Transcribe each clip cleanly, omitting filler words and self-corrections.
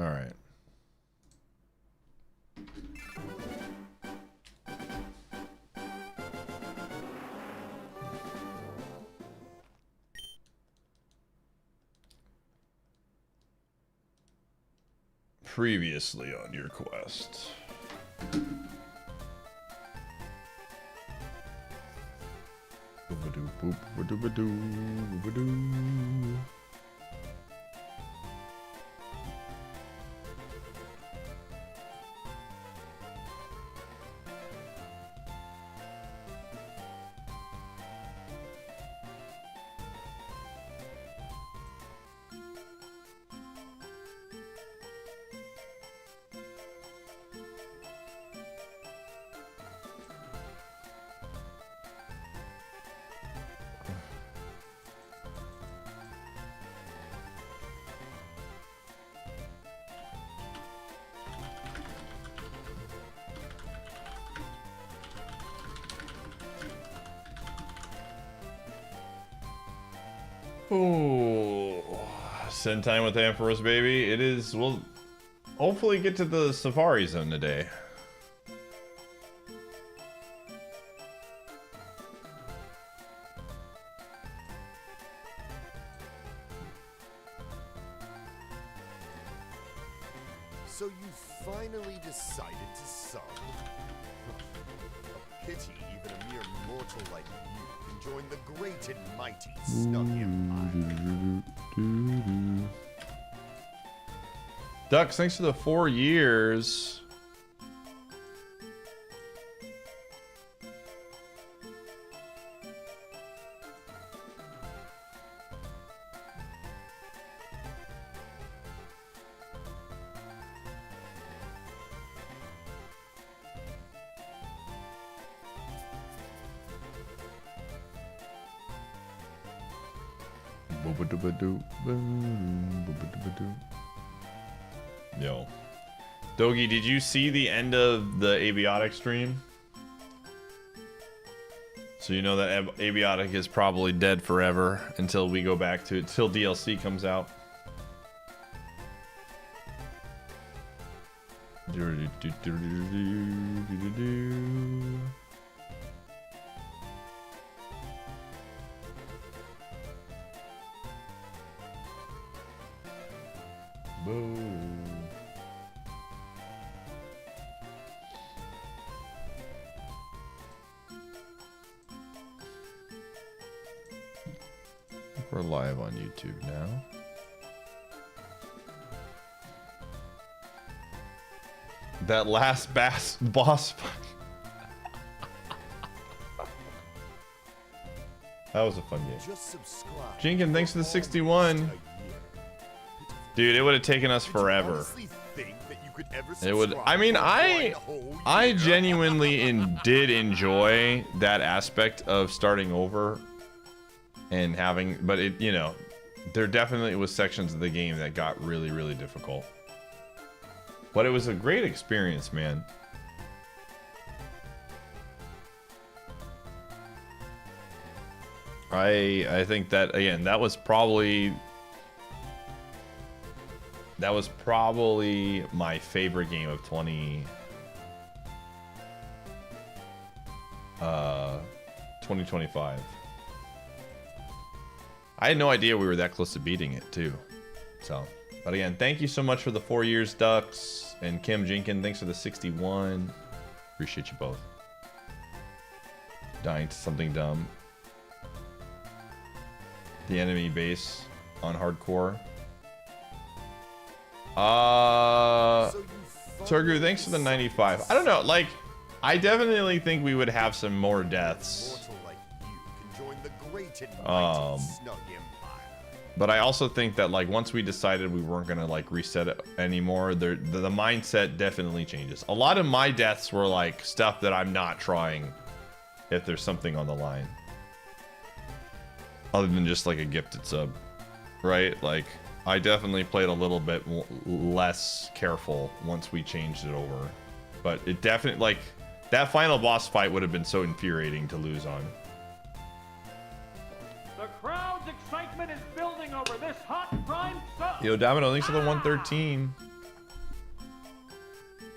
All right. Previously on your quest. Oh, send time with the Emperor's baby. It is. We'll hopefully get to the Safari Zone today. So you finally decided to sub? A pity even a mere mortal like you can join the great and mighty Snug Empire. Ducks, thanks for the 4 years. Yo. Dogi, did you see the end of the Abiotic stream? So you know that Abiotic is probably dead forever until we go back to it, till DLC comes out. Boo. We're live on YouTube now. That last boss fight. That was a fun game. Jinkin, thanks for the 61. Dude, it would have taken us forever. It would. I mean, I genuinely did enjoy that aspect of starting over and having, but it, you know, there definitely was sections of the game that got really, really difficult. But it was a great experience, man. I think that, again, that was probably my favorite game of 2025. I had no idea we were that close to beating it too. So, but again, thank you so much for the 4 years, Ducks, and Kim Jinkin, thanks for the 61. Appreciate you both. Dying to something dumb. The enemy base on hardcore. Turgu, thanks for the 95. I don't know, like, I definitely think we would have some more deaths. But I also think that, like, once we decided we weren't gonna like reset it anymore, the mindset definitely changes. A lot of my deaths were like stuff that I'm not trying if there's something on the line, other than just like a gifted sub, right? Like, I definitely played a little bit less careful once we changed it over. But it definitely, like, that final boss fight would have been so infuriating to lose on. The crowd's excitement is building over this hot prime sub. Yo, Domino, thanks for the 113.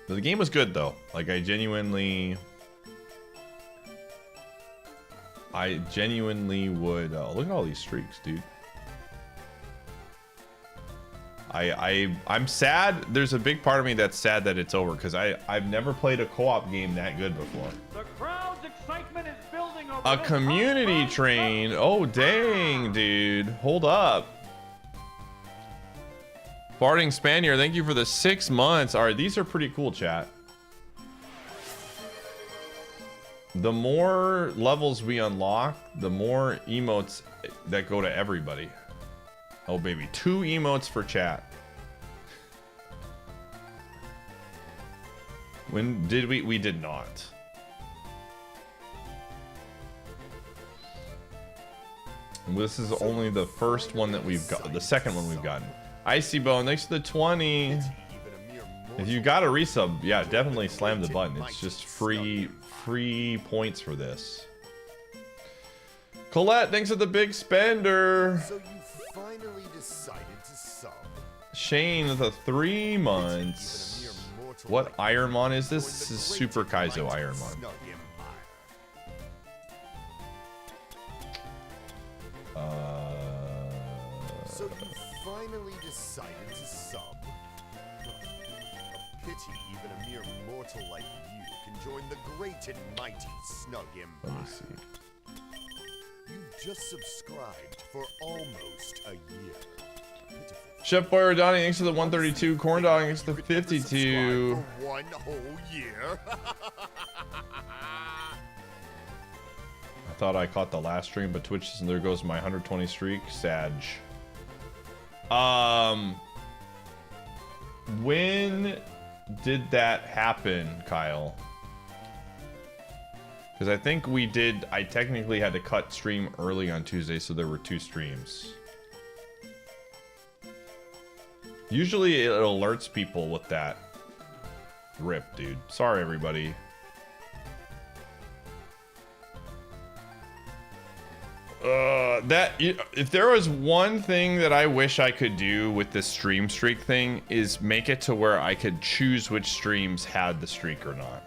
But the game was good though. Like I genuinely would. Look at all these streaks, dude. I'm sad. There's a big part of me that's sad that it's over because I've never played a co-op game that good before. The crowd's excitement is building over A community train. Oh dang, dude. Hold up. Farting Spaniard, thank you for the 6 months. All right, these are pretty cool, chat. The more levels we unlock, the more emotes that go to everybody. Oh baby, 2 emotes for chat. When did we? We did not. This is only the first one that we've got, the second one we've gotten. Icy Bone, thanks to the 20. If you got a resub, yeah, definitely slam the button. It's just free points for this. Colette, thanks for the big spender. So you finally decided to sub. Shane with the 3 months. What IronMON is this? This is Super Kaizo IronMON. So you finally decided to sub. A pity even a mere mortal like you can join the great and mighty Snug Empire. Let me see. You've just subscribed for almost a year. Pitiful. Chef Boy Donnie, thanks for the 132. Corn Dog, thanks for the 52. For 1 whole year. I thought I caught the last stream, but Twitch says there goes my 120 streak. Sag. When did that happen, Kyle? Because I think we did. I technically had to cut stream early on Tuesday, so there were 2 streams. Usually it alerts people with that. Rip, dude. Sorry, everybody. If there was one thing that I wish I could do with this stream streak thing is make it to where I could choose which streams had the streak or not.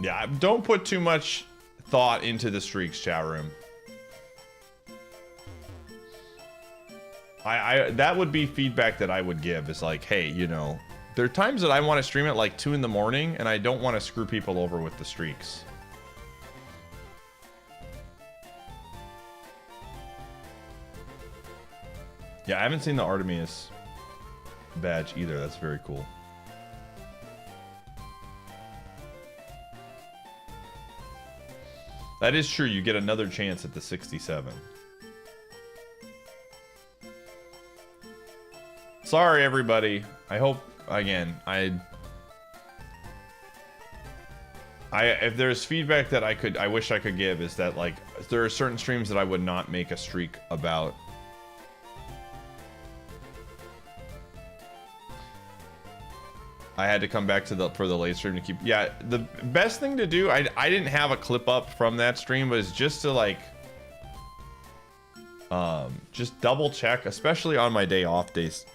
Yeah, don't put too much thought into the streaks, chat room. That would be feedback that I would give, is like, hey, you know, there are times that I want to stream at like 2 in the morning and I don't want to screw people over with the streaks. Yeah, I haven't seen the Artemis badge either. That's very cool. That is true. You get another chance at the 67. Sorry, everybody. I hope, again, if there's feedback that I wish I could give, is that like there are certain streams that I would not make a streak about. I had to come back to for the late stream to keep. Yeah, the best thing to do. I didn't have a clip up from that stream, but it's just to like, just double check, especially on my day off days,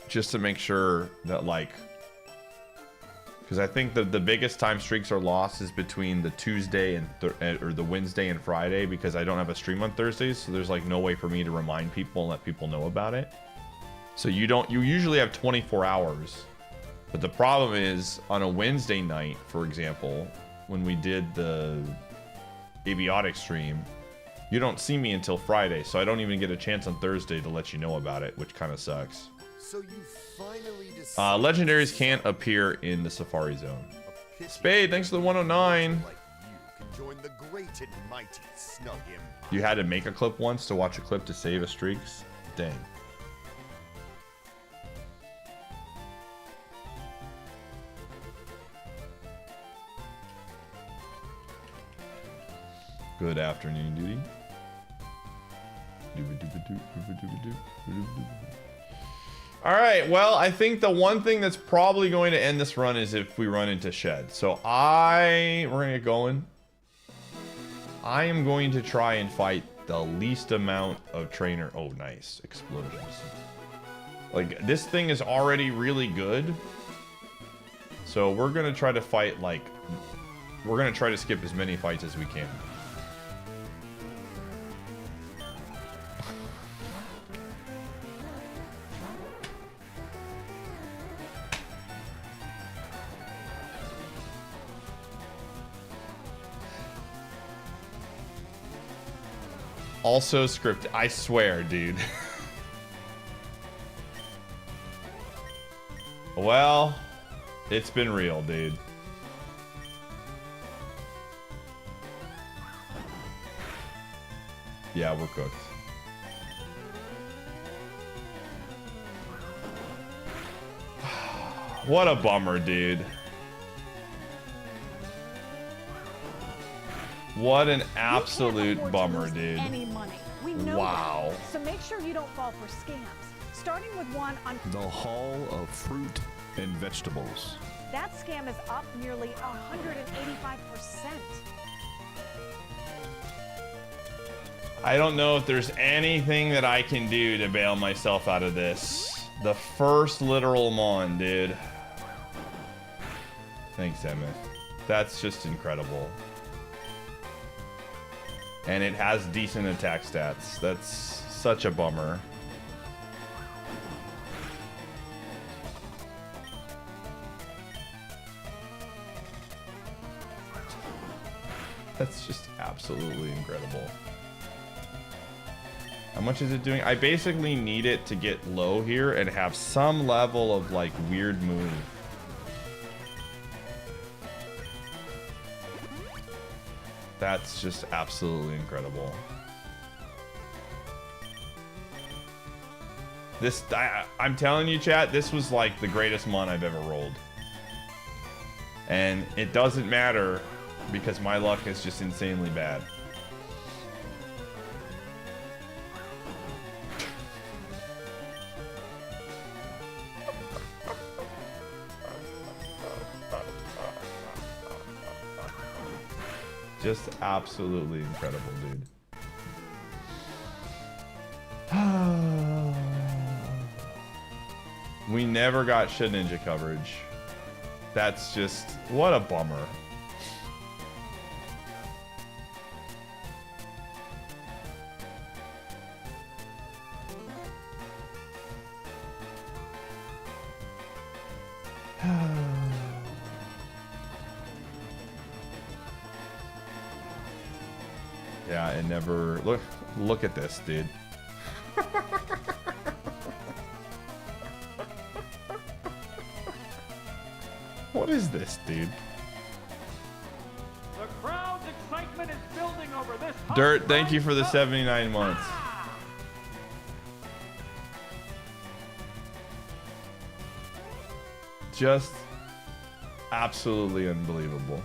just to make sure that like, because I think that the biggest time streaks are lost is between the Tuesday and or the Wednesday and Friday, because I don't have a stream on Thursdays, so there's like no way for me to remind people and let people know about it. So you usually have 24 hours. But the problem is, on a Wednesday night, for example, when we did the Abiotic stream, you don't see me until Friday, so I don't even get a chance on Thursday to let you know about it, which kind of sucks. So you finally decided legendaries can't appear in the Safari Zone. Spade, thanks for the 109. like you can join the great and mighty Snug Empire. You had to make a clip once to watch a clip to save a streaks? Dang. Good afternoon, duty. All right, well, I think the one thing that's probably going to end this run is if we run into Shed. So we're gonna get going. I am going to try and fight the least amount of trainer. Oh, nice. Explosions. Like, this thing is already really good. So we're going to try to fight, like... We're going to try to skip as many fights as we can. Also scripted. I swear, dude. Well, it's been real, dude. Yeah, we're cooked. What a bummer, dude. What an absolute bummer, dude. Any money. We know wow. That. So make sure you don't fall for scams. Starting with one on the Hall of Fruit and Vegetables. That scam is up nearly 185%. I don't know if there's anything that I can do to bail myself out of this. The first literal mon, dude. Thanks, Emmett. That's just incredible. And it has decent attack stats. That's such a bummer. That's just absolutely incredible. How much is it doing? I basically need it to get low here and have some level of like weird move. That's just absolutely incredible. This, I'm telling you, chat, this was like the greatest mon I've ever rolled. And it doesn't matter because my luck is just insanely bad. Just absolutely incredible, dude. We never got Shedinja coverage. That's just, what a bummer. Yeah, it never... Look at this, dude. What is this, dude? The crowd's excitement is building over this. Dirt, thank you for the 79 months. Just absolutely unbelievable.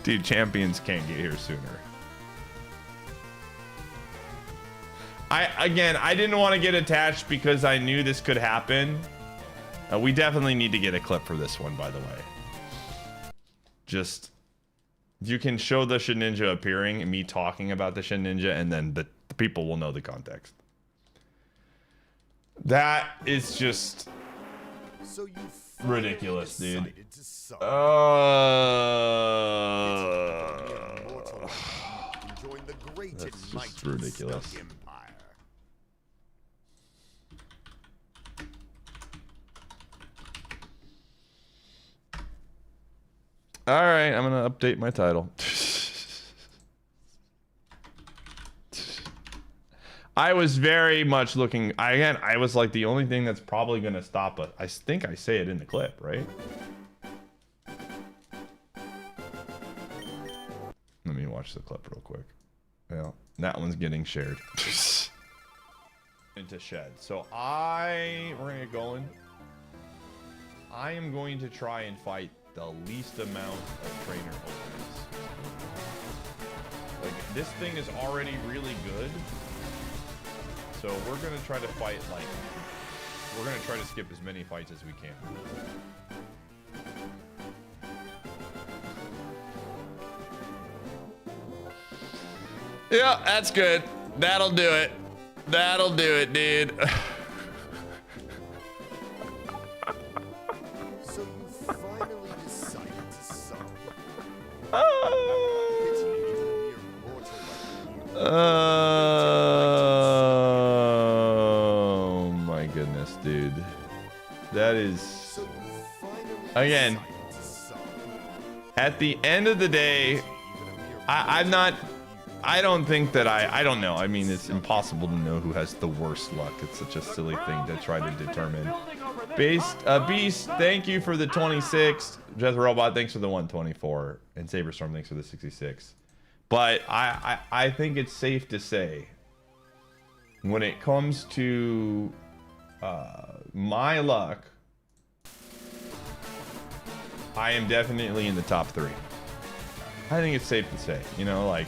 Dude, champions can't get here sooner. I didn't want to get attached because I knew this could happen. We definitely need to get a clip for this one, by the way. Just, you can show the Shedinja appearing and me talking about the Shedinja, and then the people will know the context. That is just So you ridiculous, dude. That's just ridiculous. All right, I'm gonna update my title. I was very much looking. I was like the only thing that's probably gonna stop us. I think I say it in the clip, right? Let me watch the clip real quick. Well, that one's getting shared. Into Shed. So we're gonna get going. I am going to try and fight the least amount of trainer opens. Like, this thing is already really good. So we're gonna try to fight, like, we're gonna try to skip as many fights as we can. Yeah, that's good. That'll do it. That'll do it, dude. So you finally decided to sub. Oh my goodness, dude. That is, again, at the end of the day, I don't think that I don't know. I mean, it's impossible to know who has the worst luck. It's such a silly thing to try to determine. Beast, thank you for the 26. Jeth Robot, thanks for the 124. And Saberstorm, thanks for the 66. But I think it's safe to say, when it comes to my luck, I am definitely in the top 3. I think it's safe to say, you know, like,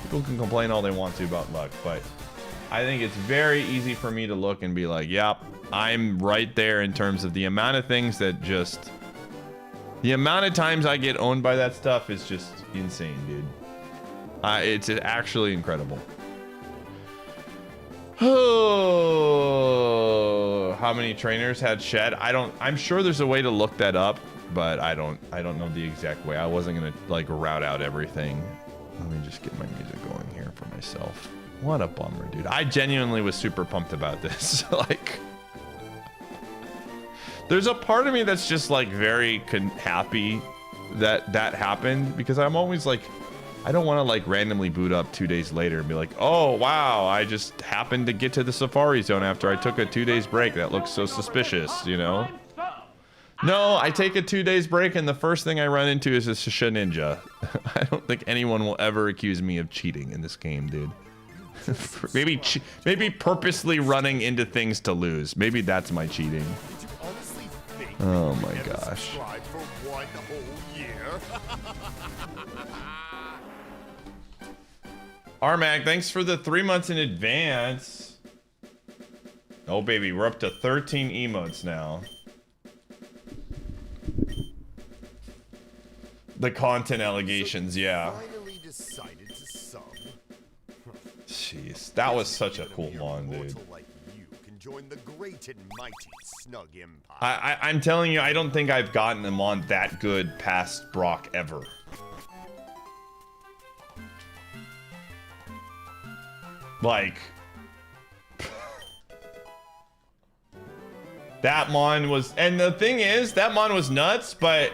people can complain all they want to about luck, but I think it's very easy for me to look and be like, yep, I'm right there in terms of the amount of things that just, the amount of times I get owned by that stuff is just insane, dude. It's actually incredible. Oh, how many trainers had Shed? I'm sure there's a way to look that up, but I don't know the exact way. I wasn't gonna like route out everything. Let me just get my music going here for myself. What a bummer, dude. I genuinely was super pumped about this. Like, there's a part of me that's just like very happy that that happened, because I'm always like, I don't want to like randomly boot up 2 days later and be like, oh wow, I just happened to get to the Safari Zone after I took a 2 days break. That looks so suspicious, you know? No, I take a 2 days break and the first thing I run into is a Shedinja. I don't think anyone will ever accuse me of cheating in this game, dude. maybe purposely running into things to lose. Maybe that's my cheating. Oh my gosh. Armac, thanks for the 3 months in advance. Oh baby, we're up to 13 emotes now. The content allegations, yeah. Jeez, that was such a cool one, dude. I'm telling you, I don't think I've gotten them on that good past Brock ever. Like, that mon was, and the thing is, that mon was nuts, but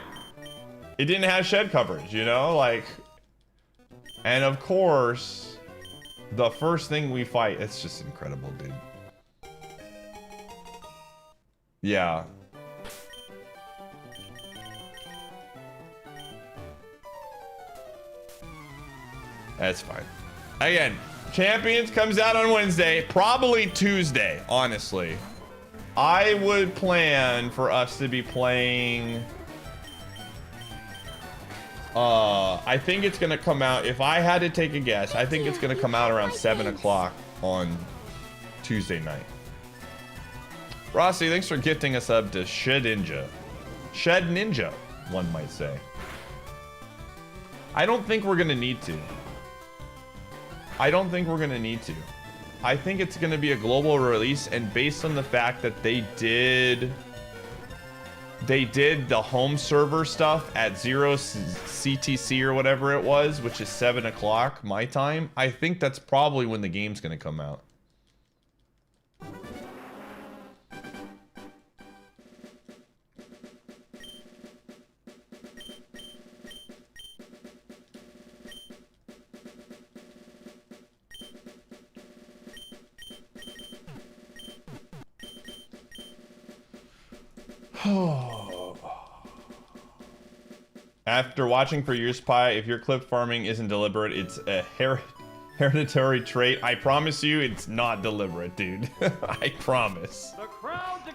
it didn't have shed coverage, you know, like, and of course, the first thing we fight, it's just incredible, dude. Yeah. That's fine. Again, Champions comes out on Wednesday, probably Tuesday, honestly. I would plan for us to be playing... I think it's gonna come out, if I had to take a guess, I think it's gonna come out around 7 o'clock on Tuesday night. Rossi, thanks for gifting a sub to Shedinja. Shedinja, one might say. I don't think we're gonna need to. I don't think we're gonna need to. I think it's gonna be a global release, and based on the fact that they did the home server stuff at 0 CTC or whatever it was, which is 7 o'clock my time, I think that's probably when the game's gonna come out. After watching for years, Pi, if your clip farming isn't deliberate, it's a hereditary trait. I promise you, it's not deliberate, dude. I promise.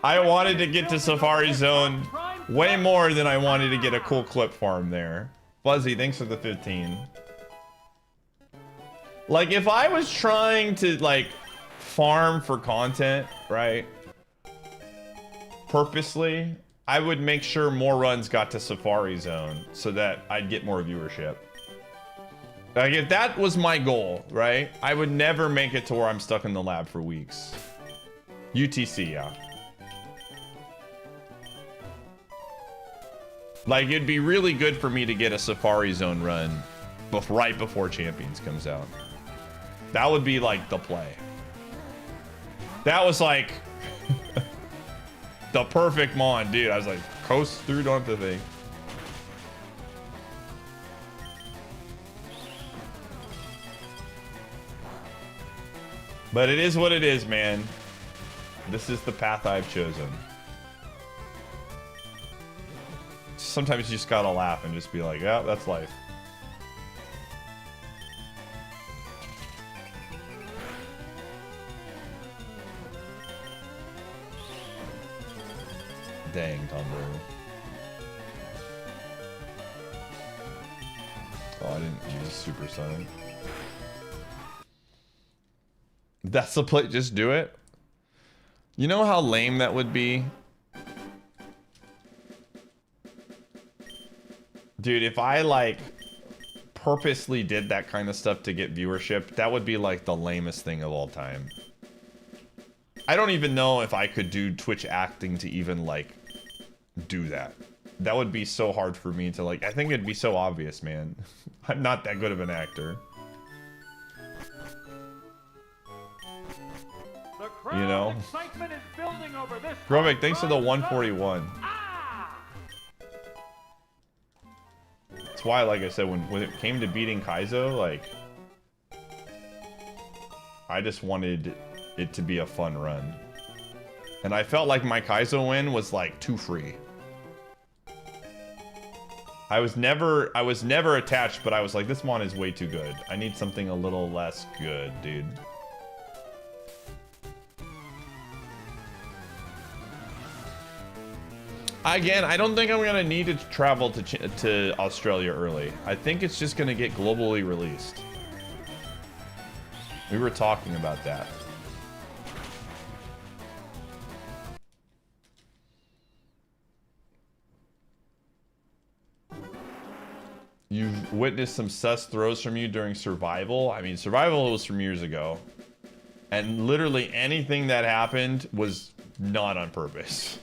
I wanted to get to Safari Zone Way more than I wanted to get a cool clip farm there. Fuzzy, thanks for the 15. Like, if I was trying to, like, farm for content, right? Purposely, I would make sure more runs got to Safari Zone so that I'd get more viewership. Like, if that was my goal, right? I would never make it to where I'm stuck in the lab for weeks. UTC, yeah. Like, it'd be really good for me to get a Safari Zone run right before Champions comes out. That would be, like, the play. That was, like, the perfect mon, dude. I was like, coast through on the thing. But it is what it is, man. This is the path I've chosen. Sometimes you just gotta laugh and just be like, yeah, that's life. Dang, Tumblr. Oh, I didn't use Super Sonic. That's the play. Just do it. You know how lame that would be? Dude, if I, like, purposely did that kind of stuff to get viewership, that would be, like, the lamest thing of all time. I don't even know if I could do Twitch acting to even, like, do that. That would be so hard for me to, like, I think it'd be so obvious, man. I'm not that good of an actor. You know? Excitement is building over this. Grovic, thanks for the 141. That's why, like I said, when it came to beating Kaizo, like, I just wanted it to be a fun run. And I felt like my Kaizo win was, like, too free. I was never attached, but I was like, this mon is way too good. I need something a little less good, dude. Again, I don't think I'm gonna need to travel to Australia early. I think it's just gonna get globally released. We were talking about that. You've witnessed some sus throws from you during survival. I mean, survival was from years ago. And literally anything that happened was not on purpose.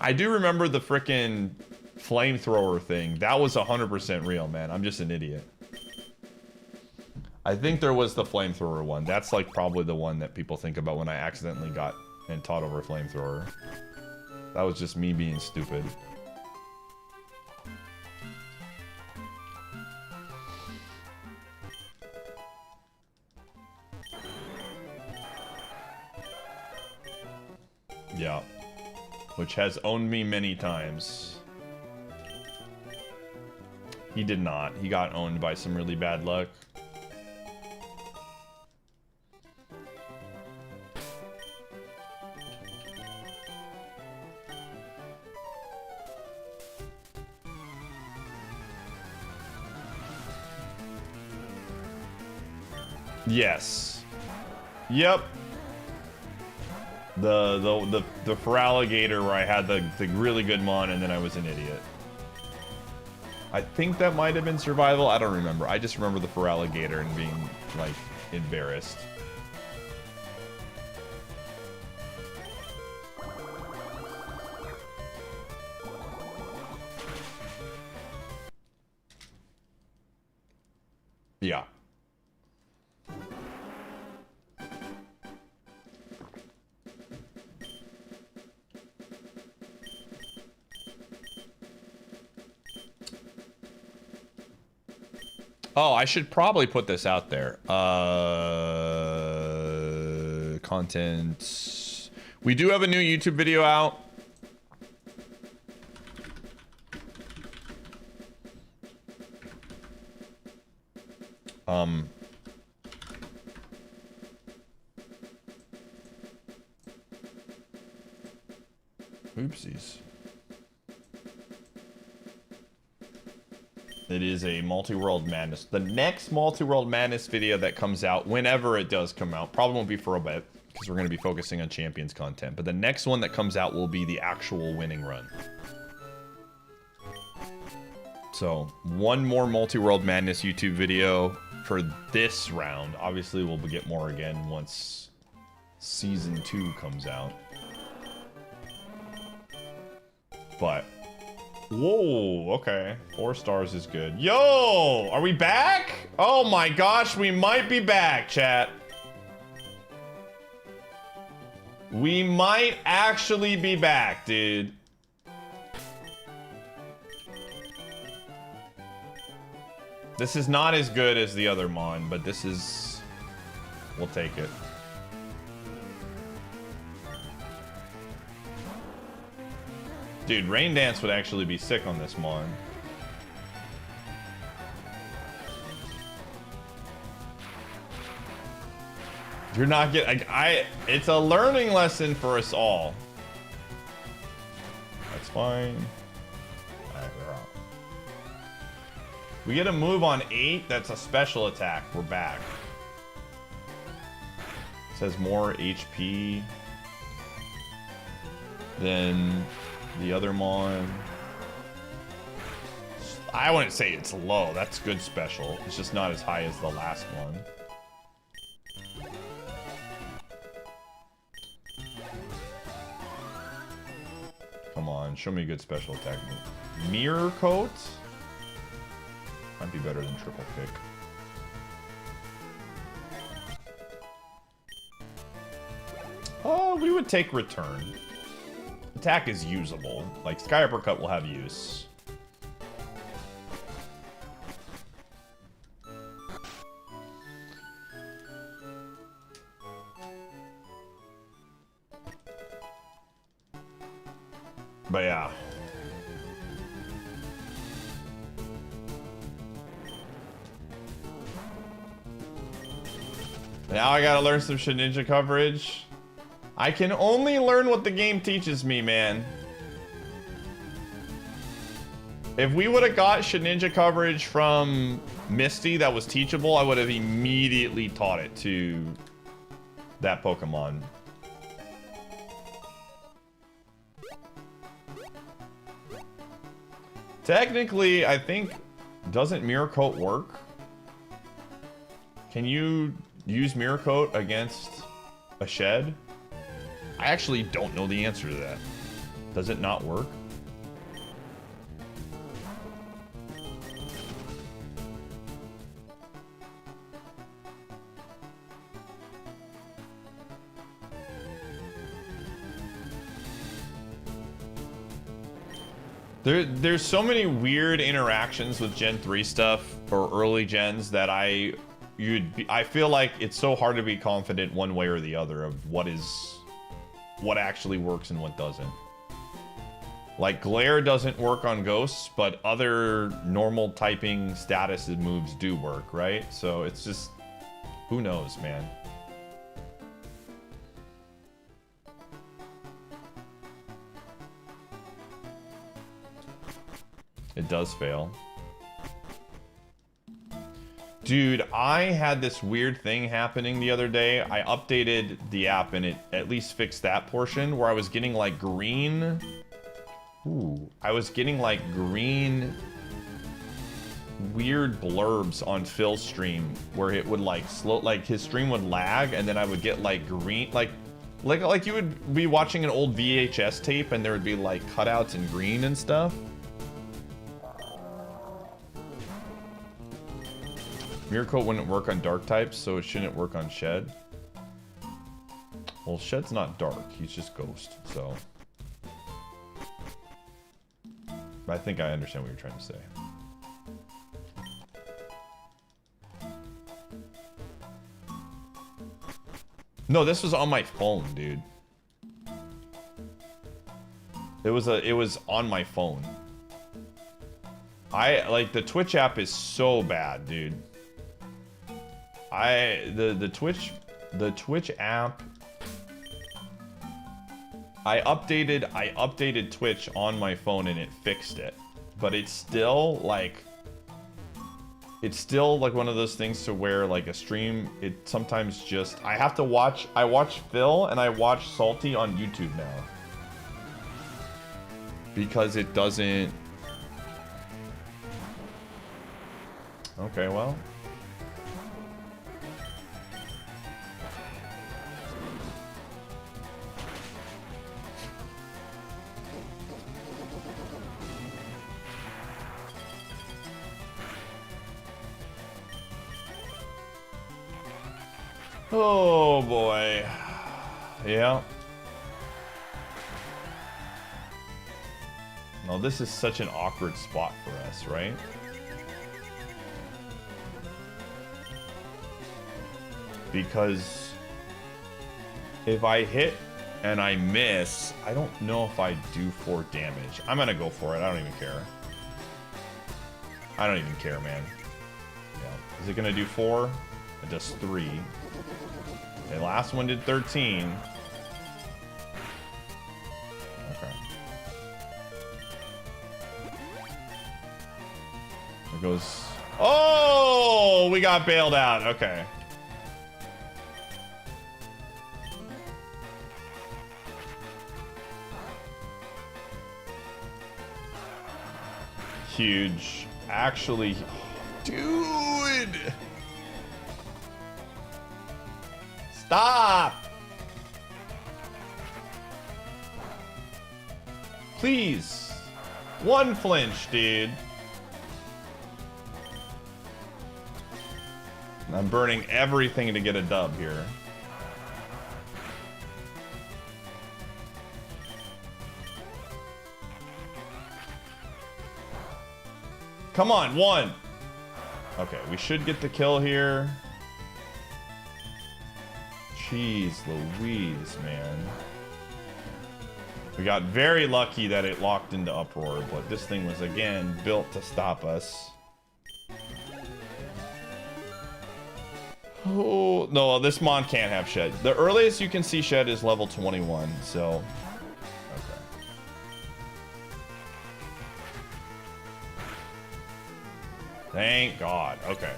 I do remember the frickin' flamethrower thing. That was 100% real, man. I'm just an idiot. I think there was the flamethrower one. That's like probably the one that people think about when I accidentally got and taught over flamethrower. That was just me being stupid. Yeah. Which has owned me many times. He did not. He got owned by some really bad luck. Yes. Yep. The Feraligator where I had the really good mon and then I was an idiot. I think that might have been survival. I don't remember. I just remember the Feraligator and being, like, embarrassed. Yeah. Oh, I should probably put this out there. Content. We do have a new YouTube video out. Oopsies. It is a Multi-World Madness. The next Multi-World Madness video that comes out, whenever it does come out, probably won't be for a bit, because we're going to be focusing on Champions content. But the next one that comes out will be the actual winning run. So, one more Multi-World Madness YouTube video for this round. Obviously, we'll get more again once Season 2 comes out. But... whoa, okay. 4 stars is good. Yo! Are we back? Oh my gosh, we might be back, chat. We might actually be back, dude. This is not as good as the other Mon, but this is... we'll take it. Dude, Rain Dance would actually be sick on this Mon. You're not getting... it's a learning lesson for us all. That's fine. Alright, we're out. We get a move on 8, that's a special attack. We're back. It says more HP than the other Mon. I wouldn't say it's low. That's good special. It's just not as high as the last one. Come on, show me a good special attack move. Mirror Coat? Might be better than Triple Kick. Oh, we would take Return. Attack is usable. Like, Sky Uppercut will have use. But yeah. Now I gotta learn some Shedinja coverage. I can only learn what the game teaches me, man. If we would have got Shedinja coverage from Misty that was teachable, I would have immediately taught it to that Pokemon. Technically, I think, doesn't Mirror Coat work? Can you use Mirror Coat against a Shed? I actually don't know the answer to that. Does it not work? There's so many weird interactions with Gen 3 stuff or early gens that I feel like it's so hard to be confident one way or the other of what actually works and what doesn't. Like Glare doesn't work on ghosts, but other normal typing status moves do work, right? So it's just, who knows, man. It does fail. Dude, I had this weird thing happening the other day. I updated the app and it at least fixed that portion where I was getting like green. Ooh, I was getting like green weird blurbs on Phil's stream where it would like slow, like his stream would lag and then I would get like green, like you would be watching an old VHS tape and there would be like cutouts in green and stuff. Mirror Coat wouldn't work on dark types, so it shouldn't work on Shed. Well, Shed's not dark, he's just ghost, so. I think I understand what you're trying to say. No, this was on my phone, dude. It was on my phone. The Twitch app is so bad, dude. The Twitch app, I updated Twitch on my phone and it fixed it, but it's still like it's still like one of those things to where like a stream, it sometimes just, I have to watch, I watch Phil and I watch Salty on YouTube now. Because it doesn't... Okay, well. Oh boy. Yeah. No, this is such an awkward spot for us, right? Because if I hit and I miss, I don't know if I do 4 damage. I'm gonna go for it. I don't even care. I don't even care, man. Yeah. Is it gonna do 4? It does 3. The last one did 13. Okay. It goes... Oh! We got bailed out. Okay. Huge. Actually... Dude! Stop! Please. 1 flinch, dude. I'm burning everything to get a dub here. Come on, 1. Okay, we should get the kill here. Jeez Louise, man. We got very lucky that it locked into Uproar, but this thing was, again, built to stop us. Oh, no, this Mon can't have Shed. The earliest you can see Shed is level 21, so... Okay. Thank God. Okay.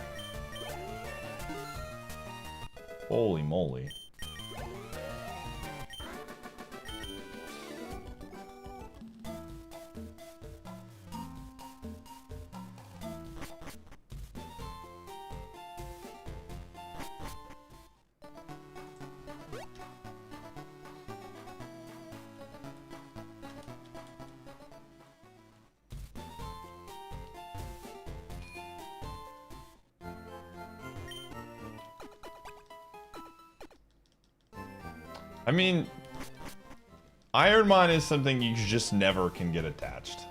Holy moly. I mean, IronMON is something you just never can get attached.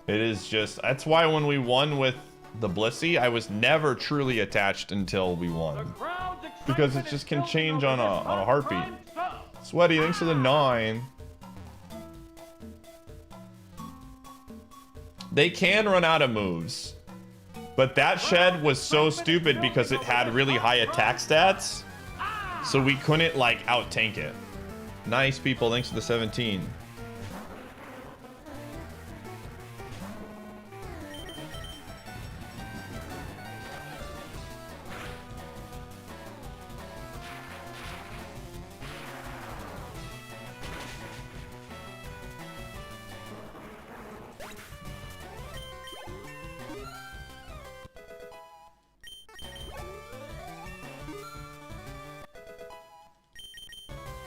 It is just, that's why when we won with the Blissey, I was never truly attached until we won. Because it just can change on a heartbeat. Sweaty, thanks for the 9. They can run out of moves. But that Shed was so stupid because it had really high attack stats. So we couldn't, like, out-tank it. Nice, people. Thanks for the 17.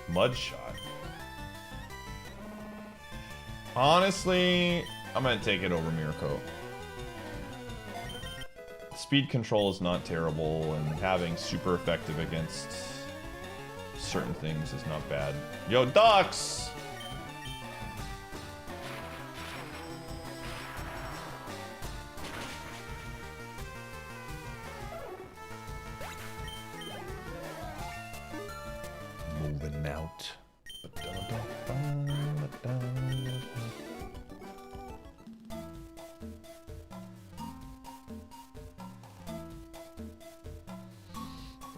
Mud shot. Honestly, I'm gonna take it over Mirko. Speed control is not terrible, and having super effective against certain things is not bad. Yo, ducks! Moving out.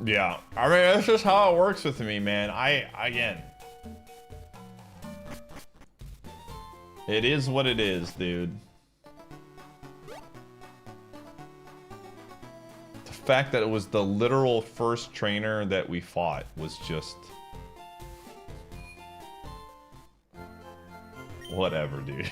Yeah, I mean, that's just how it works with me, man. Again. It is what it is, dude. The fact that it was the literal first trainer that we fought was just... whatever, dude.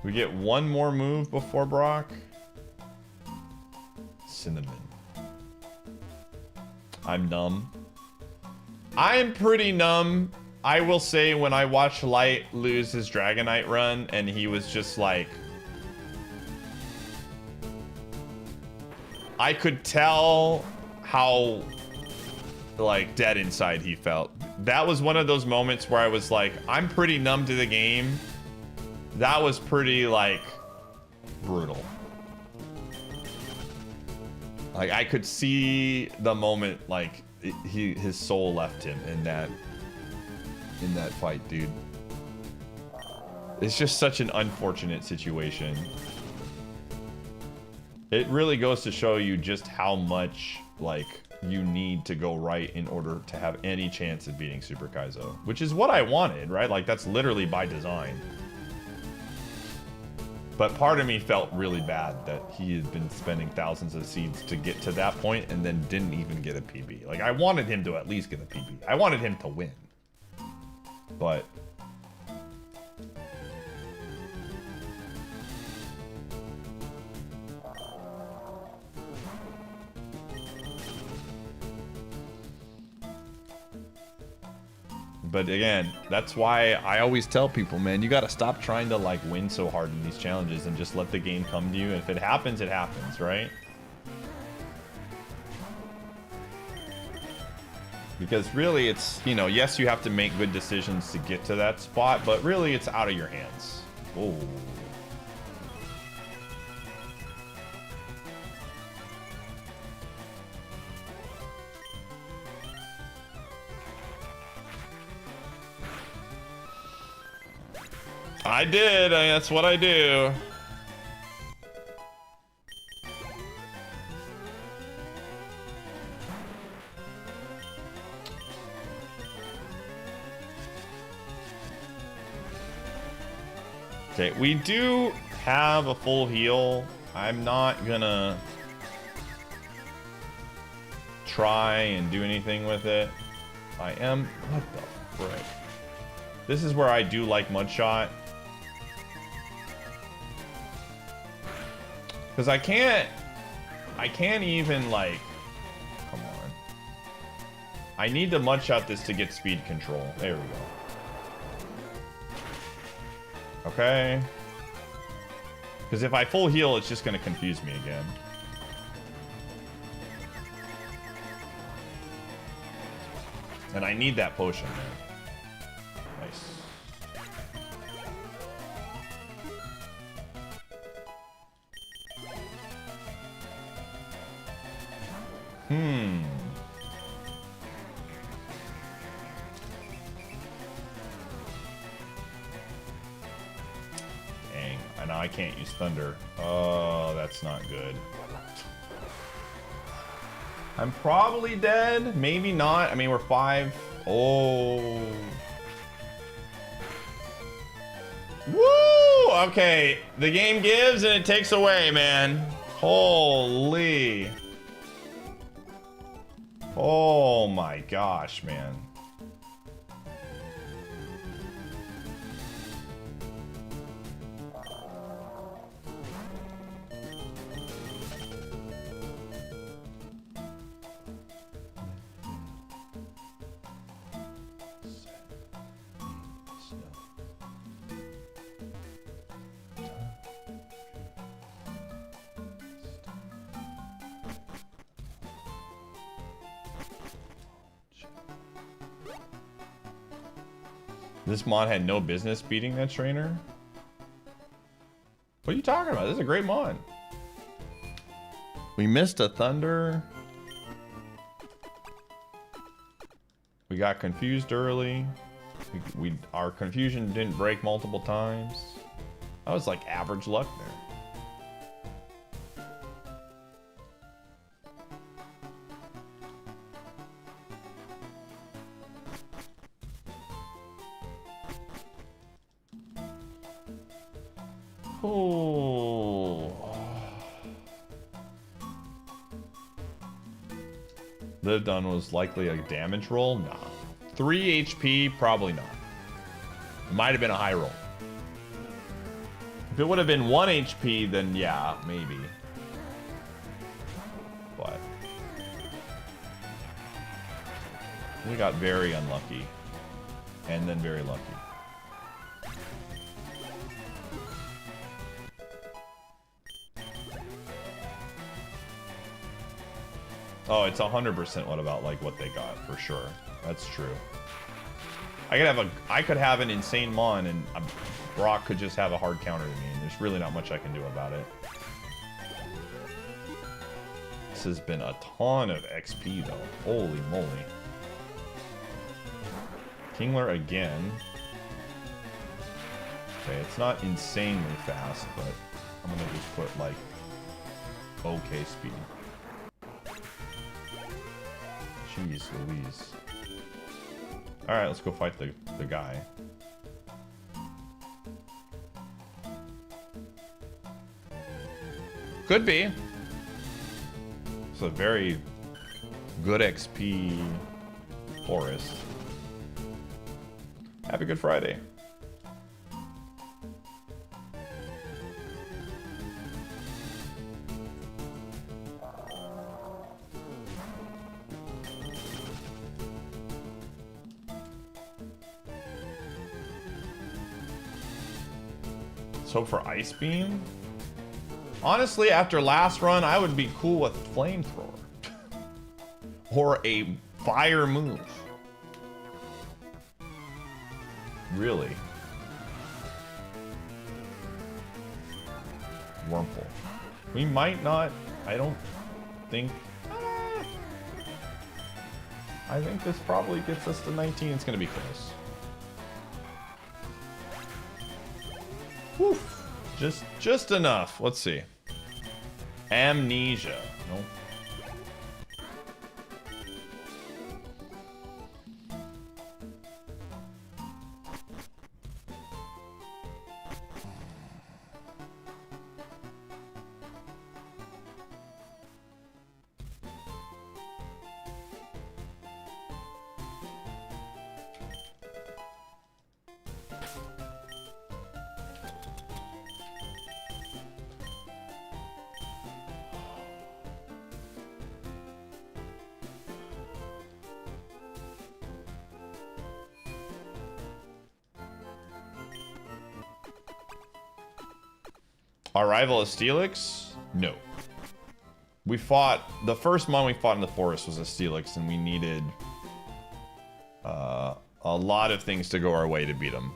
We get one more move before Brock. Cinnamon. I'm numb. I'm pretty numb. I will say when I watched Light lose his Dragonite run and he was just like... I could tell how like dead inside he felt. That was one of those moments where I was like, I'm pretty numb to the game. That was pretty, like, brutal. Like, I could see the moment, like, his soul left him in that fight, dude. It's just such an unfortunate situation. It really goes to show you just how much, like, you need to go right in order to have any chance of beating Super Kaizo. Which is what I wanted, right? Like, that's literally by design. But part of me felt really bad that he had been spending thousands of seeds to get to that point and then didn't even get a PB. Like, I wanted him to at least get a PB. I wanted him to win. But... But again, that's why I always tell people, man, you gotta stop trying to like win so hard in these challenges and just let the game come to you. And if it happens, right? Because really it's, you know, yes, you have to make good decisions to get to that spot, but really it's out of your hands. Oh. I did. That's what I do. Okay, we do have a full heal. I'm not gonna try and do anything with it. I am... What the frick? This is where I do like Mudshot. Because I can't even, like, come on. I need to Mudshot this to get speed control. There we go. Okay. Because if I full heal, it's just going to confuse me again. And I need that potion, man. Nice. Dang, I know I can't use Thunder. Oh, that's not good. I'm probably dead. Maybe not. I mean, we're 5. Oh. Woo! Okay, the game gives and it takes away, man. Holy. Oh my gosh, man. This mod had no business beating that trainer? What are you talking about? This is a great mod. We missed a Thunder. We got confused early. Our confusion didn't break multiple times. That was like average luck there. Oh. Lived on was likely a damage roll? Nah. 3 HP? Probably not. It might have been a high roll. If it would have been 1 HP, then yeah, maybe. But we got very unlucky. And then very lucky. Oh, it's 100% what about like what they got for sure. That's true. I could have an insane mon and Brock could just have a hard counter to me, and there's really not much I can do about it. This has been a ton of XP though. Holy moly. Kingler again. Okay, it's not insanely fast, but I'm gonna just put like okay speed. Jeez Louise. Alright, let's go fight the guy. Could be. It's a very good XP forest. Happy Good Friday. Let's hope for Ice Beam. Honestly, after last run, I would be cool with Flamethrower. Or a fire move. Really. Wurmple. We might not, I don't think. I think this probably gets us to 19. It's going to be close. Woof. Just enough. Let's see. Amnesia. Nope. Our rival is Steelix? No. We fought, the first mon we fought in the forest was a Steelix, and we needed a lot of things to go our way to beat him.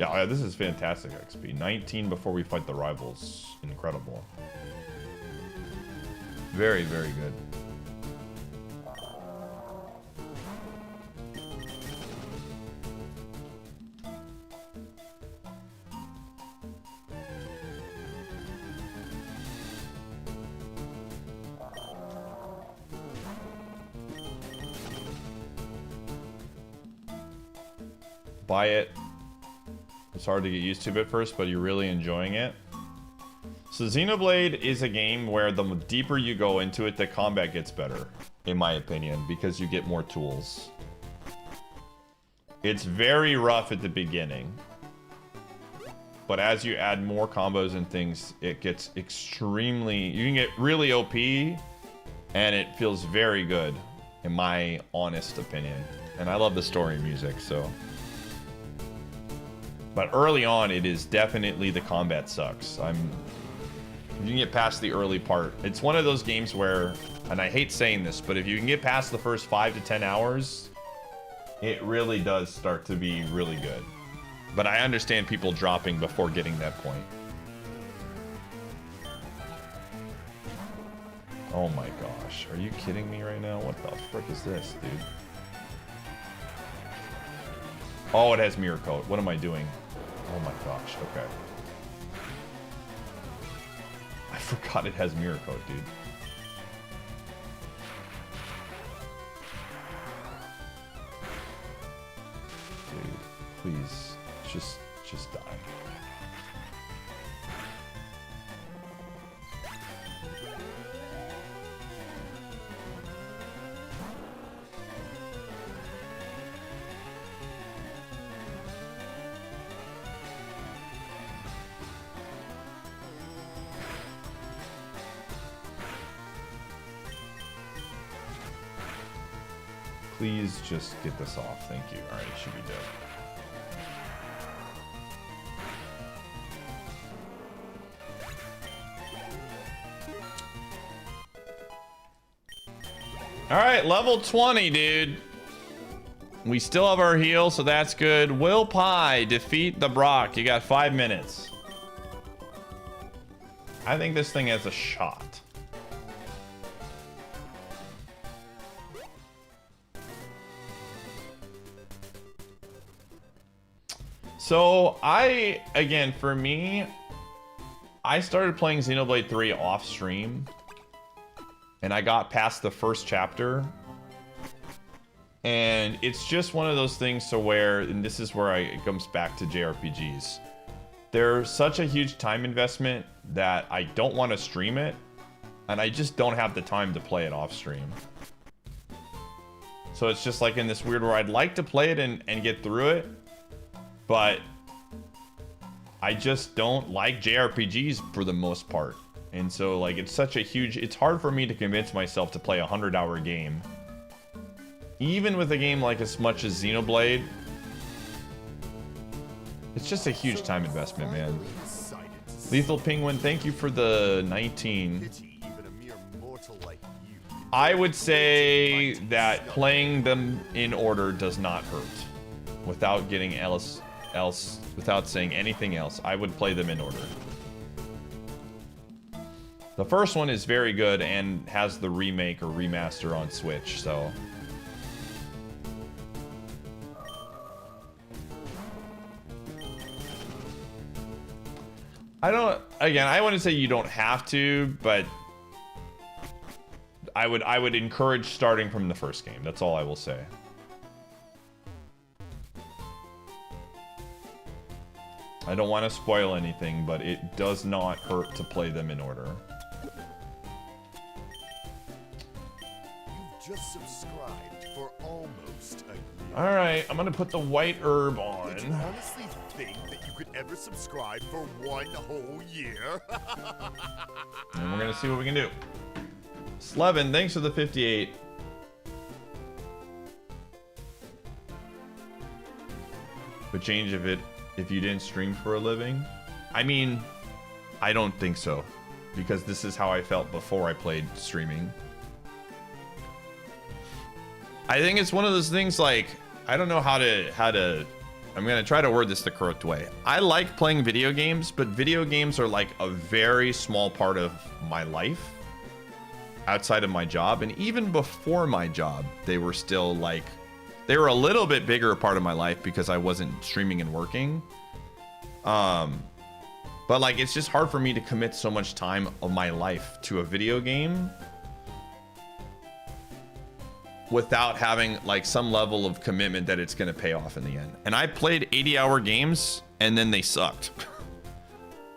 Yeah, this is fantastic XP. 19 before we fight the rivals. Incredible. Very, very good. Buy it. It's hard to get used to at first, but you're really enjoying it. So Xenoblade is a game where the deeper you go into it, the combat gets better, in my opinion, because you get more tools. It's very rough at the beginning. but as you add more combos and things, it gets extremely, you can get really OP, and it feels very good, in my honest opinion. And I love the story and music, so. But early on, it is definitely the combat sucks. You can get past the early part. It's one of those games where, and I hate saying this, but if you can get past the first 5 to 10 hours, it really does start to be really good. But I understand people dropping before getting that point. Oh my gosh, are you kidding me right now? What the frick is this, dude? Oh, it has mirror coat. What am I doing? Oh my gosh, okay. I forgot it has mirror coat, dude. Dude, please, just die. Please just get this off. Thank you. Alright, it should be dead. Alright, level 20, dude. We still have our heal, so that's good. Will Pie, defeat the Brock. You got 5 minutes. I think this thing has a shot. So again, for me, I started playing Xenoblade 3 off stream, and I got past the first chapter, and it's just one of those things to where, and this is where it comes back to JRPGs. They're such a huge time investment that I don't want to stream it, and I just don't have the time to play it off stream. So it's just like in this weird where I'd like to play it and get through it, but I just don't like JRPGs for the most part. And so like it's such a huge, it's hard for me to convince myself to play a 100-hour game. Even with a game like as much as Xenoblade, it's just a huge time investment, man. Lethal Penguin, thank you for the 19. I would say that playing them in order does not hurt. Without getting else, without saying anything else, I would play them in order. The first one is very good and has the remake or remaster on Switch, so. I wouldn't say you don't have to, but I would encourage starting from the first game. That's all I will say. I don't want to spoil anything, but it does not hurt to play them in order. You've just subscribed for almost a year. Alright, I'm gonna put the white herb on. Did you honestly think that you could ever subscribe for 1 whole year? And we're gonna see what we can do. Slevin, thanks for the 58. Would change if you didn't stream for a living? I mean, I don't think so, because this is how I felt before I played streaming. I think it's one of those things like, I don't know how to I'm gonna try to word this the correct way. I like playing video games, but video games are like a very small part of my life outside of my job. And even before my job, they were still like, they were a little bit bigger part of my life because I wasn't streaming and working. But like, it's just hard for me to commit so much time of my life to a video game without having like some level of commitment that it's going to pay off in the end. And I played 80-hour games and then they sucked.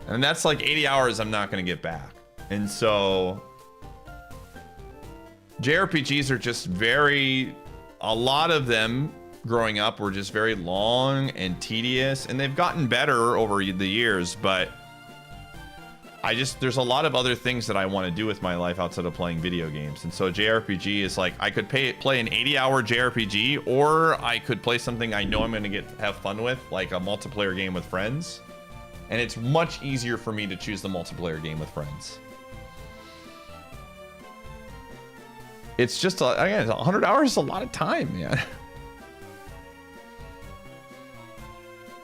And that's like 80 hours I'm not going to get back. And so JRPGs are just a lot of them growing up were just very long and tedious, and they've gotten better over the years, but there's a lot of other things that I want to do with my life outside of playing video games. And so JRPG is like, I could play an 80-hour JRPG, or I could play something I know I'm going to have fun with, like a multiplayer game with friends. And it's much easier for me to choose the multiplayer game with friends. It's just, again, 100 hours is a lot of time, man.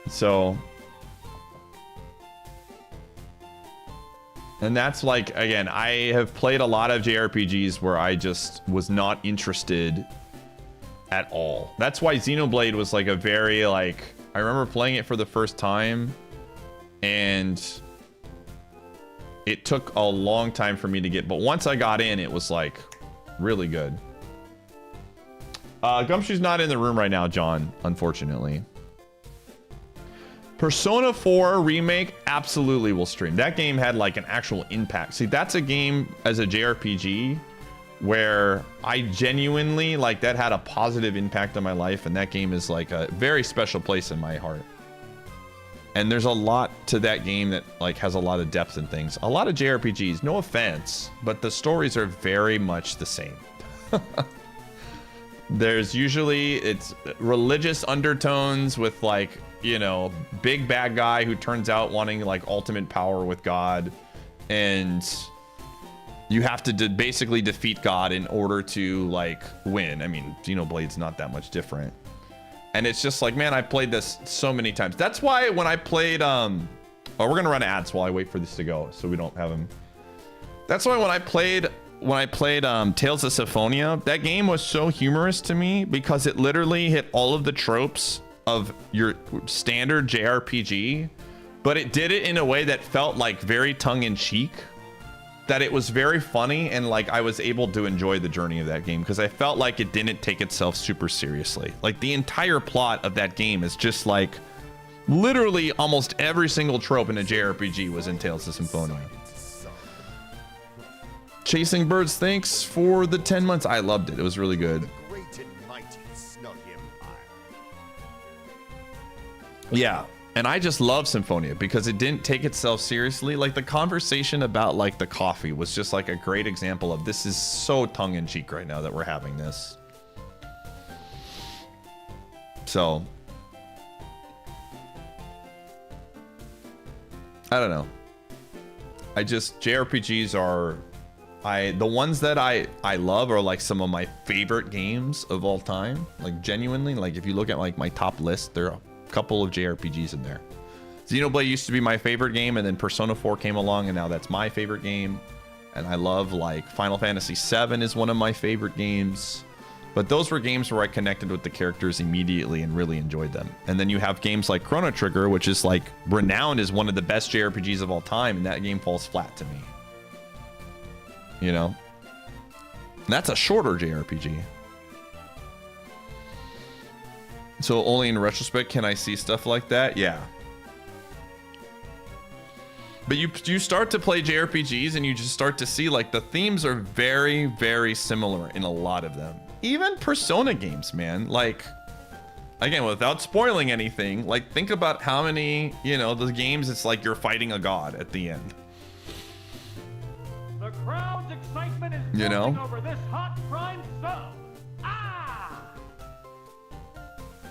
So... And that's like, again, I have played a lot of JRPGs where I just was not interested at all. That's why Xenoblade was like a very, like, I remember playing it for the first time, and it took a long time for me to get, but once I got in, it was like really good. Gumshoe's not in the room right now, John, unfortunately. Persona 4 remake, absolutely will stream. That game had like an actual impact. See, that's a game as a JRPG where I genuinely, like, that had a positive impact on my life, and that game is like a very special place in my heart. And there's a lot to that game that like has a lot of depth and things. A lot of JRPGs, no offense, but the stories are very much the same. There's usually, it's religious undertones with like, you know, big bad guy who turns out wanting like ultimate power with God, and you have to basically defeat God in order to like win. I mean, Xenoblade's not that much different. And it's just like, man, I played this so many times. That's why when I played, oh, we're gonna run ads while I wait for this to go so we don't have them. That's why when I played Tales of Symphonia, that game was so humorous to me because it literally hit all of the tropes of your standard JRPG, but it did it in a way that felt like very tongue-in-cheek, that it was very funny, and like I was able to enjoy the journey of that game because I felt like it didn't take itself super seriously. Like the entire plot of that game is just like literally almost every single trope in a JRPG was in Tales of Symphonia. Chasing Birds, thanks for the 10 months. I loved it. It was really good. Yeah, and I just love Symphonia because it didn't take itself seriously. Like the conversation about like the coffee was just like a great example of this is so tongue-in-cheek right now that we're having this. So I don't know. JRPGs are, the ones that I love are like some of my favorite games of all time. Like genuinely, like if you look at like my top list, there are couple of JRPGs in there. Xenoblade used to be my favorite game, and then Persona 4 came along, and now that's my favorite game. And I love like Final Fantasy VII is one of my favorite games. But those were games where I connected with the characters immediately and really enjoyed them. And then you have games like Chrono Trigger, which is like renowned as one of the best JRPGs of all time, and that game falls flat to me. You know? And that's a shorter JRPG. So only in retrospect can I see stuff like that? Yeah. But you start to play JRPGs and you just start to see like the themes are very, very similar in a lot of them. Even Persona games, man. Like, again, without spoiling anything, like think about how many, you know, the games it's like you're fighting a god at the end. The crowd's excitement is you know? Over this hot prime sub.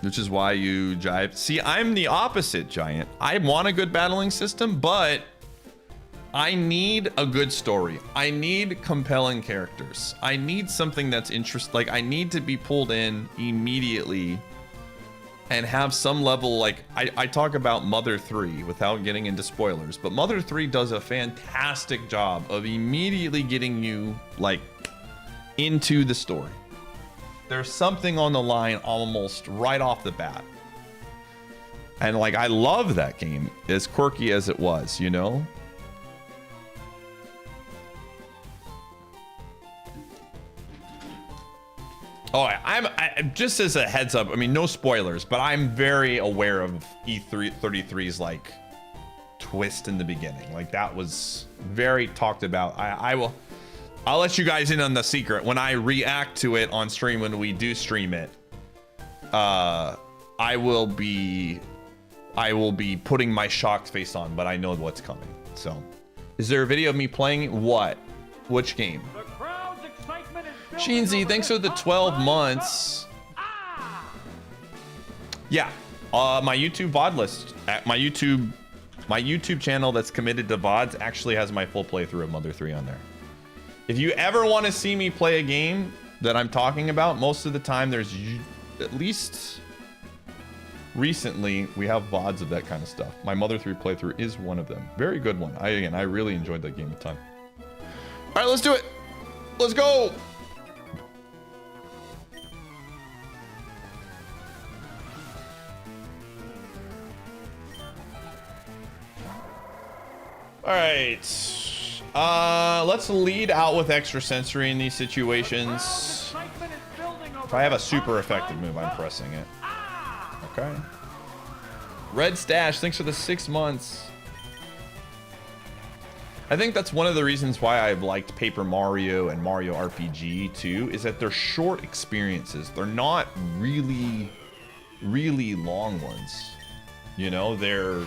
Which is why you jive. See, I'm the opposite, Giant. I want a good battling system, but I need a good story. I need compelling characters. I need something that's like I need to be pulled in immediately and have some level, like I talk about Mother 3 without getting into spoilers, but Mother 3 does a fantastic job of immediately getting you like into the story. There's something on the line almost right off the bat. And like, I love that game, as quirky as it was, you know? Oh, I just as a heads up, I mean, no spoilers, but I'm very aware of E33's like twist in the beginning. Like that was very talked about. I'll let you guys in on the secret when I react to it on stream when we do stream it. I will be putting my shocked face on, but I know what's coming. So, is there a video of me playing what? Which game? The crowd's excitement is Sheensy, thanks for the 12 months. Yeah, my YouTube VOD list at my YouTube channel that's committed to VODs actually has my full playthrough of Mother 3 on there. If you ever want to see me play a game that I'm talking about, most of the time there's at least recently we have VODs of that kind of stuff. My Mother 3 playthrough is one of them. Very good one. I really enjoyed that game a ton. All right, let's do it. Let's go. All right, let's lead out with extrasensory in these situations. If I have a super effective move, I'm pressing it. Okay. Red Stash, thanks for the 6 months. I think that's one of the reasons why I've liked Paper Mario and Mario RPG too, is that they're short experiences. They're not really long ones. You know, they're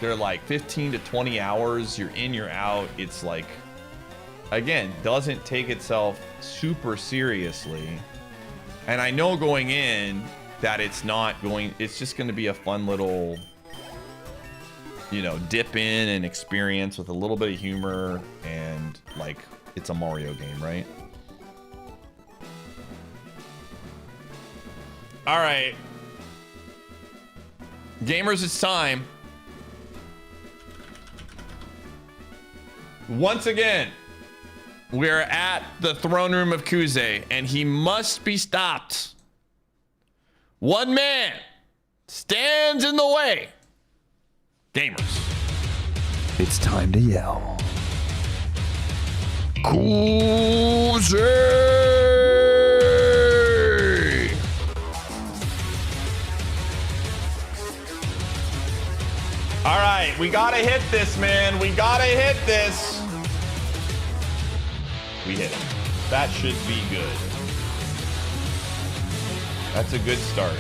like 15 to 20 hours. You're in, you're out. It's like, again, doesn't take itself super seriously. And I know going in that it's just going to be a fun little, you know, dip in and experience with a little bit of humor, and like it's a Mario game, right? All right. Gamers, it's time. Once again, we're at the throne room of Kuze, and he must be stopped. One man stands in the way. Gamers, It's time to yell. Kuze! All right, we gotta hit this, man. We gotta hit this. We hit it. That should be good. That's a good start.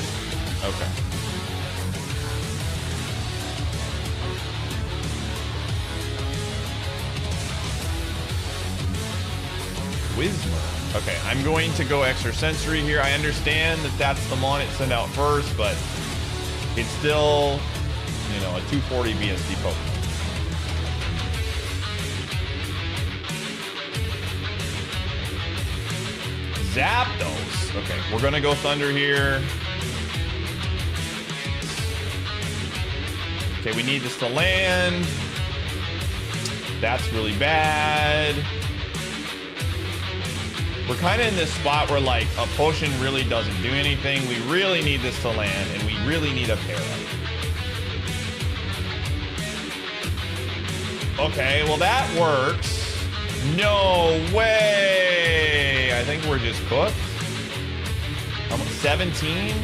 Okay. Whismer. Okay, I'm going to go extrasensory here. I understand that that's the mon it sent out first, but it's still, you know, a 240 BSD Pokemon. Zapdos. Okay, we're gonna go Thunder here. Okay, we need this to land. That's really bad. We're kind of in this spot where like a potion really doesn't do anything. We really need this to land, and we really need a para. Okay, well that works. No way! I think we're just cooked. 17?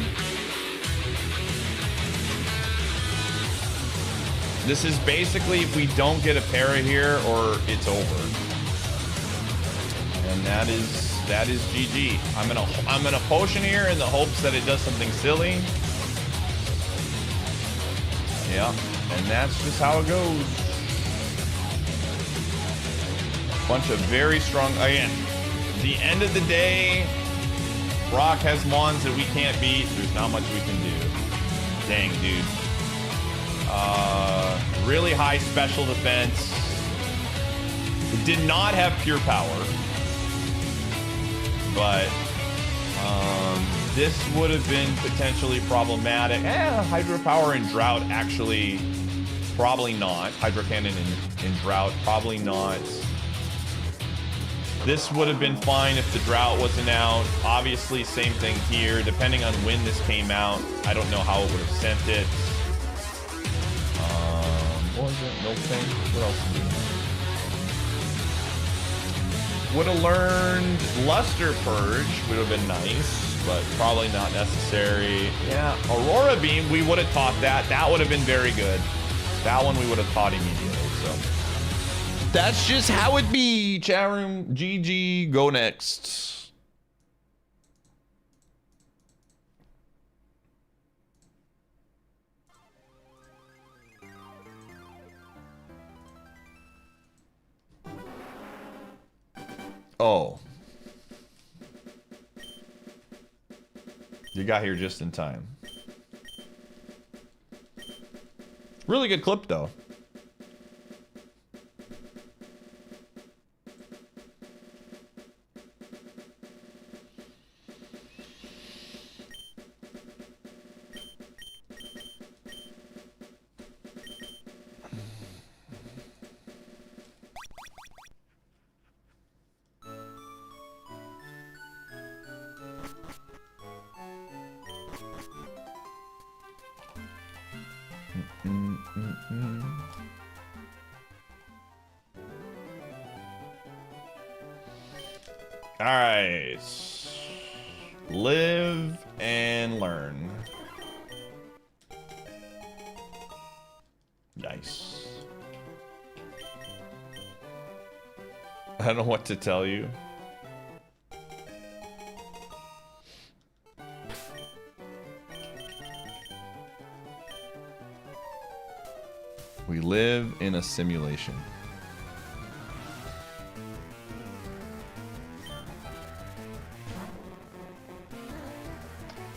This is basically if we don't get a para here, or it's over. And that is GG. I'm gonna potion here in the hopes that it does something silly. Yeah, and that's just how it goes. Bunch of very strong, again, the end of the day, Brock has mons that we can't beat. There's not much we can do. Dang, dude. Really high special defense. It did not have pure power, but this would have been potentially problematic. Hydropower and Drought actually probably not. Hydro Cannon in Drought probably not. This would have been fine if the Drought wasn't out. Obviously, same thing here. Depending on when this came out, I don't know how it would have sent it. What was it? Milk Tank? What else did we have? Would have learned Luster Purge. Would have been nice, but probably not necessary. Yeah, Aurora Beam, we would have taught that. That would have been very good. That one we would have taught immediately, so. That's just how it be, chat room. GG, go next. Oh. You got here just in time. Really good clip, though. All right. Live and learn. Nice. I don't know what to tell you. We live in a simulation.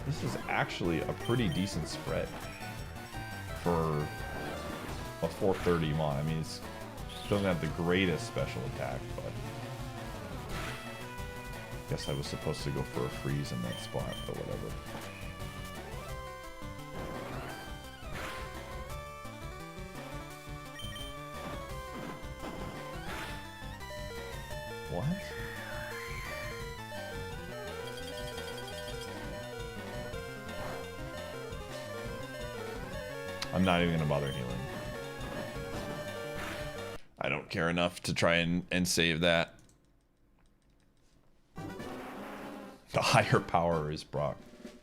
This is actually a pretty decent spread for a 430 mon. I mean, it doesn't have the greatest special attack, but I guess I was supposed to go for a freeze in that spot, but whatever. What? I'm not even gonna bother healing. I don't care enough to try and save that. The higher power is Brock.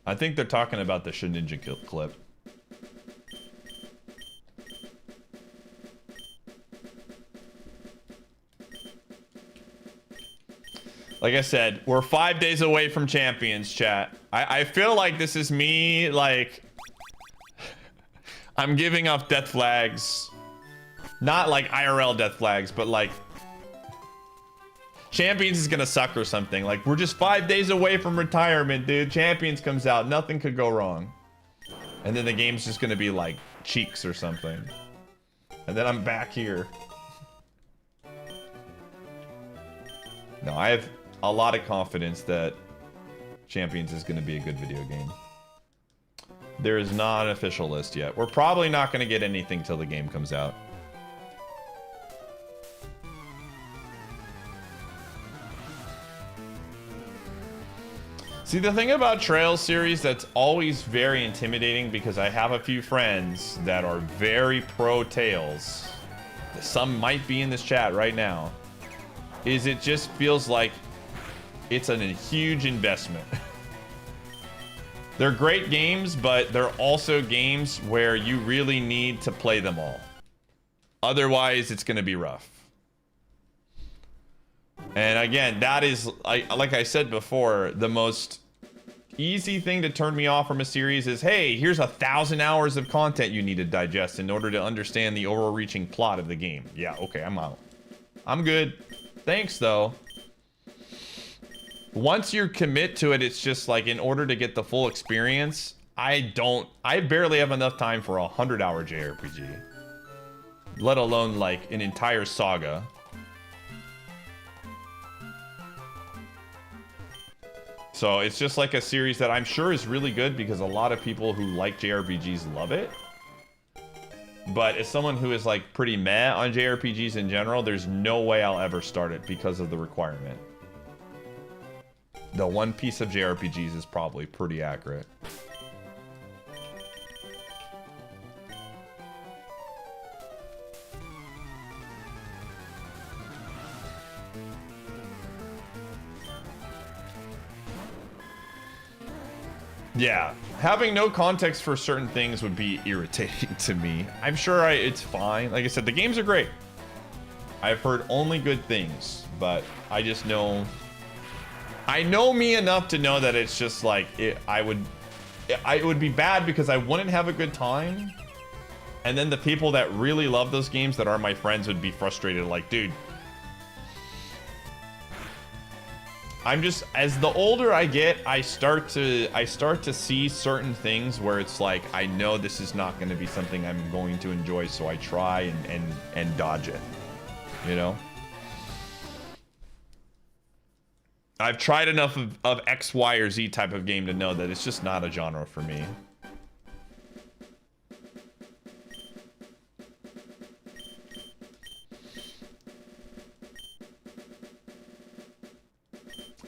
I think they're talking about the Shedinja clip. Like I said, we're 5 days away from champions, chat. I feel like this is me, like... I'm giving off death flags. Not like IRL death flags, but like... Champions is gonna suck or something. Like, we're just 5 days away from retirement, dude. Champions comes out, nothing could go wrong. And then the game's just gonna be like Cheeks or something. And then I'm back here. No, I have a lot of confidence that Champions is gonna be a good video game. There is not an official list yet. We're probably not gonna get anything till the game comes out. See, the thing about Trails series that's always very intimidating, because I have a few friends that are very pro Tales, some might be in this chat right now, is it just feels like it's a huge investment. They're great games, but they're also games where you really need to play them all. Otherwise, it's going to be rough. And again, that is, like I said before, the most easy thing to turn me off from a series is, hey, here's 1,000 hours of content you need to digest in order to understand the overreaching plot of the game. Yeah, okay, I'm out. I'm good. Thanks, though. Once you commit to it, it's just like, in order to get the full experience, I barely have enough time for a 100-hour JRPG. Let alone, like, an entire saga. So it's just like a series that I'm sure is really good because a lot of people who like JRPGs love it. But as someone who is like pretty meh on JRPGs in general, there's no way I'll ever start it because of the requirement. The One Piece of JRPGs is probably pretty accurate. Yeah, having no context for certain things would be irritating to me. I'm sure it's fine. Like I said, the games are great. I've heard only good things, but I just know... I know me enough to know that it's just like, it would be bad because I wouldn't have a good time. And then the people that really love those games that are my friends would be frustrated, like, dude, I'm just, as the older I get, I start to see certain things where it's like, I know this is not going to be something I'm going to enjoy, so I try and dodge it, you know? I've tried enough of X, Y, or Z type of game to know that it's just not a genre for me.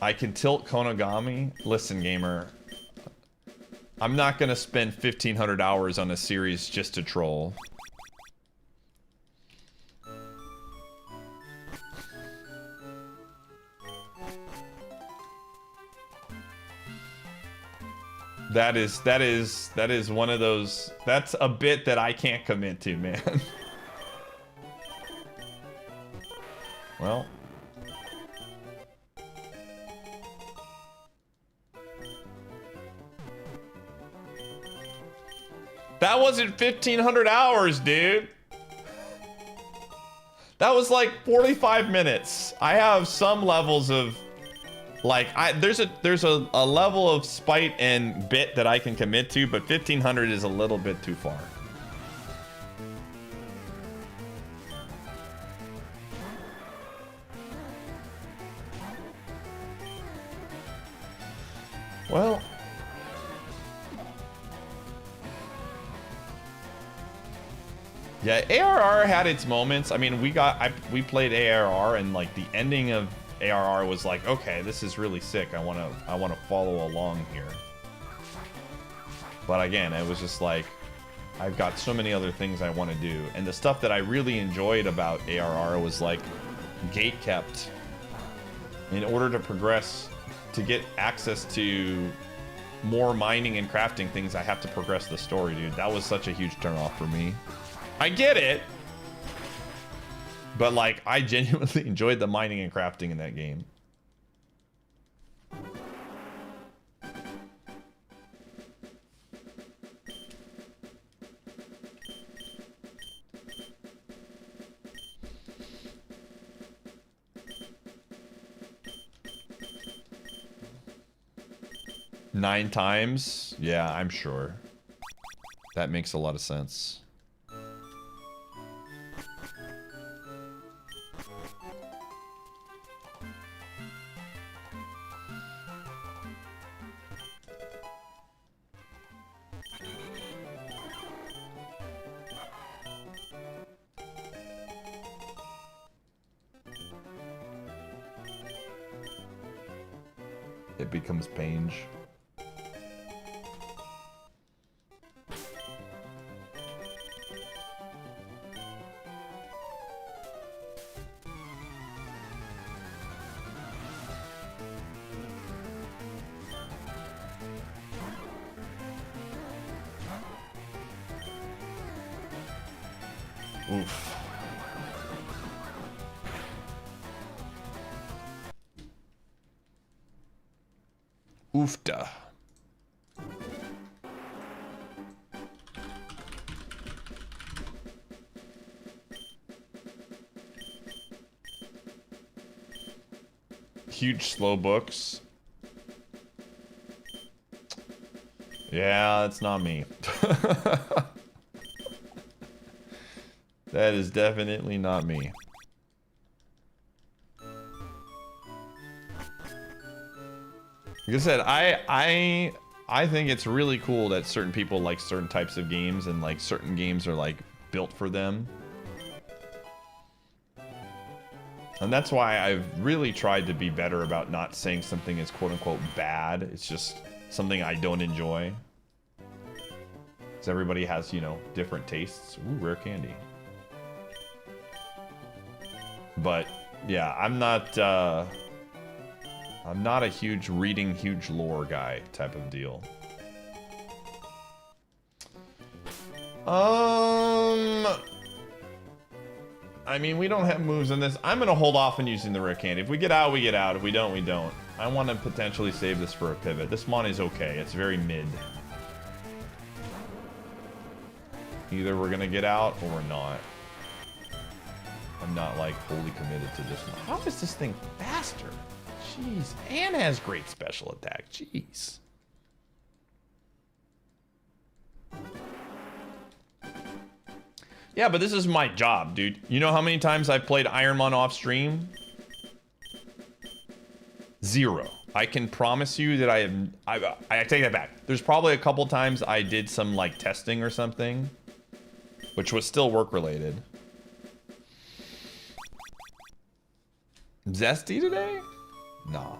I can tilt Konogami. Listen, gamer. I'm not gonna spend 1,500 hours on a series just to troll. That is one of those. That's a bit that I can't commit to, man. Well. That wasn't 1,500 hours, dude. That was like 45 minutes. I have some levels of, like, there's a level of spite and bit that I can commit to, but 1,500 is a little bit too far. Well. Yeah, ARR had its moments. I mean, we played ARR, and like the ending of ARR was like, okay, this is really sick. I want to follow along here. But again, it was just like, I've got so many other things I want to do, and the stuff that I really enjoyed about ARR was like gate kept. In order to progress, to get access to more mining and crafting things, I have to progress the story, dude. That was such a huge turnoff for me. I get it, but like, I genuinely enjoyed the mining and crafting in that game. Nine times? Yeah, I'm sure. That makes a lot of sense. It becomes Pange. Oof. Oofda. Huge slow books. Yeah, that's not me. That is definitely not me. Like I said, I think it's really cool that certain people like certain types of games, and like certain games are like built for them. And that's why I've really tried to be better about not saying something is quote unquote bad. It's just something I don't enjoy. Because everybody has, you know, different tastes. Ooh, rare candy. But yeah, I'm not a huge reading huge lore guy type of deal. I mean, we don't have moves in this. I'm gonna hold off on using the rare candy. If we get out, we get out. If we don't, we don't. I want to potentially save this for a pivot. This mon is okay. It's very mid. Either we're gonna get out or we're not. I'm not like fully committed to this one. How is this thing faster? Jeez. And has great special attack. Jeez. Yeah, but this is my job, dude. You know how many times I've played IronMON off stream? 0. I can promise you that I take that back. There's probably a couple times I did some like testing or something, which was still work related. Zesty today? No.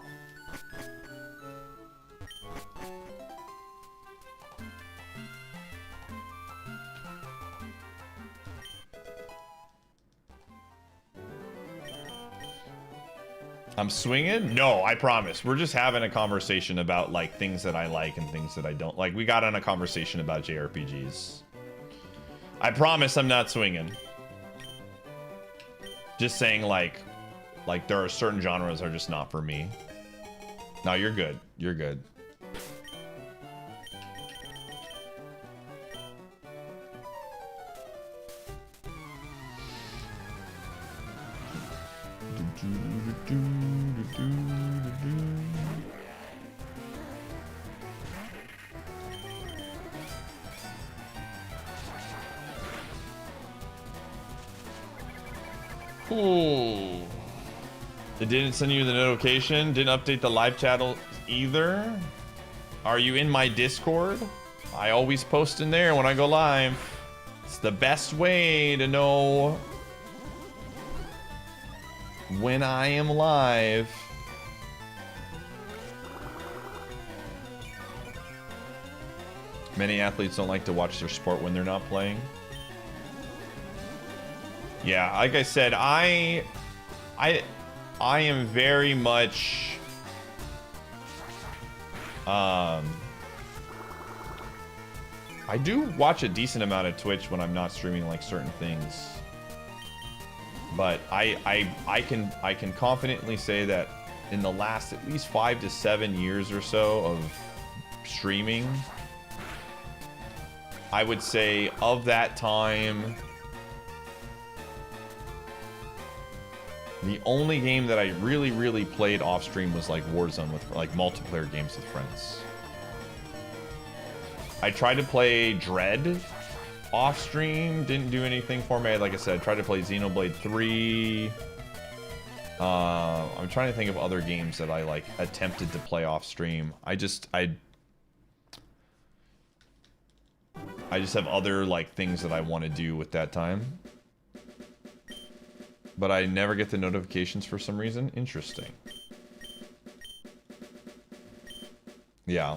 I'm swinging? No, I promise. We're just having a conversation about like things that I like and things that I don't like. We got on a conversation about JRPGs. I promise I'm not swinging. Just saying like there are certain genres that are just not for me. No, you're good. You're good. Ooh. It didn't send you the notification, didn't update the live chat either. Are you in my Discord? I always post in there when I go live. It's the best way to know when I am live. Many athletes don't like to watch their sport when they're not playing. Yeah, like I said, I am very much I do watch a decent amount of Twitch when I'm not streaming like certain things. But I can confidently say that in the last at least 5 to 7 years or so of streaming, I would say of that time, the only game that I really played off stream was like Warzone with like multiplayer games with friends. I tried to play Dread off stream, didn't do anything for me. Like I said, I tried to play Xenoblade 3. I'm trying to think of other games that I like attempted to play off stream. I just have other like things that I want to do with that time. But I never get the notifications for some reason. Interesting. Yeah.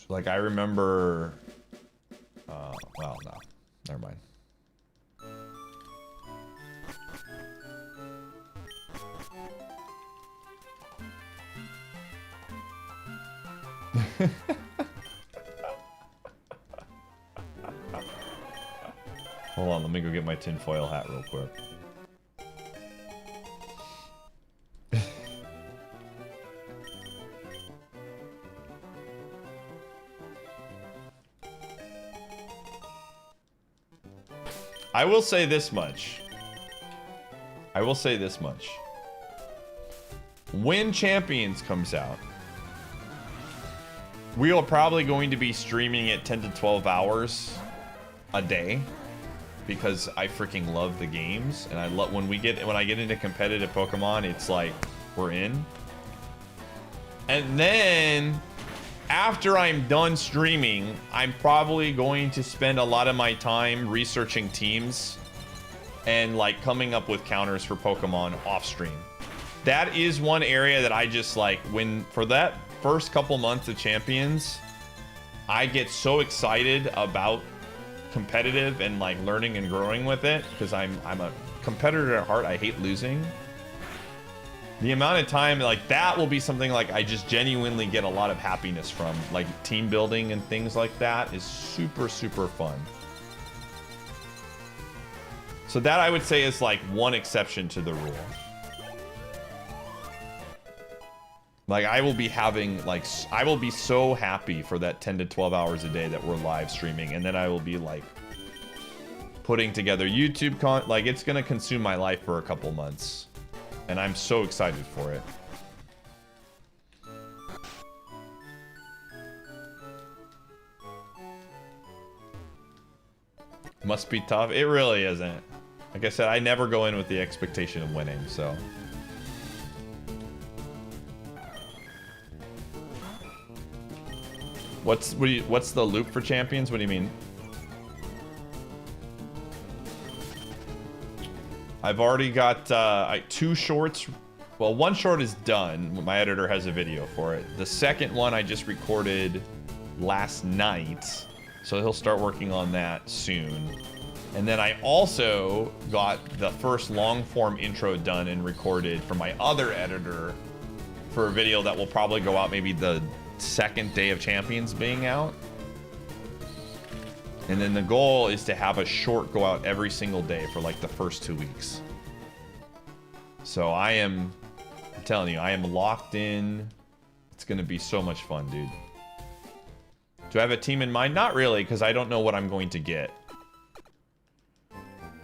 Like I remember well, no. Never mind. Hold on, let me go get my tinfoil hat real quick. I will say this much. When Champions comes out, we are probably going to be streaming it 10 to 12 hours a day because I freaking love the games, and I love when I get into competitive Pokemon, it's like we're in. And then after I'm done streaming, I'm probably going to spend a lot of my time researching teams and like coming up with counters for Pokemon off stream. That is one area that I just like, for that first couple months of Champions, I get so excited about competitive and like learning and growing with it because I'm a competitor at heart. I hate losing. The amount of time like that will be something like I just genuinely get a lot of happiness from, like team building and things like that is super fun. So that I would say is like one exception to the rule. Like I will be having like, I will be so happy for that 10 to 12 hours a day that we're live streaming, and then I will be like putting together YouTube like it's gonna consume my life for a couple months, and I'm so excited for it. Must be tough. It really isn't. Like I said, I never go in with the expectation of winning, so. What's the loop for champions? What do you mean? I've already got 2 shorts. Well, 1 short is done. My editor has a video for it. The second one I just recorded last night, so he'll start working on that soon. And then I also got the first long form intro done and recorded for my other editor for a video that will probably go out maybe the second day of Champions being out. And then the goal is to have a short go out every single day for like the first 2 weeks. So I'm telling you, I am locked in. It's gonna be so much fun, dude. Do I have a team in mind? Not really, because I don't know what I'm going to get.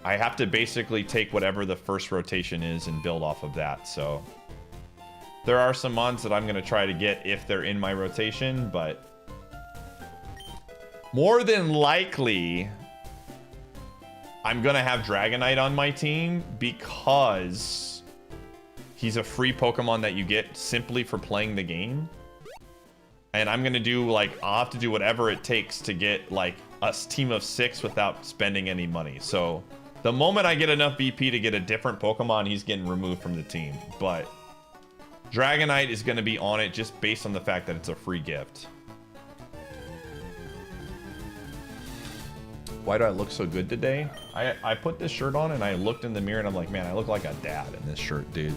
I have to basically take whatever the first rotation is and build off of that, so. There are some mons that I'm going to try to get if they're in my rotation, but more than likely, I'm going to have Dragonite on my team because he's a free Pokemon that you get simply for playing the game. And I'm going to do, like, I'll have to do whatever it takes to get, like, a team of 6 without spending any money. So, the moment I get enough VP to get a different Pokemon, he's getting removed from the team. But Dragonite is going to be on it just based on the fact that it's a free gift. Why do I look so good today? I put this shirt on and I looked in the mirror and I'm like, man, I look like a dad in this shirt, dude.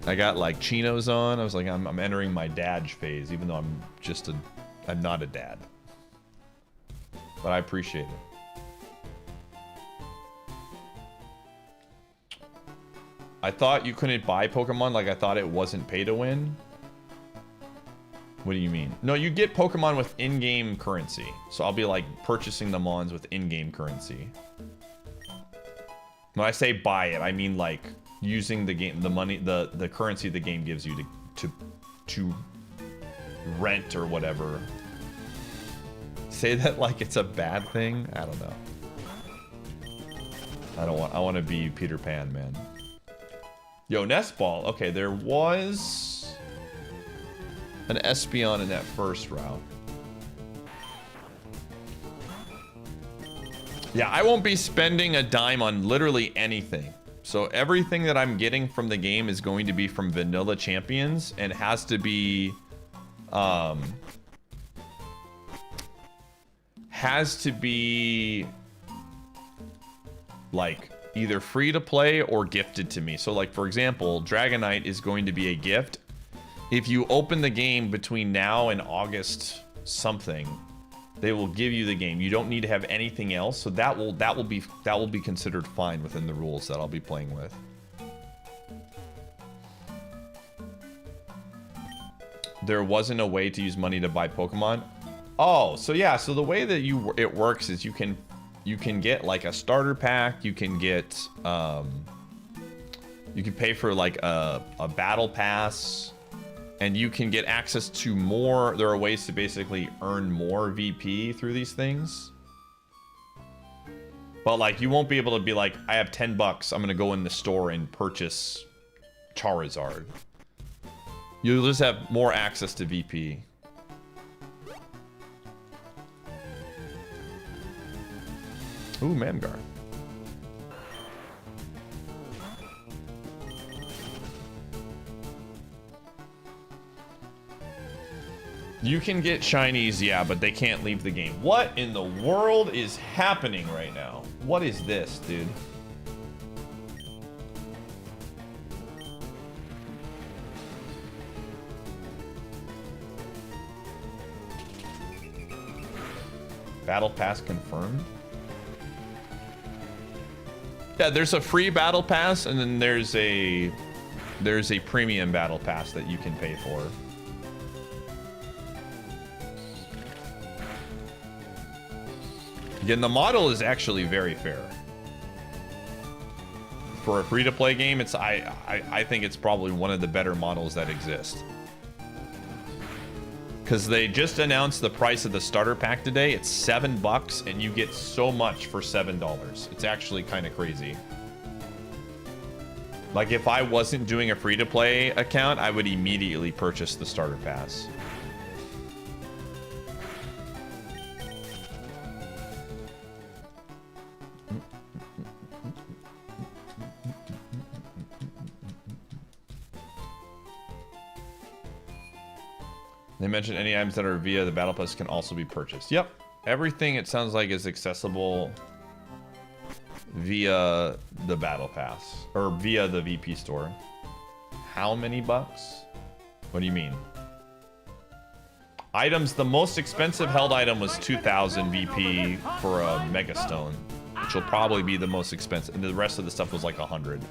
I got like chinos on. I was like, I'm entering my dad phase, even though I'm not a dad. But I appreciate it. I thought you couldn't buy Pokemon, like I thought it wasn't pay to win. What do you mean? No, you get Pokemon with in-game currency. So I'll be like purchasing the Mons with in-game currency. When I say buy it, I mean like using the game, the money, the currency the game gives you to rent or whatever. Say that like it's a bad thing? I don't know. I want to be Peter Pan, man. Yo, Nest Ball. Okay, there was an Espeon in that first route. Yeah, I won't be spending a dime on literally anything. So everything that I'm getting from the game is going to be from vanilla champions and has to be like either free to play or gifted to me. So like for example, Dragonite is going to be a gift. If you open the game between now and August something, they will give you the game. You don't need to have anything else. So that will be considered fine within the rules that I'll be playing with. There wasn't a way to use money to buy Pokemon. Oh, so yeah, so the way that it works is you can get like a starter pack, you can get you can pay for like a battle pass, and you can get access to more. There are ways to basically earn more VP through these things. But like you won't be able to be like, I have 10 bucks, I'm gonna go in the store and purchase Charizard. You'll just have more access to VP. Ooh, Mamgar. You can get shinies, yeah, but they can't leave the game. What in the world is happening right now? What is this, dude? Battle Pass confirmed? Yeah, there's a free battle pass, and then there's a premium battle pass that you can pay for. Again, the model is actually very fair. For a free-to-play game, it's I think it's probably one of the better models that exist. Because they just announced the price of the starter pack today. It's $7 and you get so much for $7. It's actually kind of crazy. Like if I wasn't doing a free-to-play account, I would immediately purchase the starter pass. They mentioned any items that are via the Battle Pass can also be purchased. Yep. Everything, it sounds like, is accessible via the Battle Pass. Or via the VP store. How many bucks? What do you mean? Items, the most expensive held item was 2,000 VP for a Mega Stone. Which will probably be the most expensive. And the rest of the stuff was like 100.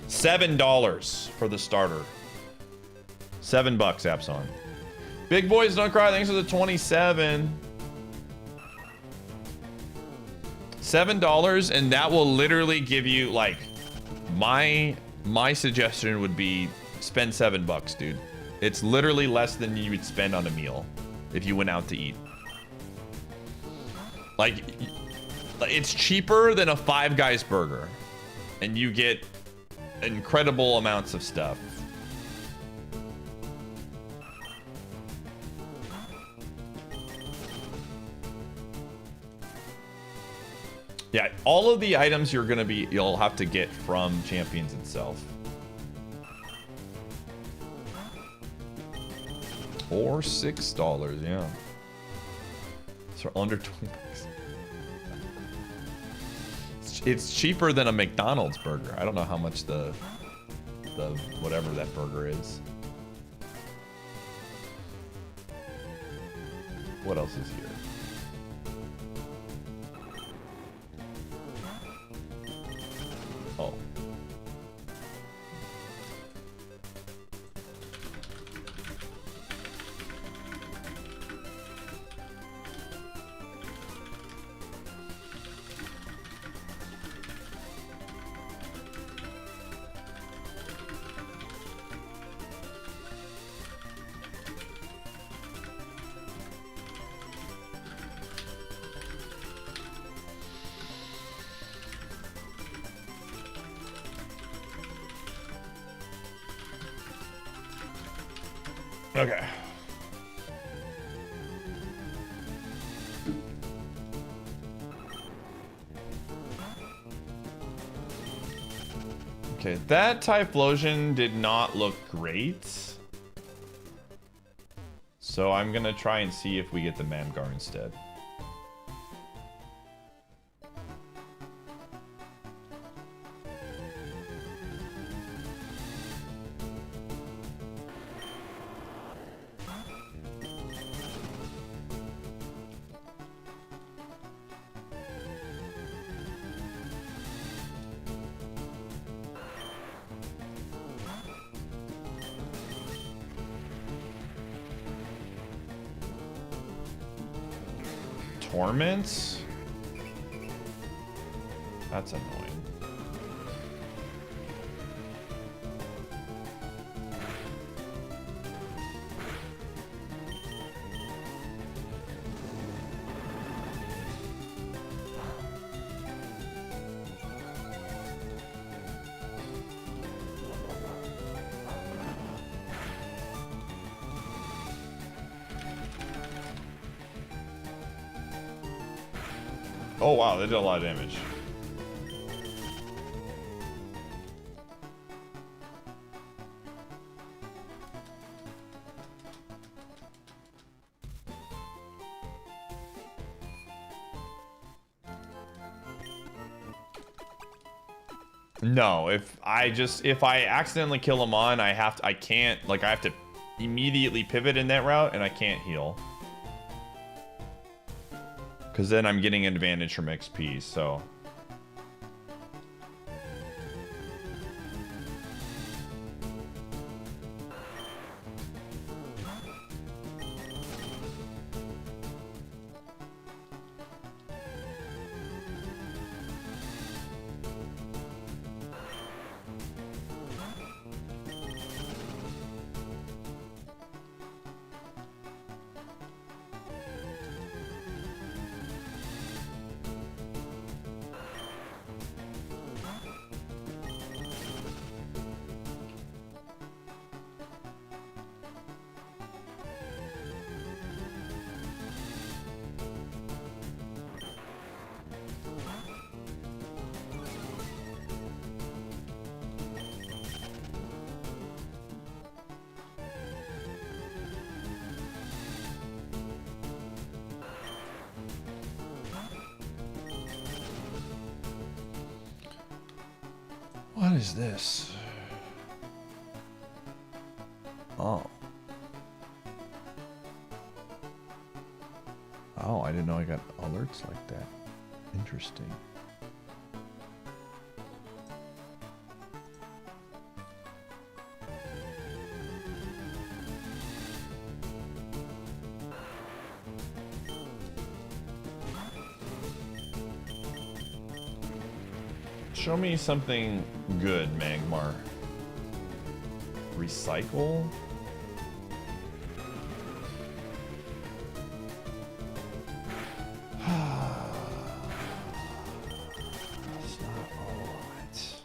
$7 for the starter. $7, Apson. Big boys don't cry. Thanks for the 27. $7, and that will literally give you like my suggestion would be spend $7, dude. It's literally less than you would spend on a meal if you went out to eat. Like, it's cheaper than a Five Guys burger, and you get incredible amounts of stuff. Yeah, all of the items you'll have to get from Champions itself. Or $6, yeah. So under 20 bucks. It's cheaper than a McDonald's burger. I don't know how much the whatever that burger is. What else is here? Oh. Okay. Okay, that Typhlosion did not look great. So I'm gonna try and see if we get the Mangar instead. Torments? That's annoying. Oh wow, they did a lot of damage. No, if I accidentally kill him on, I have to immediately pivot in that route and I can't heal. Because then I'm getting an advantage from XP, so. What is this? Oh. Oh, I didn't know I got alerts like that. Interesting. Show me something good, Magmar. Recycle? That's not alright.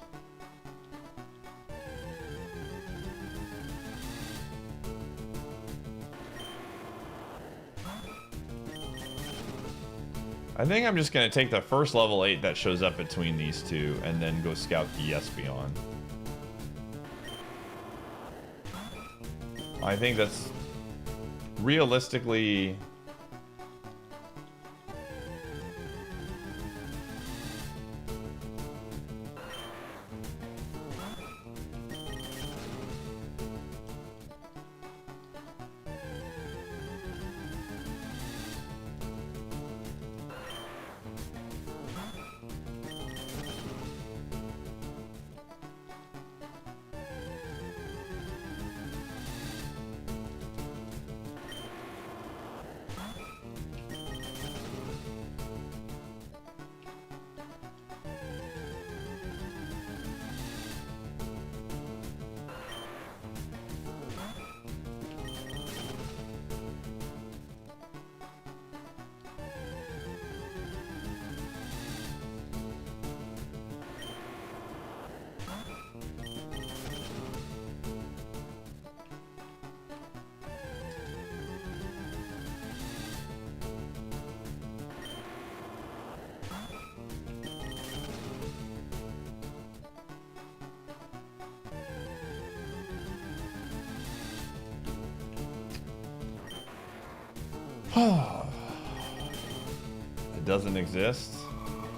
I think I'm just gonna take the first level 8 that shows up between these two and then go scout the Espeon. I think that's realistically... It doesn't exist?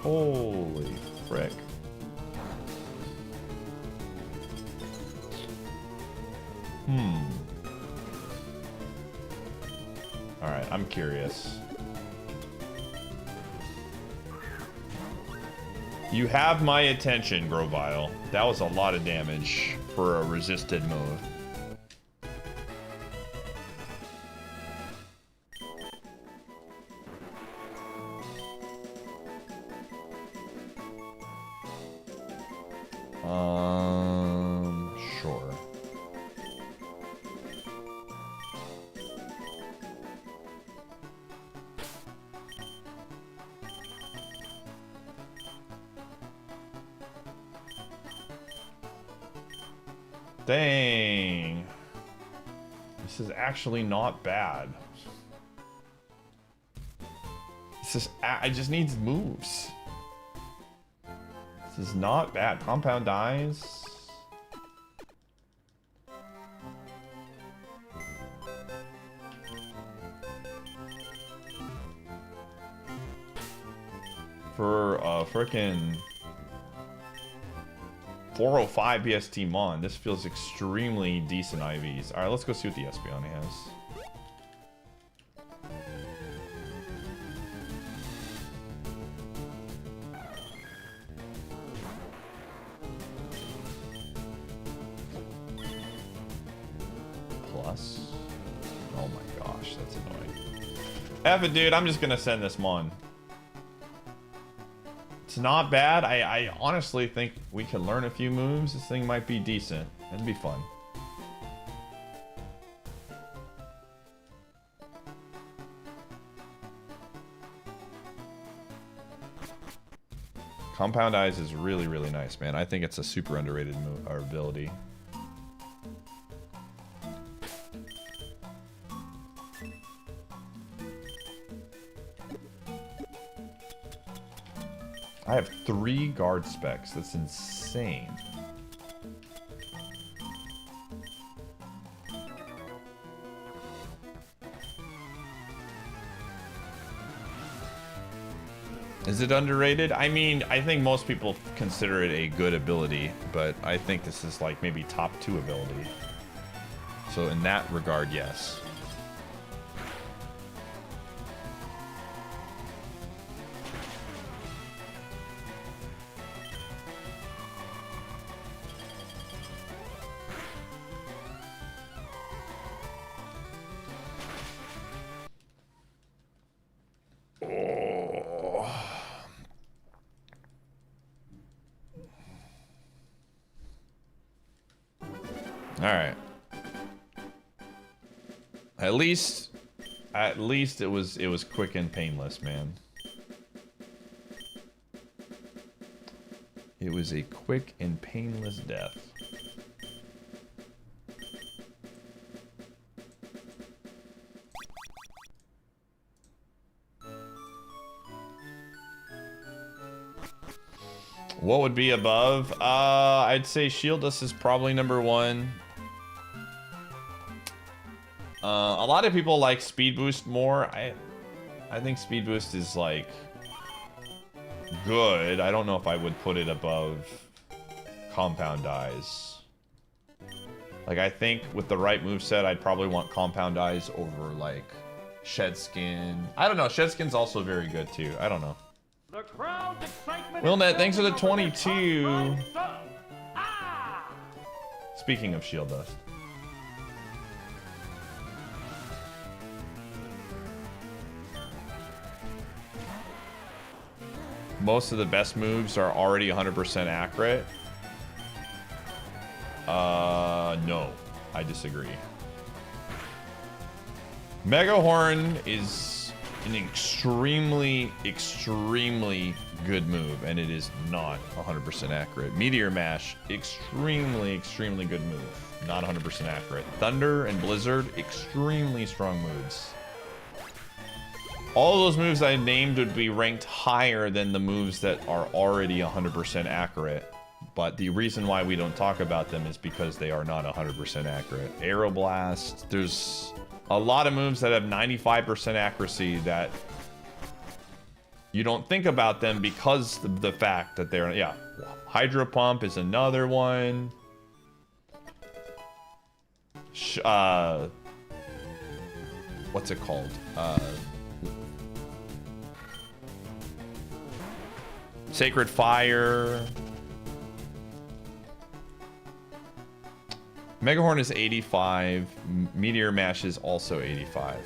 Holy frick. Alright, I'm curious. You have my attention, Grovile. That was a lot of damage for a resisted move. Sure. Dang. This is actually not bad. This is, I just need moves. This is not bad. Compound dies. For a frickin' 405 BST Mon, this feels extremely decent IVs. Alright, let's go see what the Espeon has. Plus? Oh my gosh, that's annoying. F it, dude, I'm just gonna send this Mon. It's not bad. I honestly think we can learn a few moves. This thing might be decent. It'd be fun. Compound Eyes is really, really nice, man. I think it's a super underrated move or ability. I have 3 guard specs. That's insane. Is it underrated? I mean, I think most people consider it a good ability, but I think this is like maybe top 2 ability. So in that regard, yes. All right. At least it was quick and painless, man. It was a quick and painless death. What would be above? I'd say Shield Dust is probably number 1. A lot of people like Speed Boost more. I think Speed Boost is like good. I don't know if I would put it above Compound Eyes. Like, I think with the right moveset, I'd probably want Compound Eyes over like Shed Skin. I don't know. Shed Skin's also very good too. I don't know. The crowd's excitement. Wilnet, thanks for the 22. Speaking of Shield Dust. Most of the best moves are already 100% accurate. No, I disagree. Mega Horn is an extremely good move, and it is not 100% accurate. Meteor Mash, extremely good move, not 100% accurate. Thunder and Blizzard, extremely strong moves. All those moves I named would be ranked higher than the moves that are already 100% accurate. But the reason why we don't talk about them is because they are not 100% accurate. Aeroblast, there's a lot of moves that have 95% accuracy that you don't think about them because of the fact that they're, yeah. Hydro Pump is another one. What's it called? Sacred Fire. Megahorn is 85. Meteor Mash is also 85.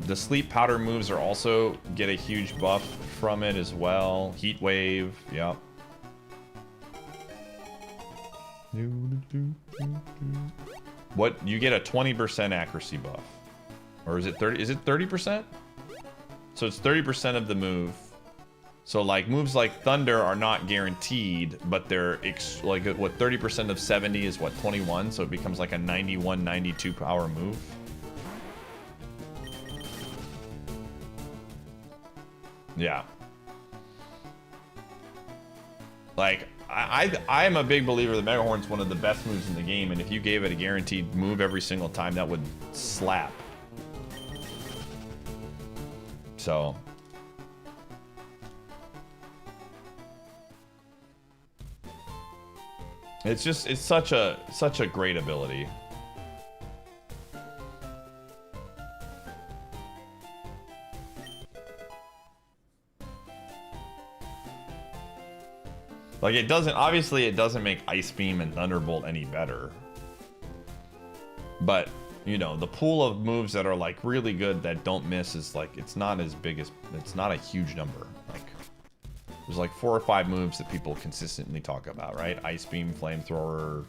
The Sleep Powder moves are also get a huge buff from it as well. Heat Wave, yep. What, you get a 20% accuracy buff. Or is it 30? Is it 30%? So it's 30% of the move. So like moves like Thunder are not guaranteed, but they're like what 30% of 70 is what 21, so it becomes like a 91, 92 power move. Yeah. Like I am a big believer that Mega Horn's one of the best moves in the game, and if you gave it a guaranteed move every single time, that would slap. So it's just, it's such a great ability. Like, it doesn't, obviously it doesn't make Ice Beam and Thunderbolt any better, but you know, the pool of moves that are like really good that don't miss is like, it's not as big as, it's not a huge number. Like, there's like 4 or 5 moves that people consistently talk about, right? Ice Beam, Flamethrower,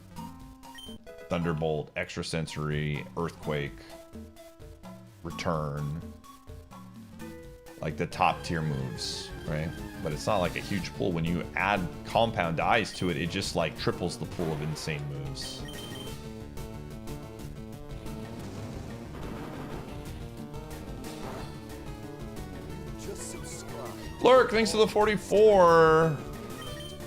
Thunderbolt, Extrasensory, Earthquake, Return. Like the top tier moves, right? But it's not like a huge pool. When you add Compound Eyes to it, it just like triples the pool of insane moves. Lurk, thanks to the 44.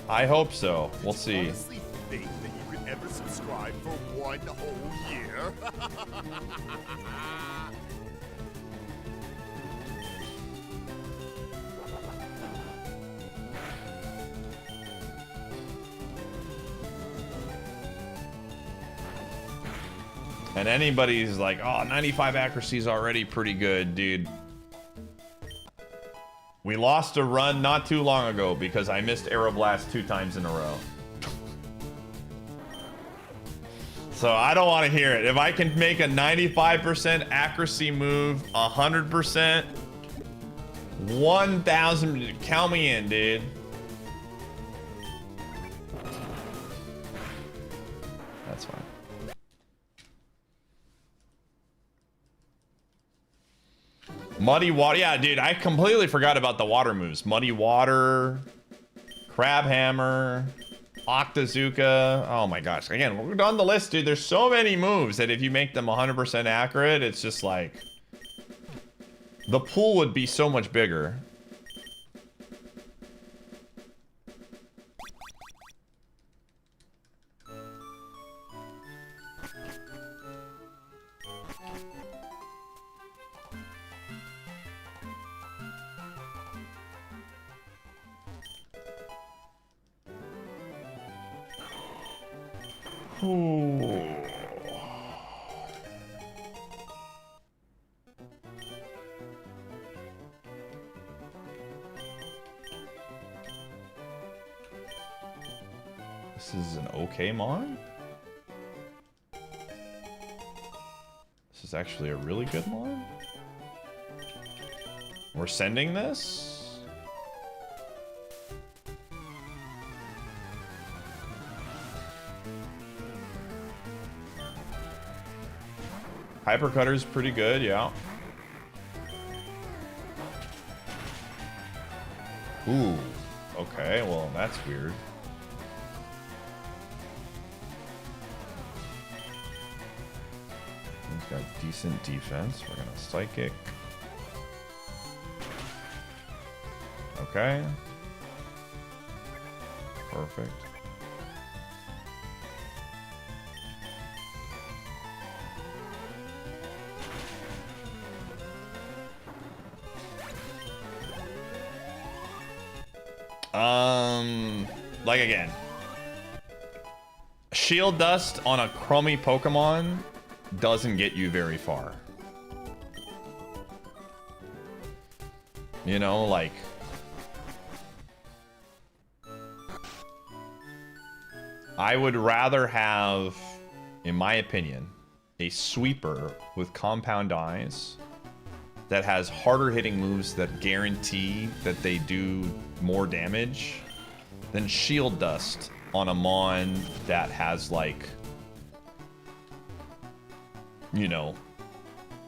I hope so. We'll see. Honestly think that you could ever subscribe for 1 whole year? And anybody's like, oh, 95 accuracy is already pretty good, dude. We lost a run not too long ago because I missed Aeroblast 2 times in a row. So I don't want to hear it. If I can make a 95% accuracy move, 100%, 1,000, count me in, dude. That's fine. Muddy water, yeah, dude, I completely forgot about the water moves. Muddy water, crab hammer, Octazooka. Oh my gosh. Again, we're on the list, dude. There's so many moves that if you make them 100% accurate, it's just like... the pool would be so much bigger. Ooh. This is an okay mon? This is actually a really good mon? We're sending this? Hypercutter's pretty good, yeah. Ooh, okay, well, that's weird. He's got decent defense. We're gonna Psychic. Okay. Perfect. Like again, Shield Dust on a crummy Pokemon doesn't get you very far. You know, like... I would rather have, in my opinion, a sweeper with Compound Eyes that has harder hitting moves that guarantee that they do more damage than Shield Dust on a Mon that has, like, you know,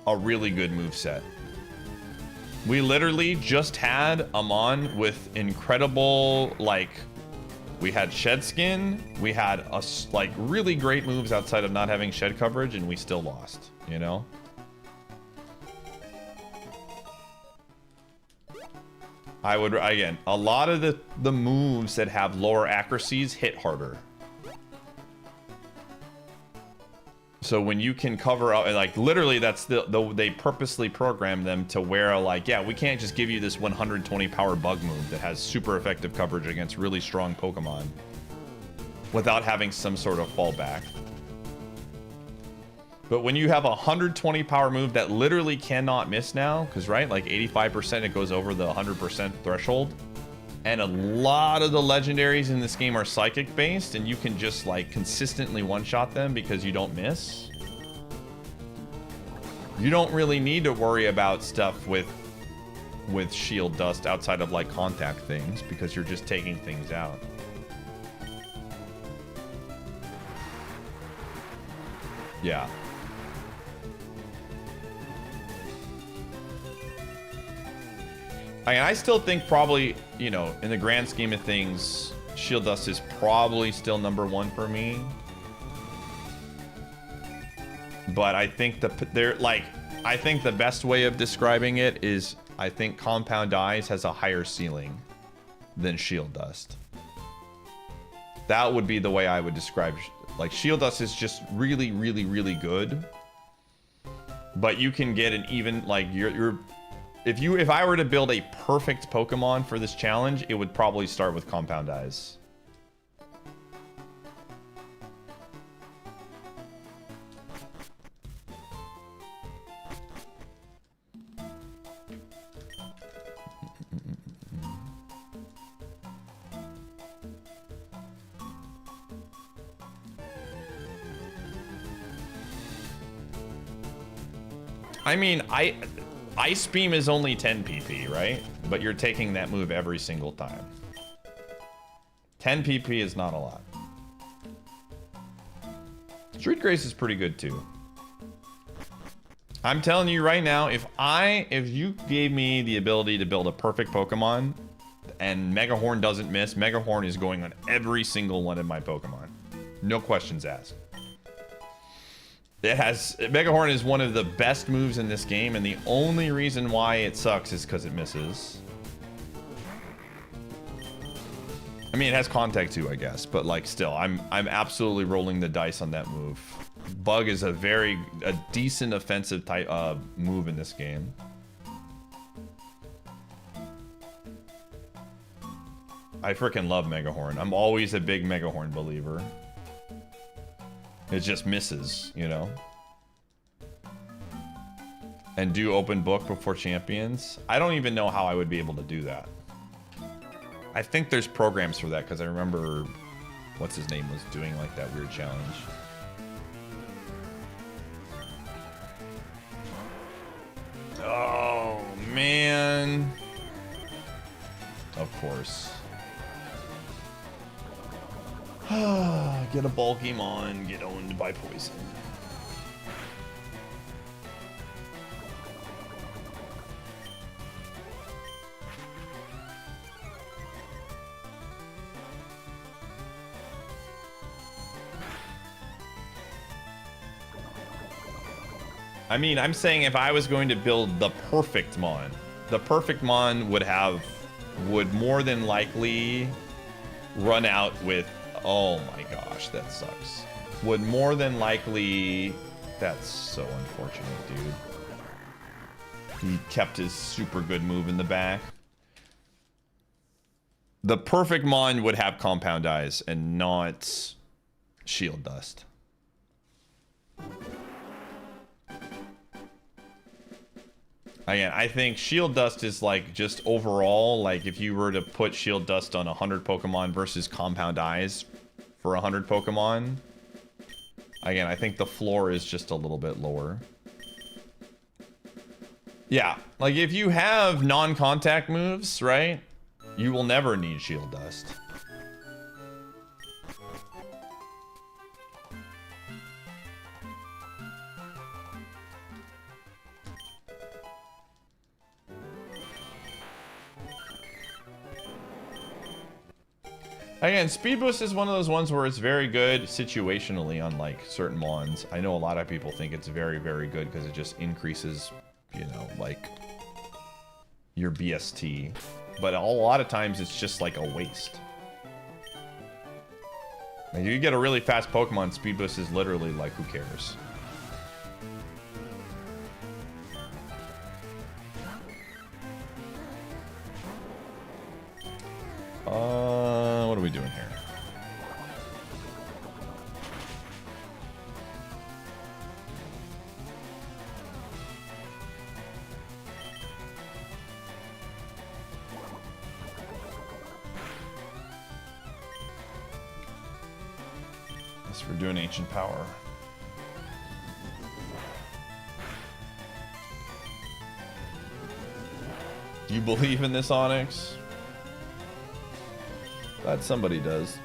a really good moveset. We literally just had a Mon with incredible, like, we had Shed Skin, we had like really great moves outside of not having shed coverage, and we still lost, you know? I would, again, a lot of the moves that have lower accuracies hit harder. So when you can cover up, like literally that's they purposely program them to where, like, yeah, we can't just give you this 120 power bug move that has super effective coverage against really strong Pokemon without having some sort of fallback. But when you have a 120 power move that literally cannot miss now, because right, like 85% it goes over the 100% threshold, and a lot of the legendaries in this game are psychic based, and you can just like consistently one-shot them because you don't miss. You don't really need to worry about stuff with Shield Dust outside of like contact things, because you're just taking things out. Yeah. I still think probably, you know, in the grand scheme of things, Shield Dust is probably still #1 for me. But I think I think the best way of describing it is, I think Compound Eyes has a higher ceiling than Shield Dust. That would be the way I would describe, like, Shield Dust is just really, really, really good. But you can get an even, like, if I were to build a perfect Pokemon for this challenge, it would probably start with Compound Eyes. I mean, Ice Beam is only 10 PP, right? But you're taking that move every single time. 10 PP is not a lot. Street Grace is pretty good too. I'm telling you right now, if you gave me the ability to build a perfect Pokemon and Mega Horn doesn't miss, Mega Horn is going on every single one of my Pokemon. No questions asked. Mega Horn is one of the best moves in this game, and the only reason why it sucks is because it misses. I mean, it has contact too, I guess, but like still, I'm absolutely rolling the dice on that move. Bug is a decent offensive type move in this game. I freaking love Mega Horn. I'm always a big Mega Horn believer. It just misses, you know? And do open book before champions? I don't even know how I would be able to do that. I think there's programs for that because I remember what's his name was doing like that weird challenge. Oh, man. Of course. Get a Bulkymon, get owned by poison. I mean, I'm saying if I was going to build the perfect Mon would more than likely run out with, oh my gosh, that sucks. Would more than likely, that's so unfortunate, dude. He kept his super good move in the back. The perfect Mon would have Compound Eyes and not Shield Dust. Again, I think Shield Dust is like just overall, like if you were to put Shield Dust on 100 Pokemon versus Compound Eyes for 100 Pokemon. Again, I think the floor is just a little bit lower. Yeah, like if you have non-contact moves, right? You will never need Shield Dust. Again, Speed Boost is one of those ones where it's very good situationally on like certain Mons. I know a lot of people think it's very, very good because it just increases, you know, like your BST. But a lot of times it's just like a waste. Like if you get a really fast Pokemon, Speed Boost is literally like, who cares? What are we doing here? Guess we're doing Ancient Power. Do you believe in this, Onyx? Glad somebody does.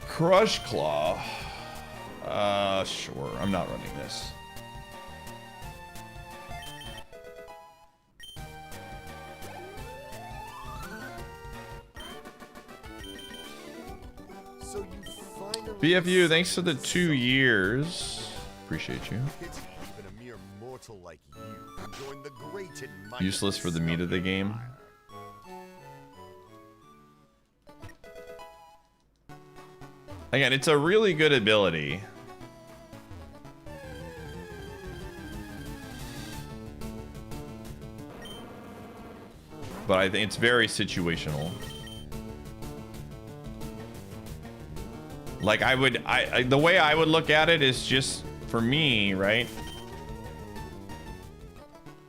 Crush Claw. Sure. I'm not running this. So you finally BFU, thanks for the 2 years. Appreciate you. pity even a mere mortal like you can join the great and mighty Useless for the meat of the game. Empire. Again, it's a really good ability. but I think it's very situational. Like the way I would look at it is just for me, right?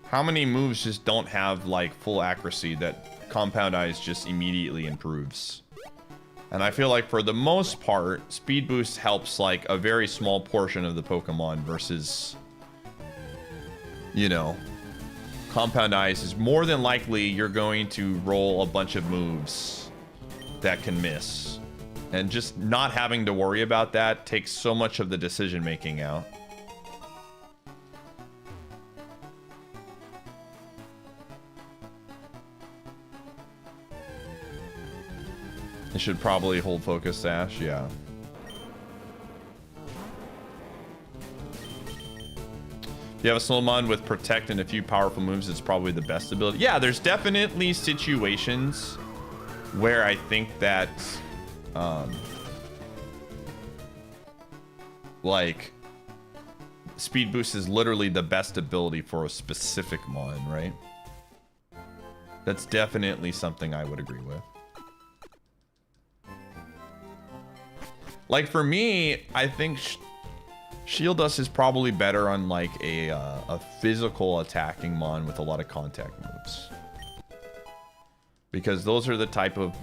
How many moves just don't have like full accuracy that Compound Eyes just immediately improves? And I feel like for the most part, Speed Boost helps like a very small portion of the Pokemon versus, you know, Compound Eyes is more than likely you're going to roll a bunch of moves that can miss. And just not having to worry about that takes so much of the decision making out. It should probably hold focus, Ash, yeah. If you have a Solomon with Protect and a few powerful moves, it's probably the best ability. Yeah, there's definitely situations where I think that, like, Speed Boost is literally the best ability for a specific Mon, right? That's definitely something I would agree with. Like, for me, I think Shield Dust is probably better on, like, a physical attacking Mon with a lot of contact moves. Because those are the type of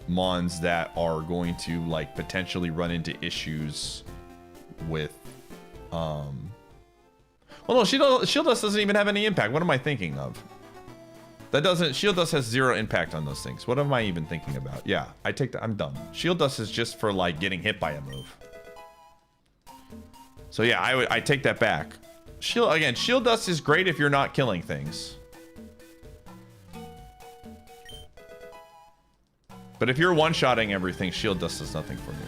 Mons that are going to, like, potentially run into issues with, well, no, Shield Dust doesn't even have any impact. What am I thinking of? That doesn't, Shield Dust has 0 impact on those things. What am I even thinking about? Yeah, I take that, I'm done. Shield Dust is just for like getting hit by a move. So yeah, I take that back. Shield Dust is great if you're not killing things. But if you're one-shotting everything, Shield Dust does nothing for you.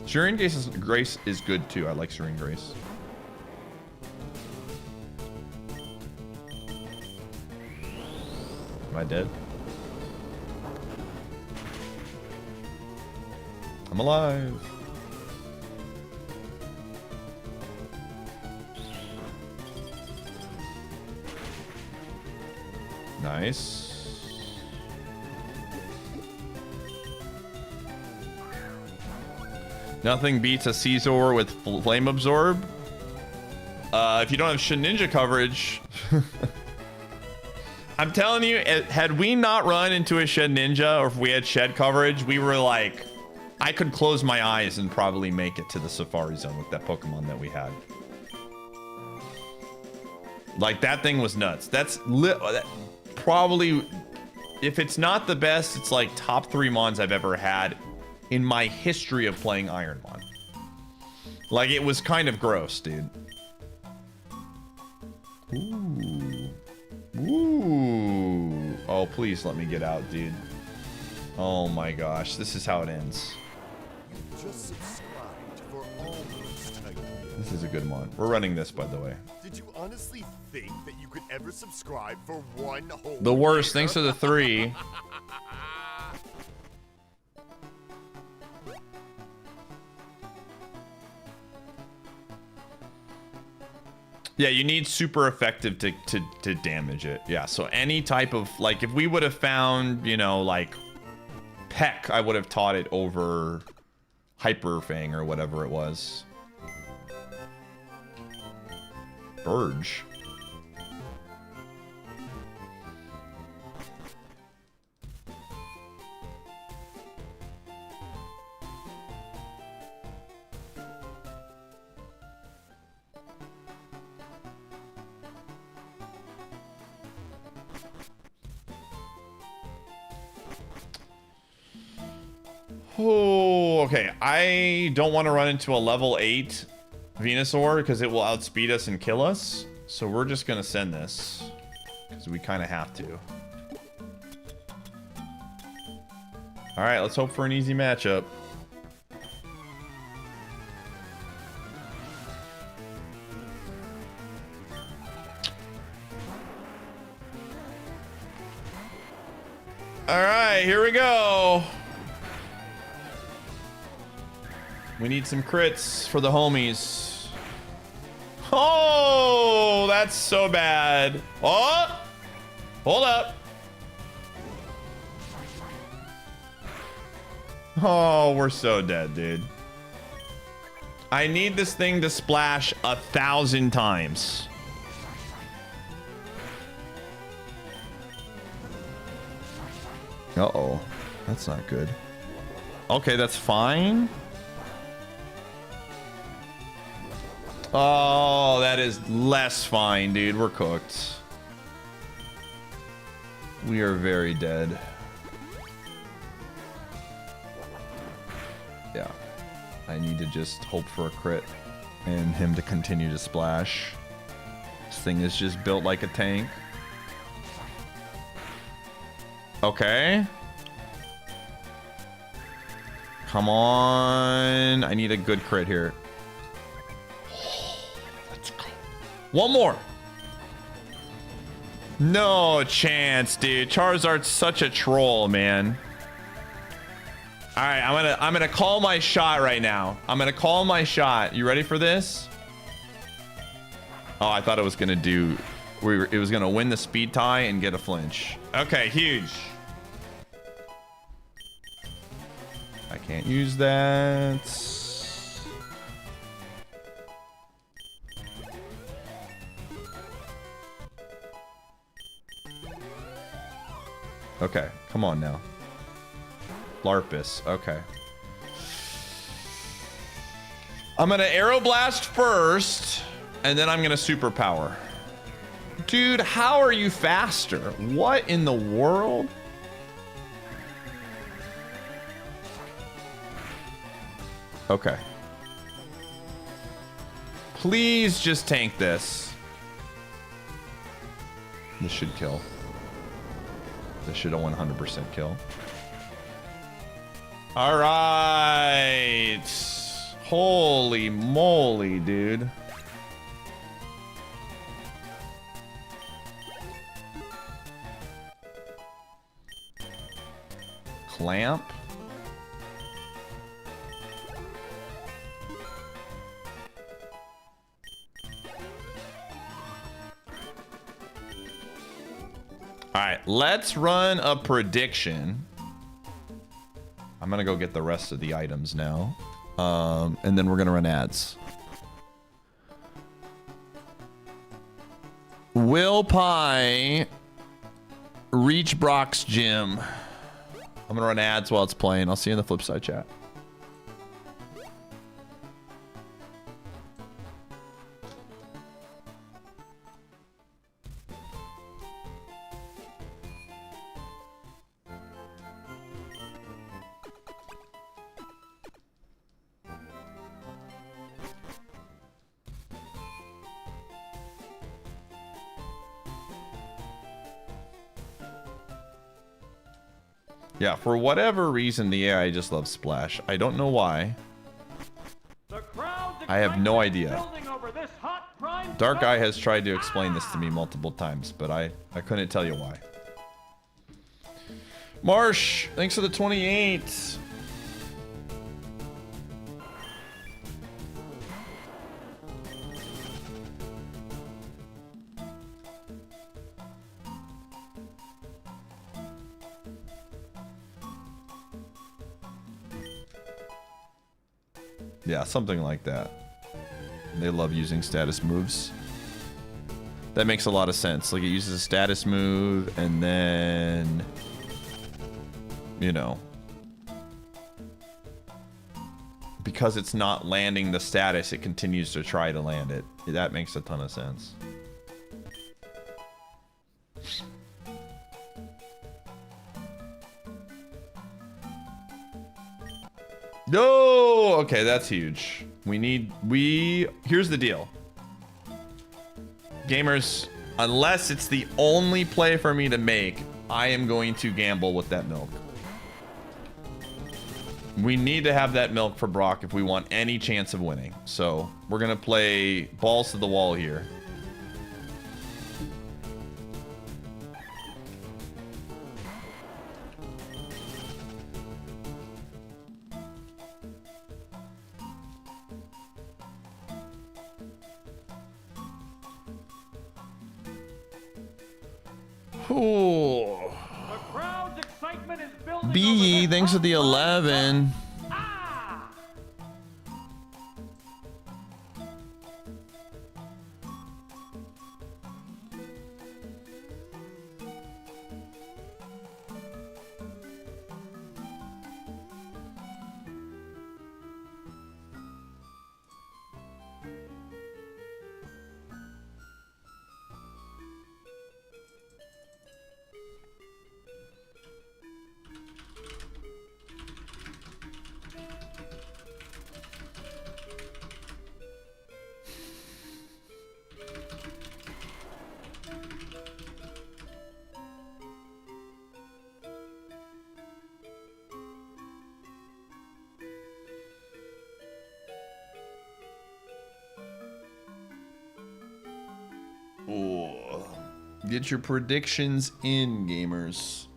Serene Grace is good too. I like Serene Grace. Am I dead? I'm alive. Nice. Nothing beats a Caesar with Flame Absorb. If you don't have Shedinja coverage... I'm telling you, had we not run into a Shedinja, or if we had Shed coverage, we were like, I could close my eyes and probably make it to the Safari Zone with that Pokemon that we had. Like, that thing was nuts. That's probably, if it's not the best, it's like top 3 Mons I've ever had in my history of playing IronMON. Like, it was kind of gross, dude. Ooh. Ooh. Oh, please let me get out, dude. Oh my gosh, this is how it ends. Just subscribed for almost a year. This is a good one. We're running this, by the way. Did you honestly think that you could ever subscribe for one whole The worst, year? thanks to the 3. Yeah, you need super effective to damage it. Yeah, so any type of, like, if we would have found, you know, like, Peck, I would have taught it over Hyper Fang or whatever it was. Burge. Oh, okay. I don't want to run into a level 8 Venusaur because it will outspeed us and kill us. So we're just going to send this because we kind of have to. All right, let's hope for an easy matchup. All right, here we go. We need some crits for the homies. Oh, that's so bad. Oh, hold up. Oh, we're so dead, dude. I need this thing to splash 1,000 times. Uh-oh. That's not good. Okay, that's fine. Oh, that is less fine, dude. We're cooked. We are very dead. Yeah. I need to just hope for a crit and him to continue to splash. This thing is just built like a tank. Okay. Come on. I need a good crit here. Let's go. One more. No chance, dude. Charizard's such a troll, man. All right, I'm gonna call my shot right now. I'm gonna call my shot. You ready for this? Oh, I thought it was gonna do. It was gonna win the speed tie and get a flinch. Okay, huge. I can't use that. Okay, come on now. Larpus, okay. I'm gonna Aeroblast first, and then I'm gonna Superpower. Dude, how are you faster? What in the world? Okay. Please just tank this. This should kill. This should 100% kill. All right. Holy moly, dude. Clamp. All right, let's run a prediction. I'm gonna go get the rest of the items now. And then we're gonna run ads. Will Pie reach Brock's gym? I'm gonna run ads while it's playing. I'll see you in the flip side chat. Yeah, for whatever reason, the AI just loves Splash. I don't know why. I have no idea. Dark Eye has tried to explain this to me multiple times, but I couldn't tell you why. Marsh, thanks for the 28. Yeah, something like that. They love using status moves. That makes a lot of sense. Like, it uses a status move, and then, you know, because it's not landing the status, it continues to try to land it. That makes a ton of sense. No, okay, that's huge. Here's the deal. Gamers, unless it's the only play for me to make, I am going to gamble with that milk. We need to have that milk for Brock if we want any chance of winning. So we're gonna play balls to the wall here. B, thanks for the 11. Ooh. Get your predictions in, gamers.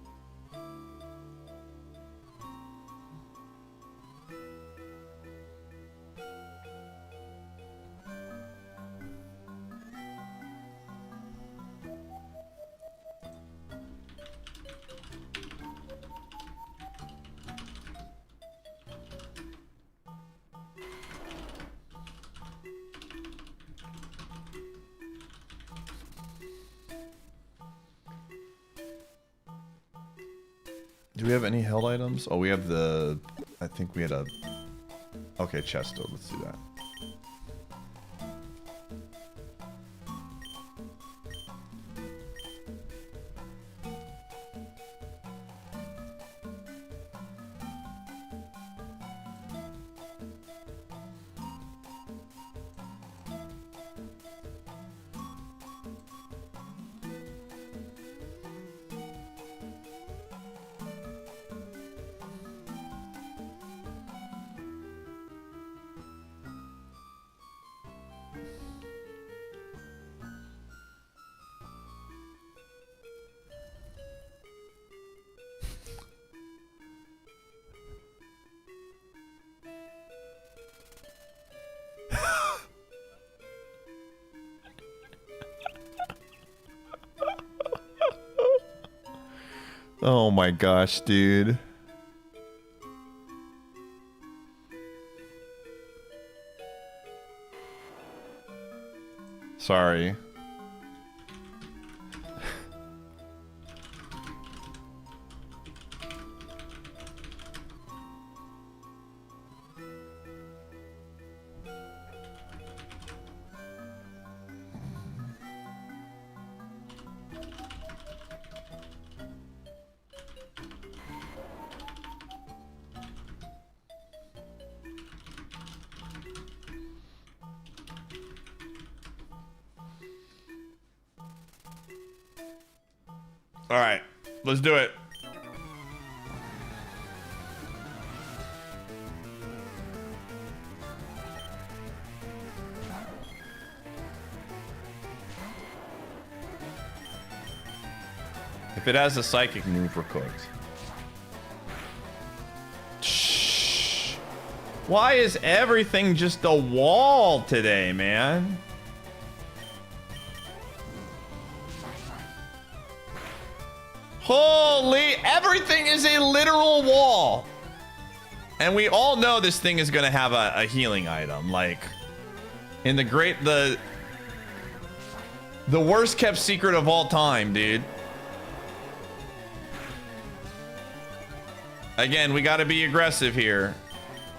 Do we have any held items? Oh, we have the... I think we had a... Okay, Chesto. Let's do that. Oh my gosh, dude. Sorry. All right, let's do it. If it has a psychic move, we're cooked. Shh. Why is everything just a wall today, man? Holy, everything is a literal wall. And we all know this thing is going to have a healing item. Like, in the worst kept secret of all time, dude. Again, we got to be aggressive here.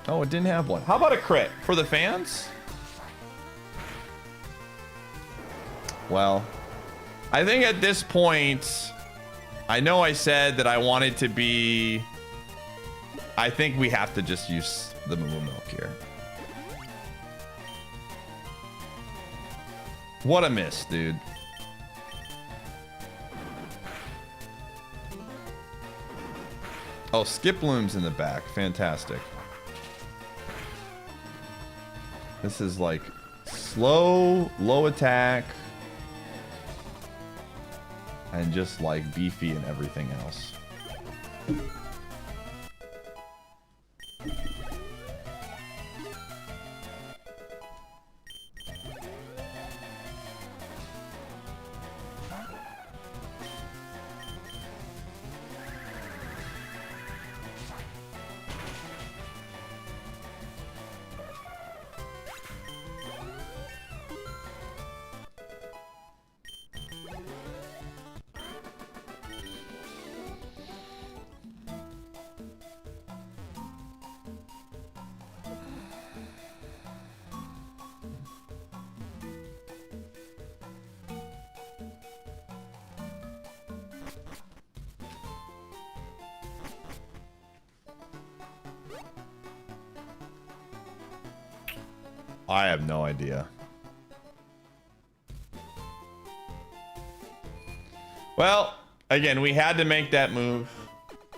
Oh, it didn't have one. How about a crit for the fans? Well, I think at this point... I know I said that I wanted to be... I think we have to just use the Moo Milk here. What a miss, dude. Oh, Skip Loom's in the back. Fantastic. This is like slow, low attack. And just like beefy and everything else. I have no idea. Well, again, we had to make that move.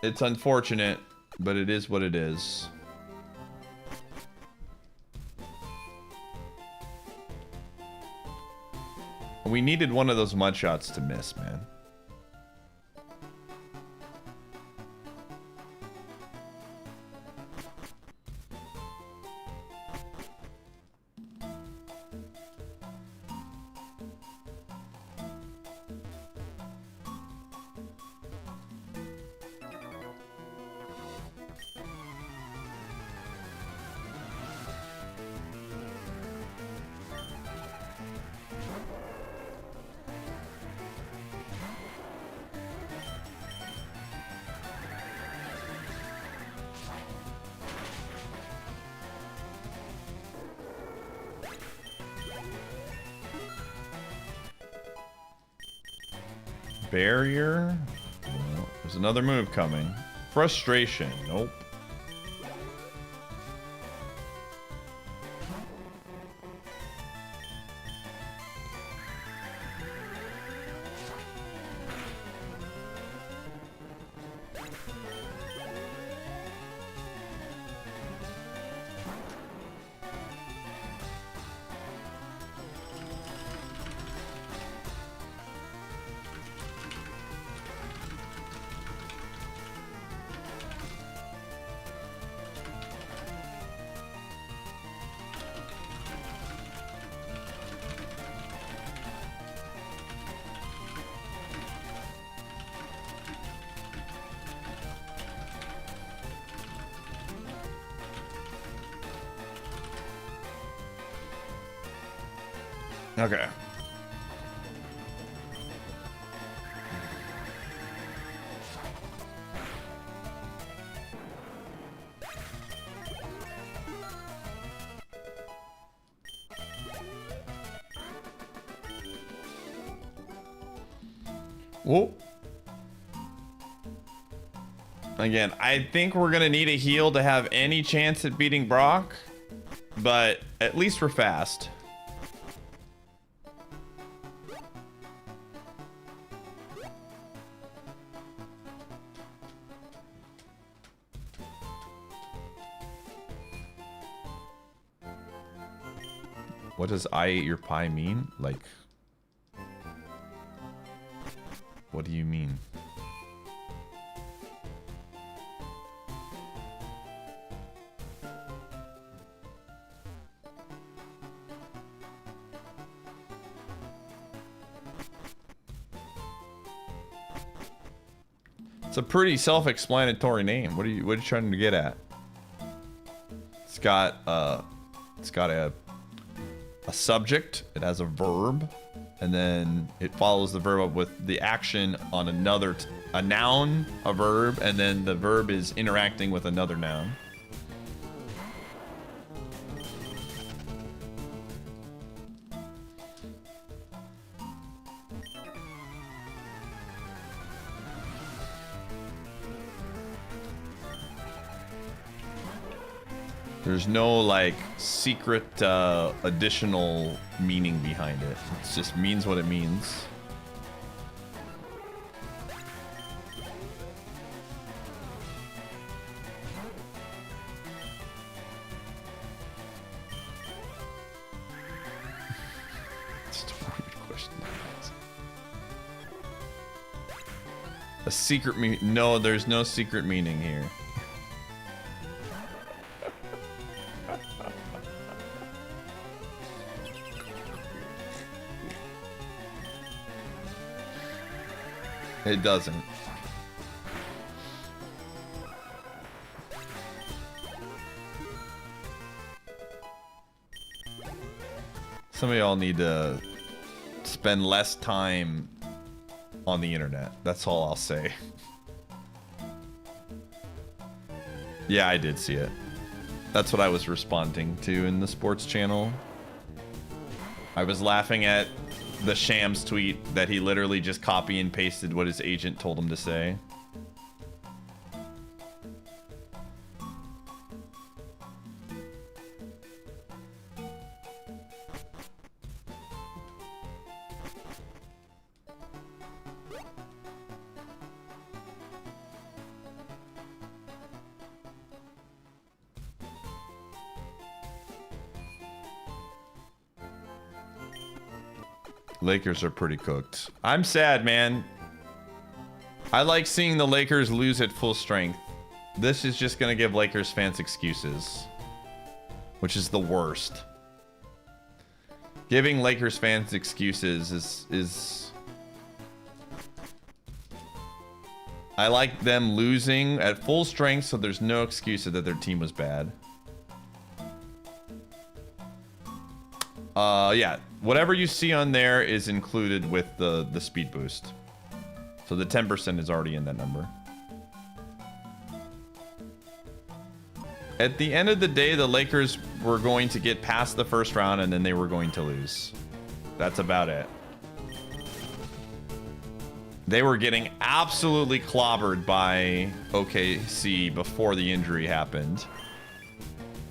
It's unfortunate, but it is what it is. We needed one of those mud shots to miss, man. Barrier. Oh, there's another move coming. Frustration. Nope. Okay. Whoa. Again, I think we're gonna need a heal to have any chance at beating Brock, but at least we're fast. What does I ate your pie mean? Like, what do you mean? It's a pretty self-explanatory name. What are you trying to get at? It's got a subject, it has a verb, and then it follows the verb up with the action on a noun, a verb, and then the verb is interacting with another noun. There's no like secret additional meaning behind it. It just means what it means. It's a weird question. A secret meaning? No, there's no secret meaning here. It doesn't. Some of y'all need to spend less time on the internet. That's all I'll say. Yeah, I did see it. That's what I was responding to in the sports channel. I was laughing at the Shams tweet that he literally just copy and pasted what his agent told him to say. Lakers are pretty cooked. I'm sad, man. I like seeing the Lakers lose at full strength. This is just gonna give Lakers fans excuses, which is the worst. Giving Lakers fans excuses is I like them losing at full strength, so there's no excuses that their team was bad. Yeah, whatever you see on there is included with the speed boost. So the 10% is already in that number. At the end of the day, the Lakers were going to get past the first round and then they were going to lose. That's about it. They were getting absolutely clobbered by OKC before the injury happened.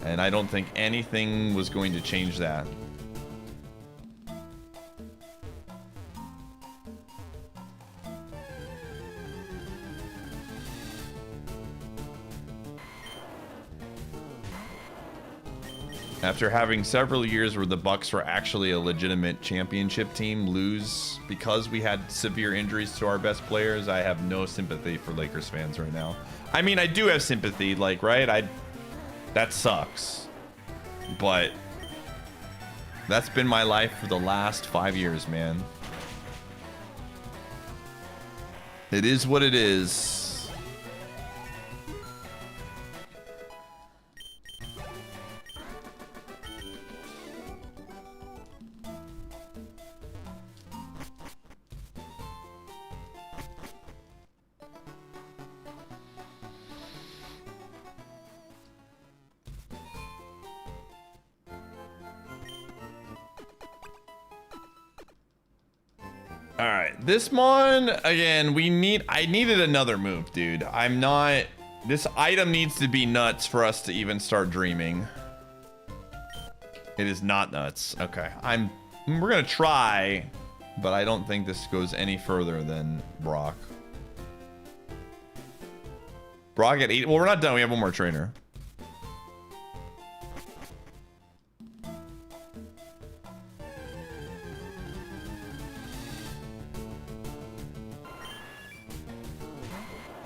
And I don't think anything was going to change that. After having several years where the Bucks were actually a legitimate championship team, lose because we had severe injuries to our best players, I have no sympathy for Lakers fans right now. I mean, I do have sympathy, like, right? That sucks. But that's been my life for the last 5 years, man. It is what it is. All right, this mon again. I needed another move, dude. I'm not. This item needs to be nuts for us to even start dreaming. It is not nuts. Okay, we're gonna try, but I don't think this goes any further than Brock. Brock at 8. Well, we're not done. We have one more trainer.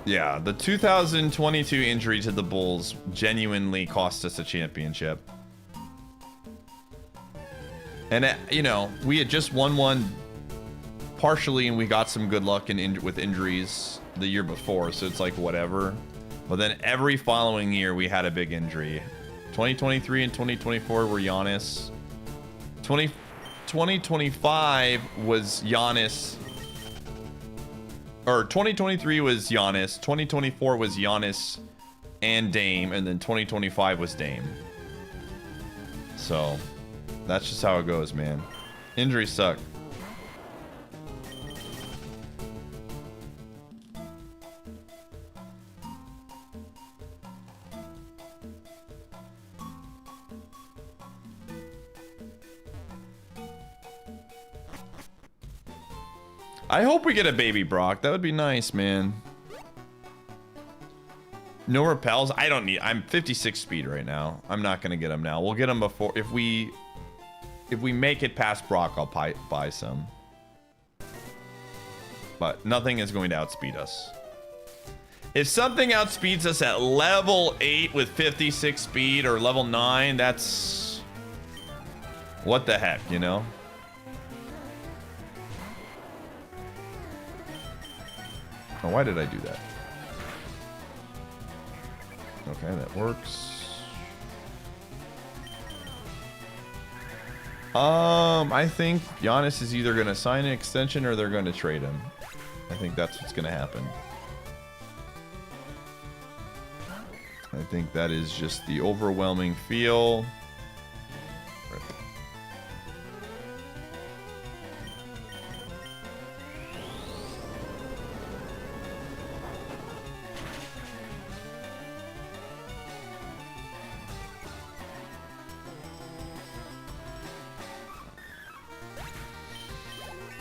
Yeah, the 2022 injury to the Bulls genuinely cost us a championship. And, you know, we had just won one partially, and we got some good luck with injuries the year before, so it's like whatever. But then every following year, we had a big injury. 2023 and 2024 were Giannis. 2025 was Giannis. Or 2023 was Giannis, 2024 was Giannis and Dame, and then 2025 was Dame. So, that's just how it goes, man. Injuries suck. I hope we get a baby Brock. That would be nice, man. No repels. I don't need. I'm 56 speed right now. I'm not gonna get them now. We'll get them before. If we make it past Brock, I'll buy some. But nothing is going to outspeed us. If something outspeeds us at level 8 with 56 speed or level 9, that's what the heck, you know? Oh, why did I do that? Okay, that works. I think Giannis is either going to sign an extension or they're going to trade him. I think that's what's going to happen. I think that is just the overwhelming feel.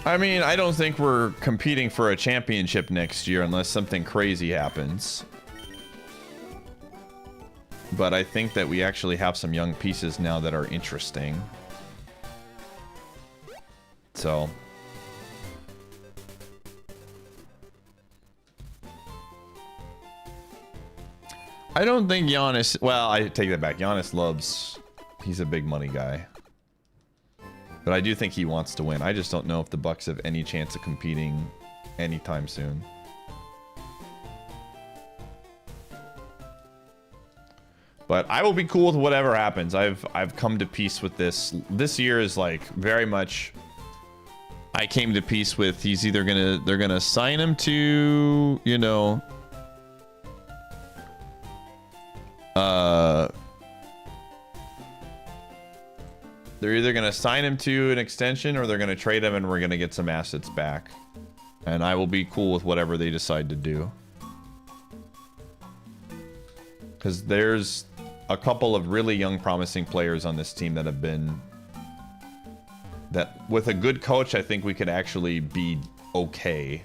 I mean, I don't think we're competing for a championship next year unless something crazy happens. But I think that we actually have some young pieces now that are interesting. So, I don't think Giannis... Well, I take that back. Giannis loves... He's a big money guy. But I do think he wants to win. I just don't know if the Bucks have any chance of competing anytime soon. But I will be cool with whatever happens. I've come to peace with this. This year is like very much... I came to peace with he's either they're gonna sign him to, you know, they're either gonna sign him to an extension or they're gonna trade him and we're gonna get some assets back. And I will be cool with whatever they decide to do. Because there's a couple of really young promising players on this team that have been... That with a good coach, I think we could actually be okay.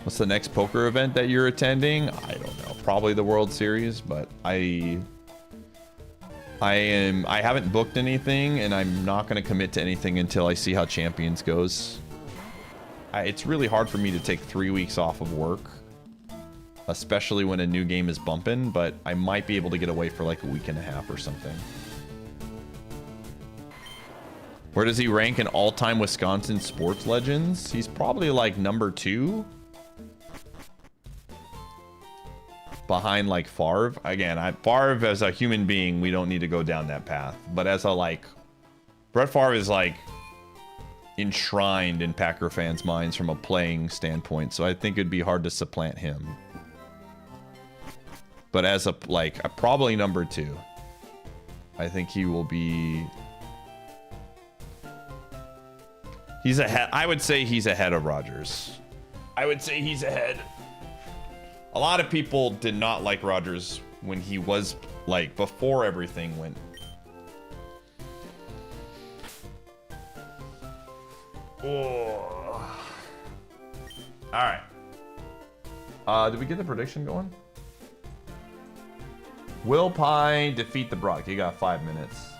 What's the next poker event that you're attending? I don't know. Probably the World Series, but I haven't booked anything, and I'm not going to commit to anything until I see how Champions goes. It's really hard for me to take 3 weeks off of work, especially when a new game is bumping, but I might be able to get away for like a week and a half or something. Where does he rank in all-time Wisconsin sports legends? He's probably like number 2. Behind like Favre. Again, Favre as a human being, we don't need to go down that path. But as a like... Brett Favre is like enshrined in Packer fans' minds from a playing standpoint, so I think it'd be hard to supplant him. But as a probably number 2. I think he will be... He's ahead. I would say he's ahead of Rodgers. I would say he's ahead. A lot of people did not like Rodgers when he was like before everything went. Oh. All right. Did we get the prediction going? Will Pie defeat the Brock? You got 5 minutes.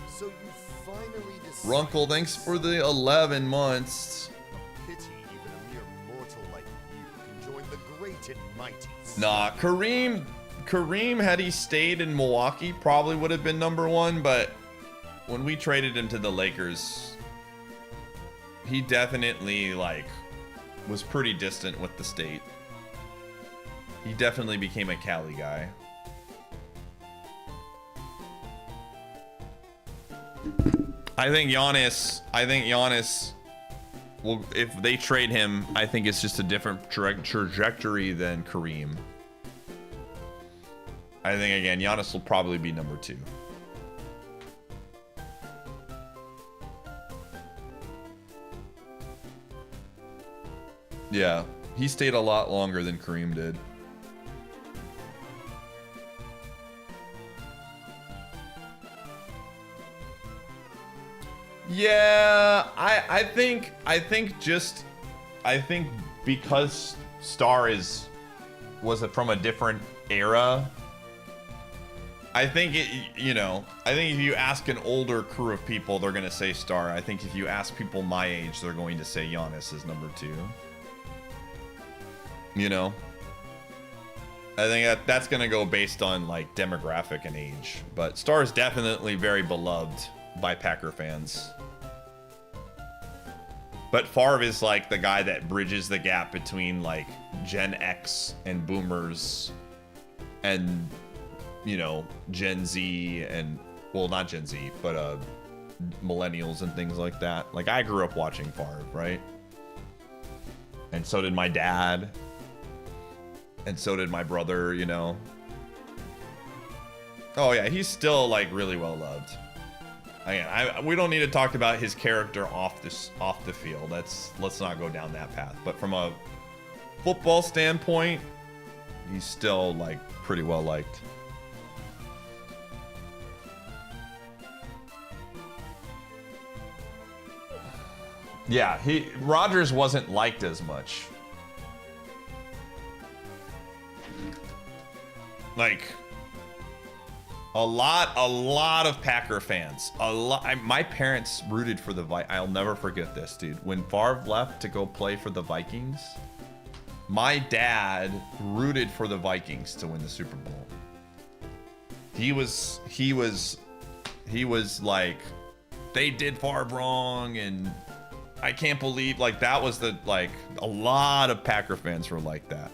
So you finally decided... Runkle, thanks for the 11 months. Pity even a mere mortal like you can join the great and mighty. Nah, Kareem, had he stayed in Milwaukee, probably would have been number 1, but when we traded him to the Lakers, he definitely like was pretty distant with the state. He definitely became a Cali guy. I think Giannis will, if they trade him, I think it's just a different trajectory than Kareem. I think again, Giannis will probably be number 2. Yeah, he stayed a lot longer than Kareem did. Yeah, I think because Star was from a different era. I think I think if you ask an older crew of people, they're gonna say Star. I think if you ask people my age, they're going to say Giannis is number 2. You know, I think that's gonna go based on like demographic and age. But Star is definitely very beloved by Packer fans. But Favre is like the guy that bridges the gap between like Gen X and Boomers and, you know, Gen Z and, well, not Gen Z, but millennials and things like that. Like I grew up watching Favre, right? And so did my dad. And so did my brother, you know. Oh yeah, he's still like really well loved. Again, we don't need to talk about his character off the field. Let's not go down that path. But from a football standpoint, he's still like pretty well liked. Yeah, Rodgers wasn't liked as much. Like, A lot of Packer fans. My parents rooted for the I'll never forget this, dude. When Favre left to go play for the Vikings, my dad rooted for the Vikings to win the Super Bowl. He was like, they did Favre wrong, and I can't believe, like, that was the, like, a lot of Packer fans were like that.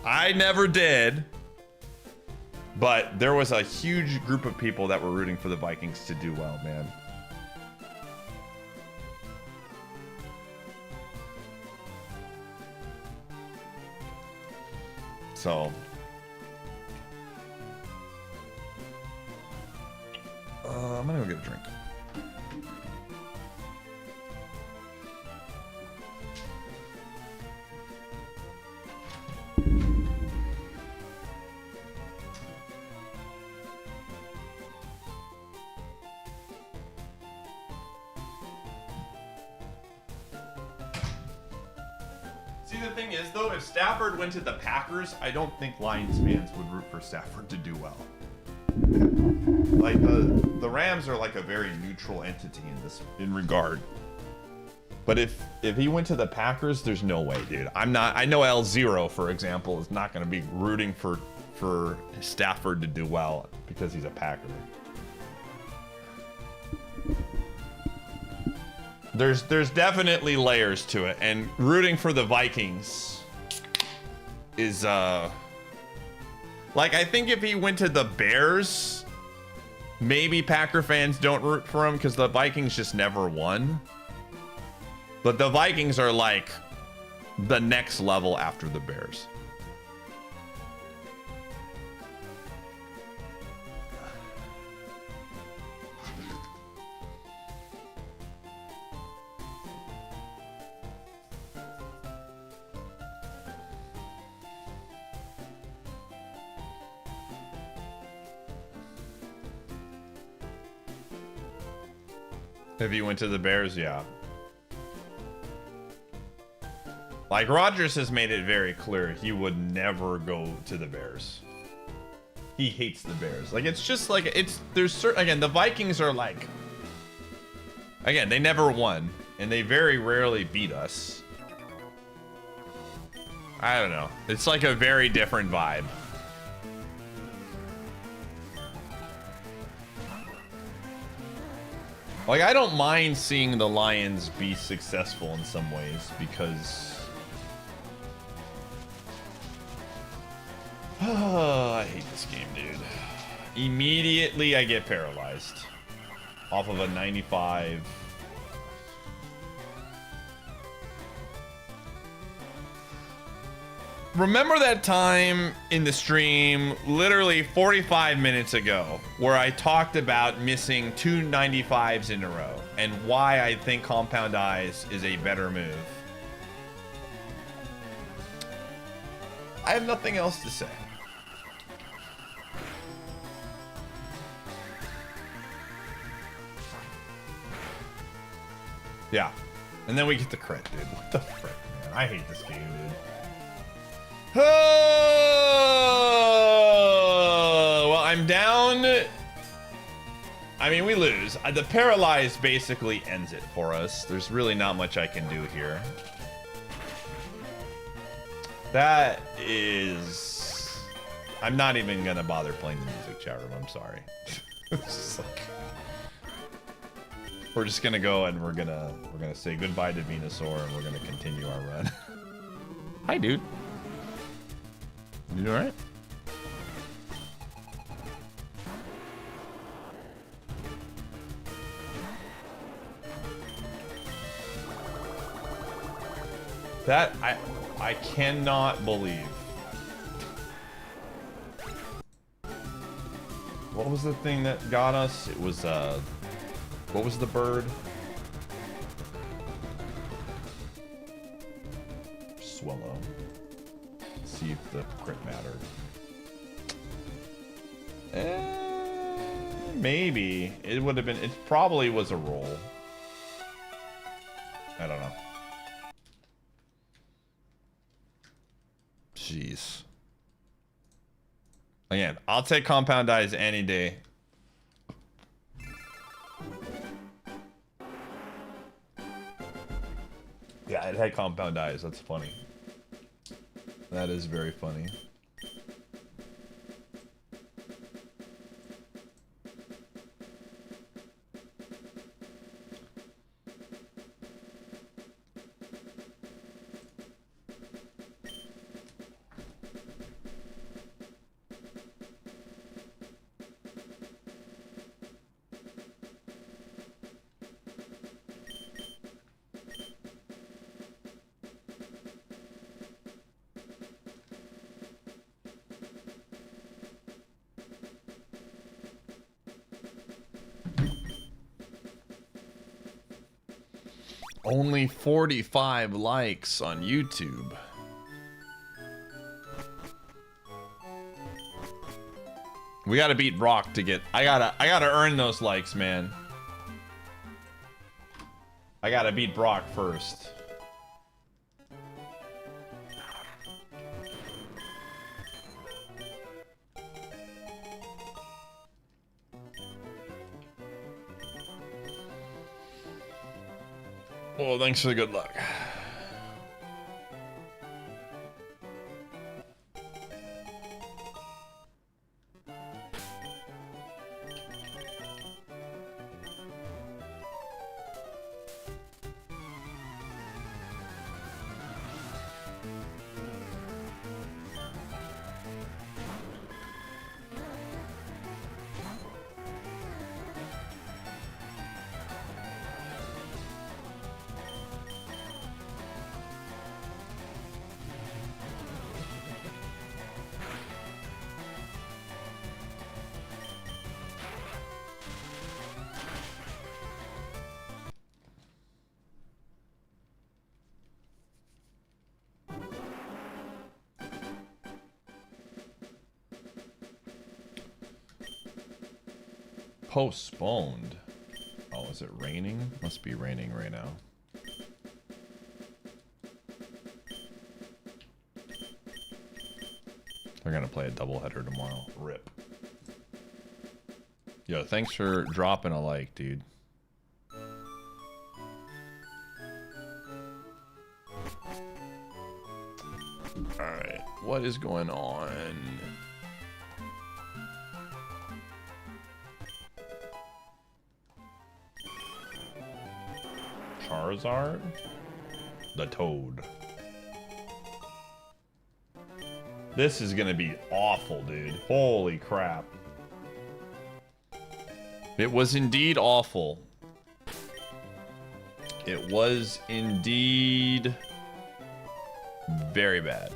I never did. But there was a huge group of people that were rooting for the Vikings to do well, man. So. I'm gonna go get a drink. See, the thing is, though, if Stafford went to the Packers, I don't think Lions fans would root for Stafford to do well. Like, the Rams are like a very neutral entity in regard. But if he went to the Packers, there's no way, dude. I know L0, for example, is not going to be rooting for Stafford to do well because he's a Packer. There's definitely layers to it, and rooting for the Vikings is like, I think if he went to the Bears, maybe Packer fans don't root for him because the Vikings just never won. But the Vikings are like the next level after the Bears. If he went to the Bears, yeah. Like, Rodgers has made it very clear he would never go to the Bears. He hates the Bears. Like, it's just like, there's certain, again, the Vikings are like, again, they never won, and they very rarely beat us. I don't know. It's like a very different vibe. Like, I don't mind seeing the Lions be successful in some ways because I hate this game, dude. Immediately I get paralyzed off of a 95. Remember that time in the stream, literally 45 minutes ago, where I talked about missing 2 95s in a row and why I think Compound Eyes is a better move? I have nothing else to say. Yeah. And then we get the crit, dude. What the frick, man? I hate this game, dude. Oh, well, I'm down. I mean, we lose. The paralyzed basically ends it for us. There's really not much I can do here. That is... I'm not even gonna bother playing the music, chat room. I'm sorry. It's just like... We're just gonna go and we're gonna say goodbye to Venusaur and we're gonna continue our run. Hi, dude. You all right? That I cannot believe. What was the thing that got us? It was what was the bird? Swallow. See if the crit mattered. Maybe it would have been. It probably was a roll. I don't know. Jeez. Again, I'll take compound eyes any day. Yeah, it had compound eyes. That's funny. That is very funny. Only 45 likes on YouTube. We gotta beat Brock to get. I gotta earn those likes, man. I gotta beat Brock first. Well, thanks for the good luck. Postponed. Oh, is it raining? Must be raining right now. They're gonna play a doubleheader tomorrow. Rip. Yo, thanks for dropping a like, dude. Alright, what is going on? Charizard? The Toad. This is gonna be awful, dude. Holy crap. It was indeed awful. It was indeed very bad.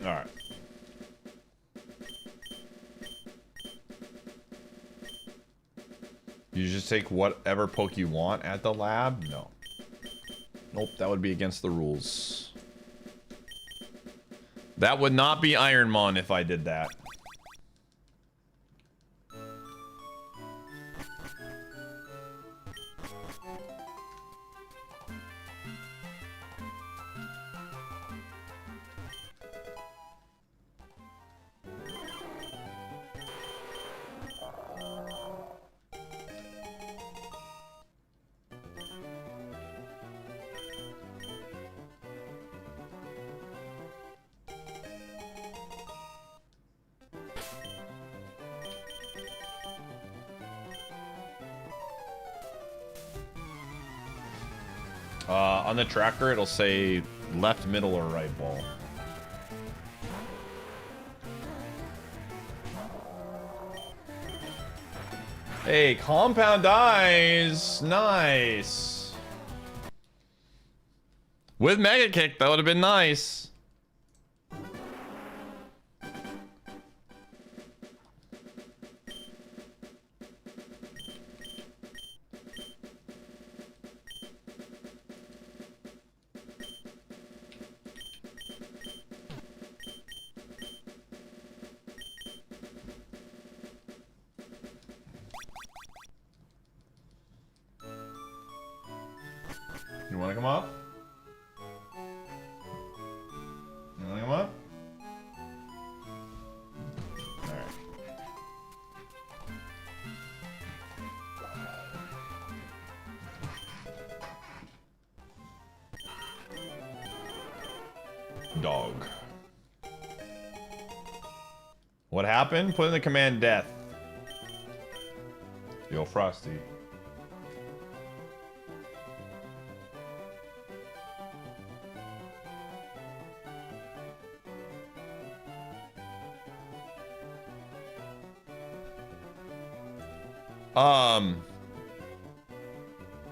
Alright. You just take whatever poke you want at the lab? No. Nope, that would be against the rules. That would not be IronMON if I did that. On the tracker, it'll say left, middle, or right ball. Hey, compound eyes. Nice. With Mega Kick, that would have been nice. You want to come up? You want to come up? Alright. Dog. What happened? Put in the command death. Yo, Frosty.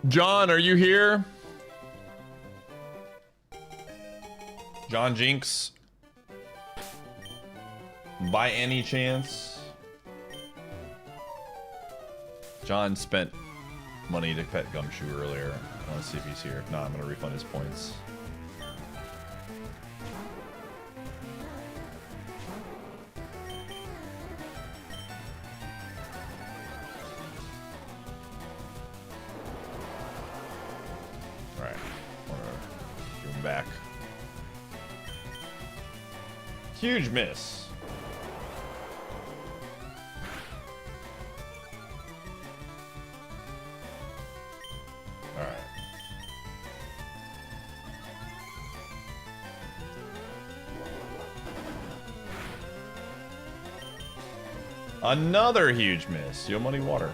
John, are you here? John Jinx? By any chance? John spent money to pet Gumshoe earlier. I want to see if he's here. If not, I'm going to refund his points. Back. Huge miss. All right. Another huge miss. Yo, Muddy Water.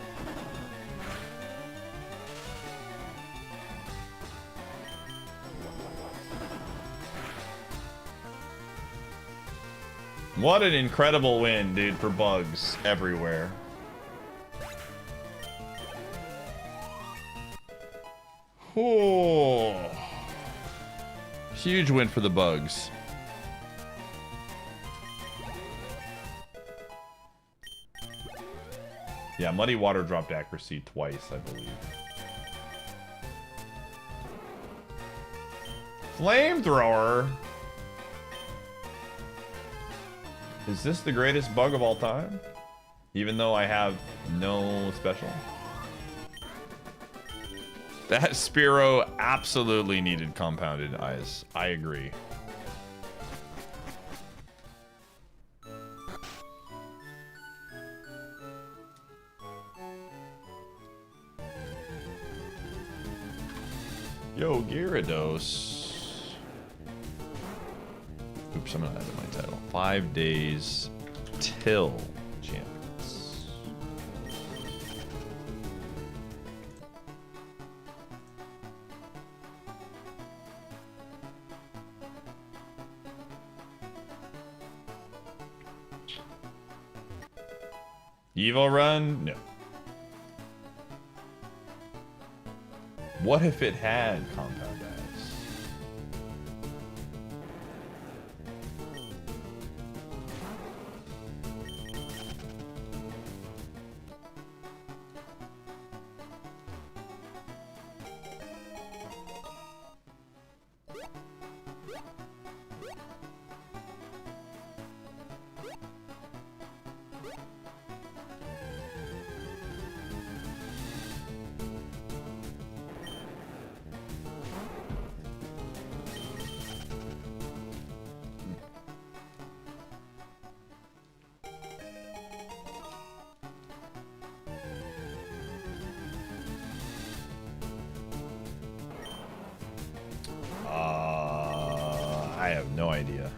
What an incredible win, dude, for bugs everywhere. Oh. Huge win for the bugs. Yeah, Muddy Water dropped accuracy twice, I believe. Flamethrower? Is this the greatest bug of all time? Even though I have no special? That Spearow absolutely needed compounded eyes. I agree. Yo, Gyarados. Oops, I'm gonna add my title. 5 days till champions. Evo run? No. What if it had compound eyes? I have no idea.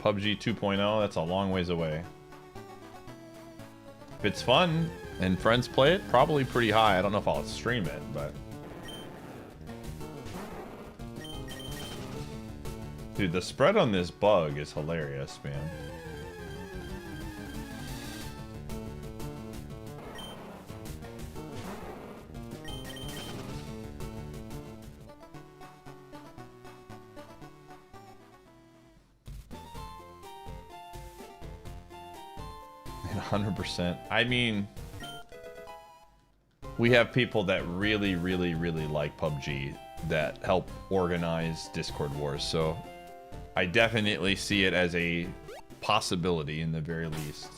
PUBG 2.0, that's a long ways away. If it's fun and friends play it, probably pretty high. I don't know if I'll stream it, but... Dude, the spread on this bug is hilarious, man. And 100%. I mean, we have people that really, really, really like PUBG that help organize Discord wars, so I definitely see it as a possibility in the very least.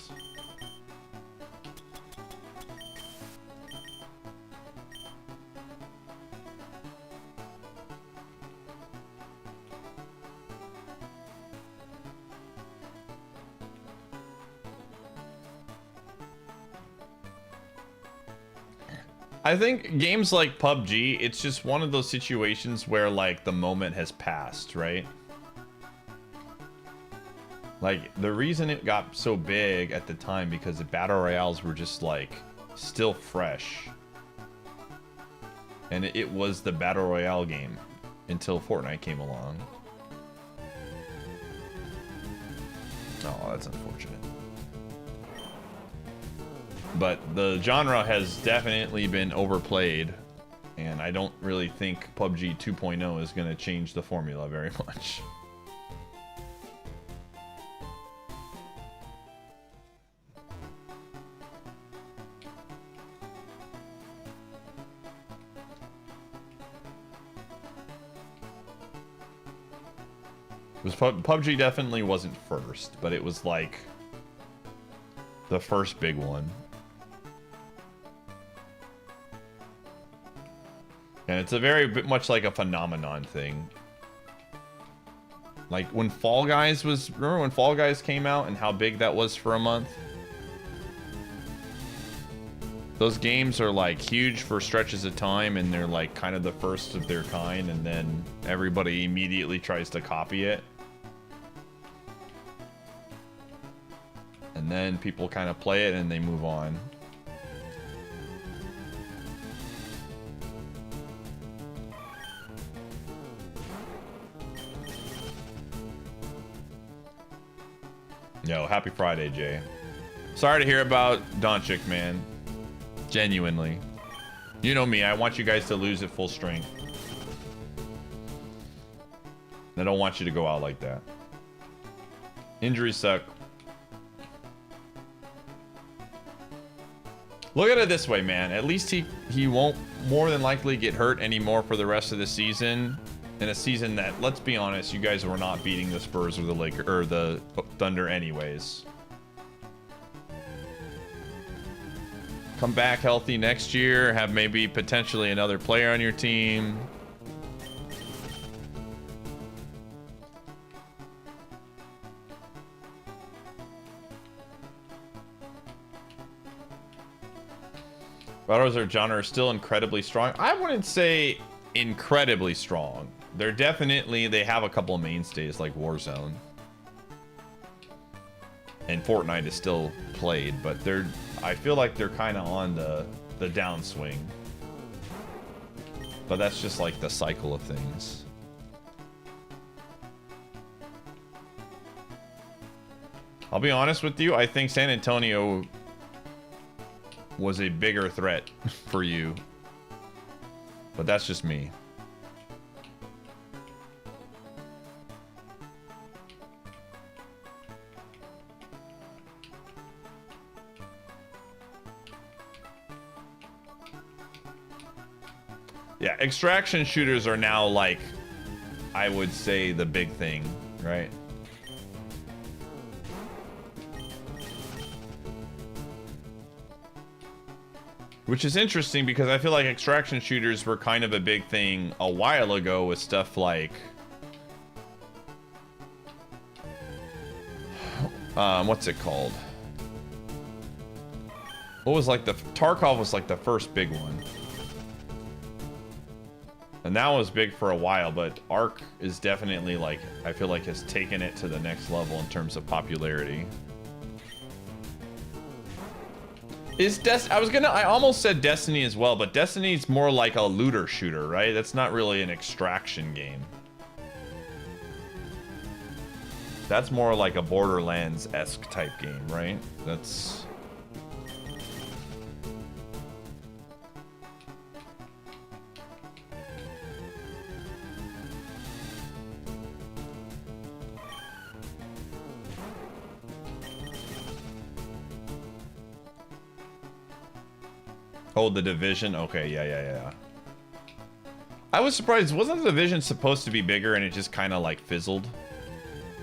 I think games like PUBG, it's just one of those situations where like the moment has passed, right? Like the reason it got so big at the time because the battle royales were just like still fresh. And it was the battle royale game until Fortnite came along. Oh, that's unfortunate. But the genre has definitely been overplayed, and I don't really think PUBG 2.0 is going to change the formula very much. PUBG definitely wasn't first, but it was like the first big one. And it's a very much like a phenomenon thing. Like when Fall Guys was, remember when Fall Guys came out and how big that was for a month? Those games are like huge for stretches of time and they're like kind of the first of their kind, and then everybody immediately tries to copy it. And then people kind of play it and they move on. Yo, happy Friday, Jay. Sorry to hear about Doncic, man. Genuinely. You know me, I want you guys to lose at full strength. I don't want you to go out like that. Injuries suck. Look at it this way, man. At least he won't more than likely get hurt anymore for the rest of the season. In a season that, let's be honest, you guys were not beating the Spurs or the Lakers or the Thunder anyways. Come back healthy next year, have maybe potentially another player on your team. Battles or genre are still incredibly strong. I wouldn't say incredibly strong. They're definitely, they have a couple of mainstays like Warzone. And Fortnite is still played, but they're, I feel like they're kind of on the downswing. But that's just like the cycle of things. I'll be honest with you, I think San Antonio was a bigger threat for you. But that's just me. Yeah, extraction shooters are now like, I would say, the big thing, right? Which is interesting because I feel like extraction shooters were kind of a big thing a while ago with stuff like what's it called? What was like the Tarkov was like the first big one. And that was big for a while, but Ark is definitely like, I feel like has taken it to the next level in terms of popularity. I almost said Destiny as well, but Destiny's more like a looter shooter, right? That's not really an extraction game. That's more like a Borderlands-esque type game, right? That's... Oh, the Division? Okay, yeah. I was surprised. Wasn't the Division supposed to be bigger and it just kind of like fizzled?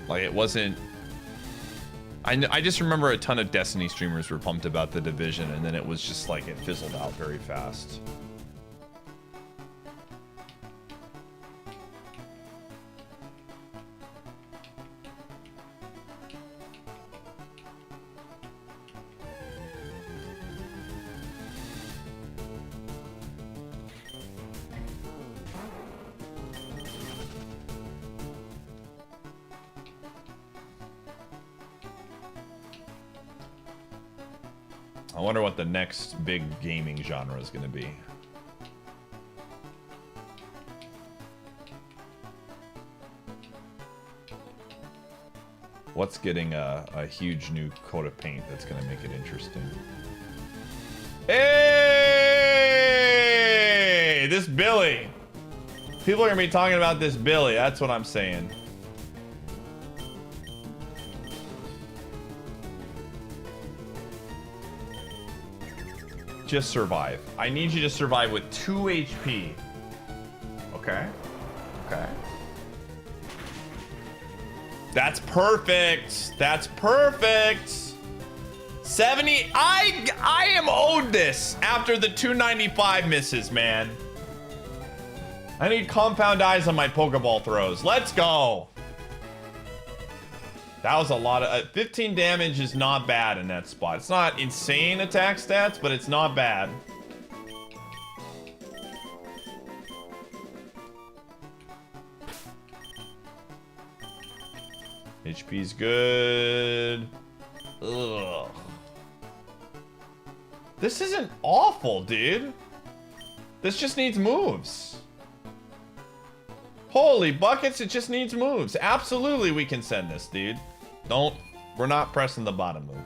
Like it wasn't... I just remember a ton of Destiny streamers were pumped about the Division and then it was just like it fizzled out very fast. I wonder what the next big gaming genre is going to be. What's getting a huge new coat of paint that's going to make it interesting? Hey! This Billy! People are going to be talking about this Billy, that's what I'm saying. Just survive. I need you to survive with 2 HP. Okay. Okay. That's perfect. That's perfect. 70. I am owed this after the 295 misses, man. I need compound eyes on my Pokeball throws. Let's go. That was a lot of... 15 damage is not bad in that spot. It's not insane attack stats, but it's not bad. HP's good. Ugh. This isn't awful, dude. This just needs moves. Holy buckets, it just needs moves. Absolutely we can send this, dude. We're not pressing the bottom move.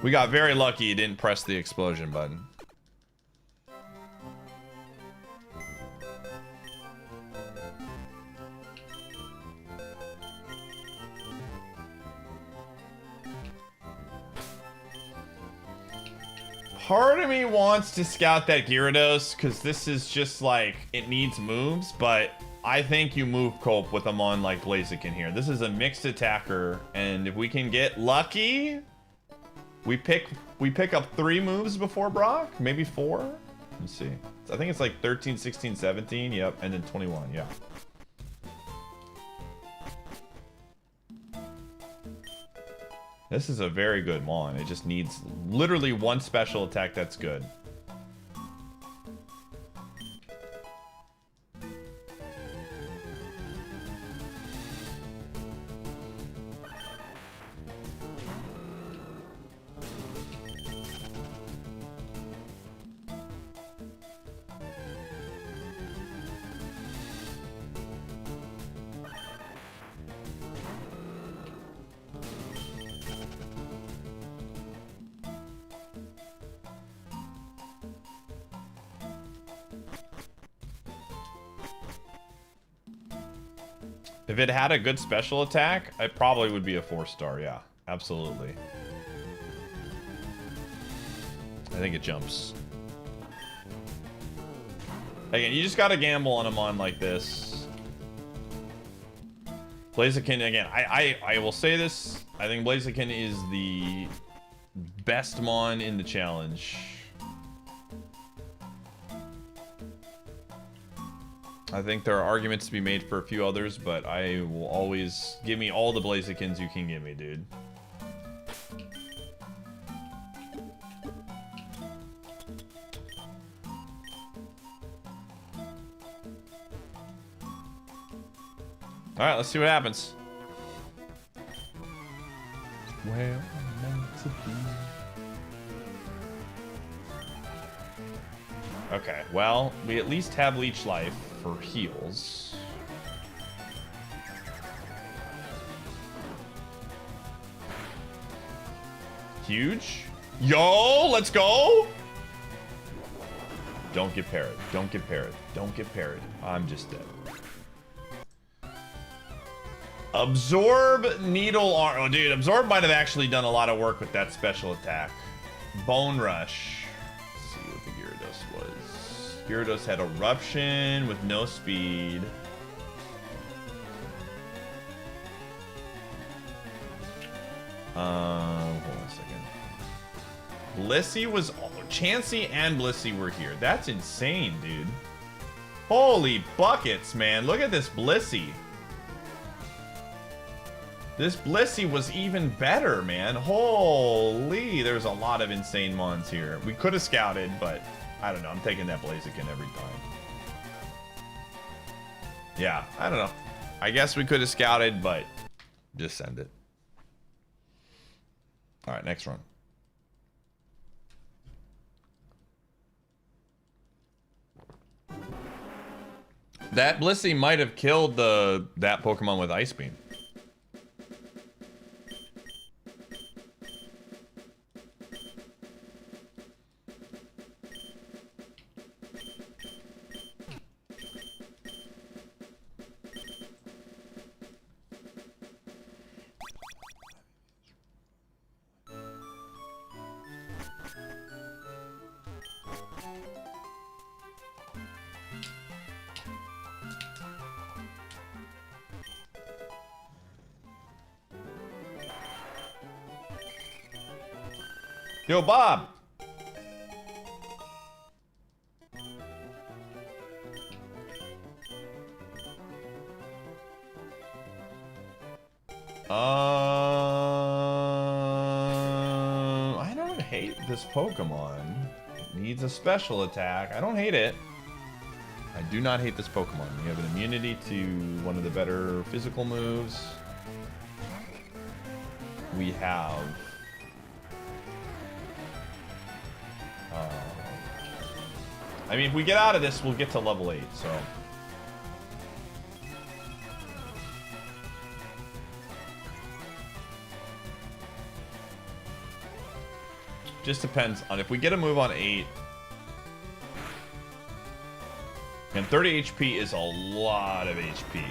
We got very lucky you didn't press the explosion button. Part of me wants to scout that Gyarados because this is just like, it needs moves, but I think you move cope with them on like Blaziken here. This is a mixed attacker, and if we can get lucky, we pick up 3 moves before Brock, maybe 4. Let's see. I think it's like 13, 16, 17, yep, and then 21, yeah. This is a very good Mon. It just needs literally 1 special attack that's good. If it had a good special attack, it probably would be a 4-star, yeah. Absolutely. I think it jumps. Again, you just gotta gamble on a Mon like this. Blaziken, again, I will say this. I think Blaziken is the best Mon in the challenge. I think there are arguments to be made for a few others, but I will always... Give me all the Blazikens you can give me, dude. Alright, let's see what happens. Where I'm meant to be. Okay, well, we at least have Leech Life for heals. huge. Yo, let's go. Don't get parried. Don't get parried. Don't get parried. I'm just dead. Absorb needle arm. Oh, dude, absorb might have actually done a lot of work with that special attack. Bone rush. Let's see what the Gyarados was. Gyarados had eruption with no speed. Hold on a second. Blissey was. Oh, Chansey and Blissey were here. That's insane, dude. Holy buckets, man. Look at this Blissey. This Blissey was even better, man. Holy, there's a lot of insane mons here. We could have scouted, but I don't know. I'm taking that Blaziken every time. Yeah, I don't know. I guess we could have scouted, but just send it. All right, next run. That Blissey might have killed that Pokemon with Ice Beam. Yo, Bob. I don't hate this Pokemon. It needs a special attack. I don't hate it. I do not hate this Pokemon. You have an immunity to one of the better physical moves. We have... I mean, if we get out of this, we'll get to level 8, so... Just depends on if we get a move on 8. And 30 HP is a lot of HP.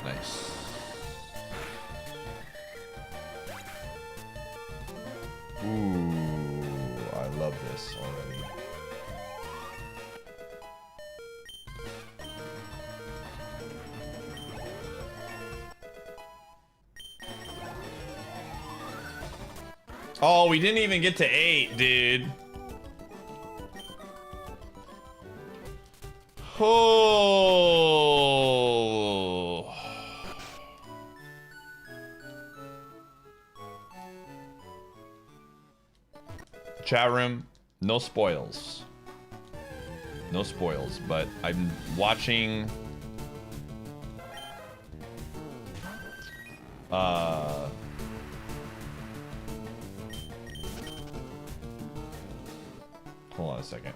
Nice. Ooh, I love this already. Oh, we didn't even get to 8, dude. Oh. Chat room, no spoils. No spoils, but I'm watching... Hold on a second.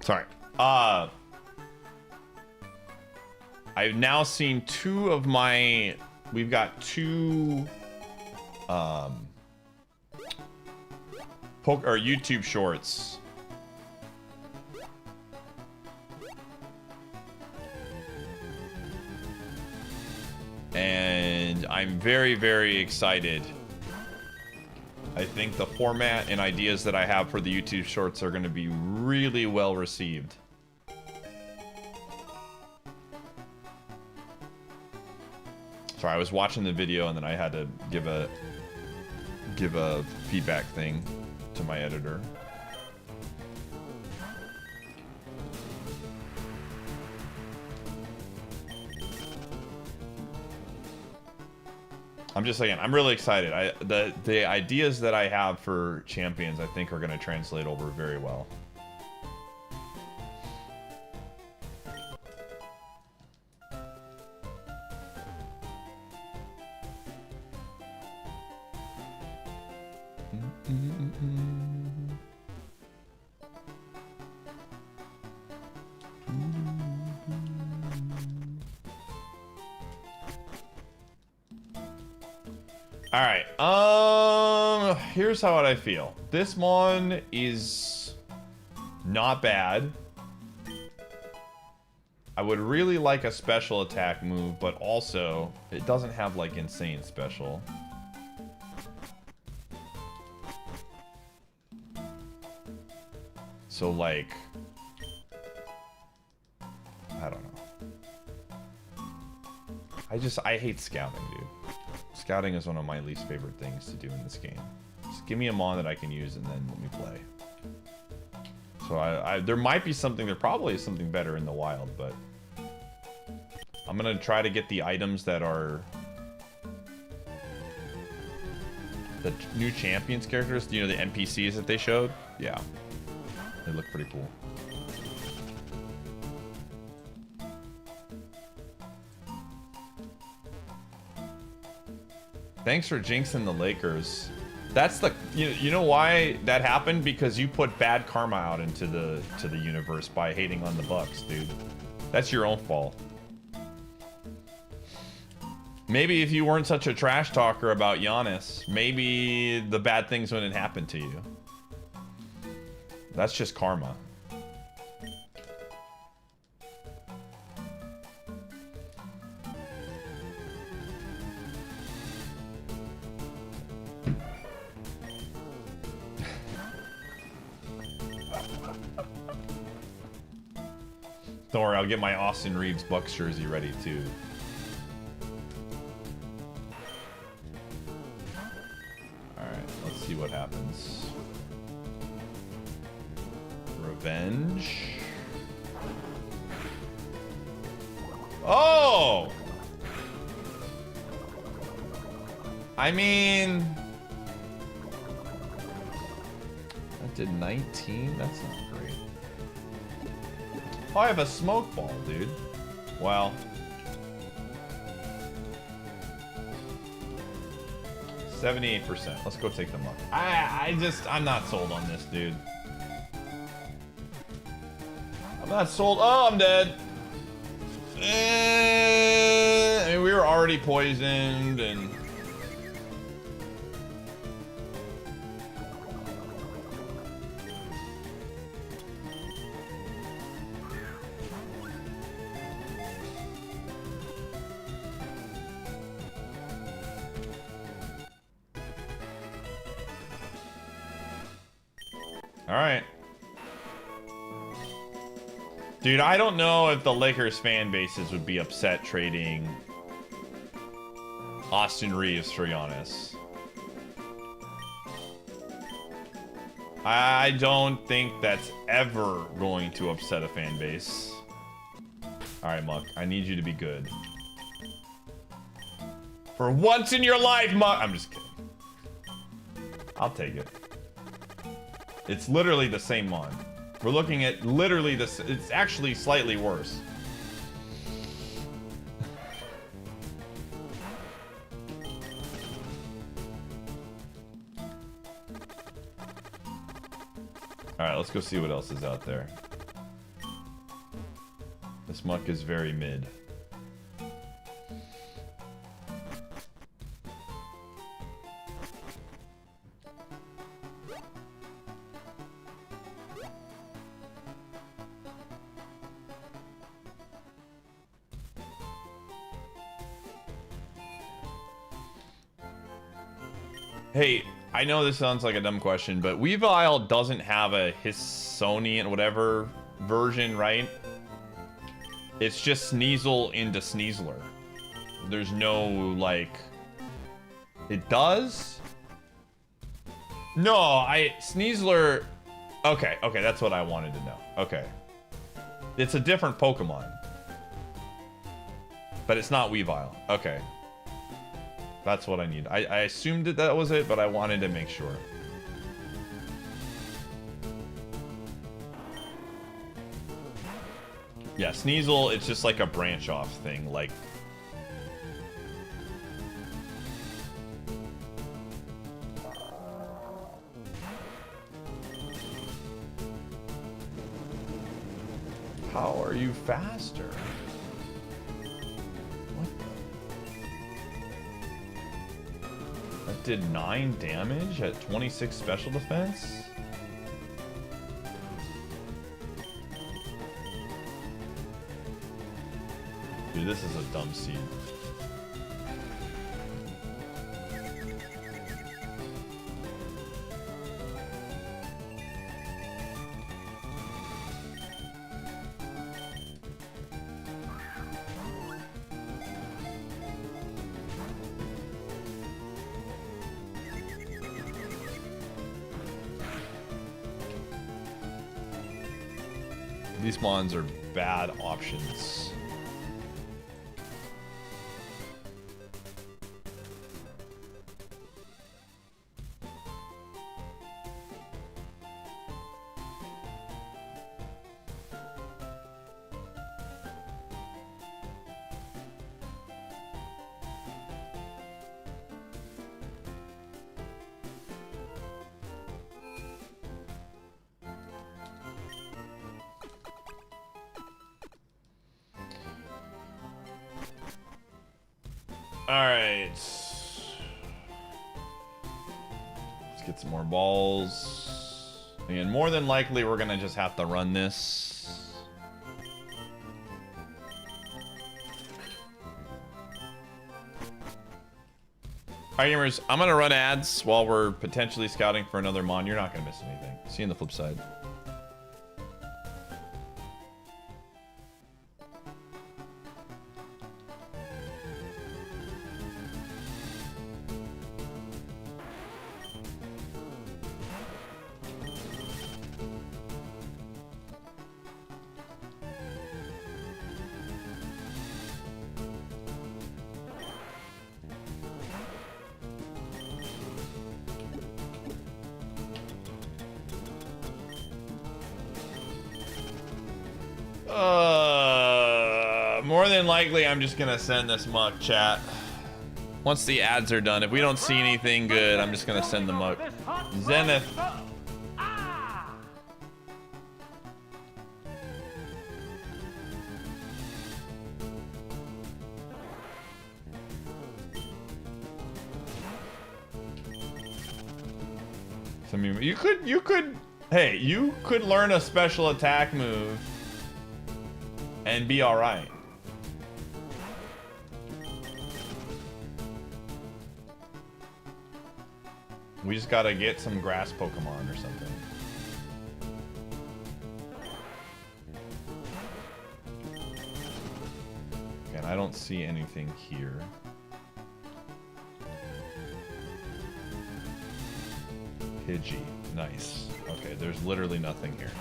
Sorry. I've now seen two of my... We've got two... YouTube shorts. And I'm very, very excited. I think the format and ideas that I have for the YouTube shorts are going to be really well received. Sorry, I was watching the video and then I had to give a feedback thing to my editor. I'm just saying, I'm really excited. The ideas that I have for champions, I think, are going to translate over very well. Alright, here's how I feel. This mon is not bad. I would really like a special attack move, but also, it doesn't have, like, insane special. So, like... I don't know. I hate scouting, dude. Scouting is one of my least favorite things to do in this game. Just give me a mon that I can use and then let me play. So there might be something, there probably is something better in the wild, but I'm gonna try to get the items that are the new champions characters, you know, the NPCs that they showed. Yeah, they look pretty cool. Thanks for jinxing the Lakers. That's the you know why that happened? Because you put bad karma out into the universe by hating on the Bucks, dude. That's your own fault. Maybe if you weren't such a trash talker about Giannis, maybe the bad things wouldn't happen to you. That's just karma. Don't worry, I'll get my Austin Reeves Bucks jersey ready too. Alright, let's see what happens. Revenge. Oh! I mean... that did 19? That's not great. Oh, I have a smoke ball, dude. Well. 78%. Let's go take them up. I'm not sold on this, dude. I'm not sold. Oh, I'm dead. I mean, we were already poisoned and... Alright. Dude, I don't know if the Lakers fan bases would be upset trading Austin Reeves for Giannis. I don't think that's ever going to upset a fan base. Alright, Muck. I need you to be good. For once in your life, Muck! I'm just kidding. I'll take it. It's literally the same mon. We're looking at literally this. It's actually slightly worse. Alright, let's go see what else is out there. This muck is very mid. Hey, I know this sounds like a dumb question, but Weavile doesn't have a Hissonian whatever version, right? It's just Sneasel into Sneasler. There's no, like... It does? No, Sneasler... Okay, that's what I wanted to know. Okay. It's a different Pokemon. But it's not Weavile. Okay. That's what I need. I assumed that was it, but I wanted to make sure. Yeah, Sneasel, it's just like a branch off thing, like... How are you faster? That did 9 damage at 26 special defense? Dude, this is a dumb seed. These mons are bad options. Alright. Let's get some more balls. And more than likely, we're gonna just have to run this. Alright, gamers, I'm gonna run ads while we're potentially scouting for another mon. You're not gonna miss anything. See you on the flip side. More than likely, I'm just gonna send this muck, chat. Once the ads are done, if we don't see anything good, I'm just gonna send the muck. Zenith. I mean, you could learn a special attack move and be all right. We just gotta get some grass Pokemon or something. And I don't see anything here. Pidgey, nice. Okay, there's literally nothing here.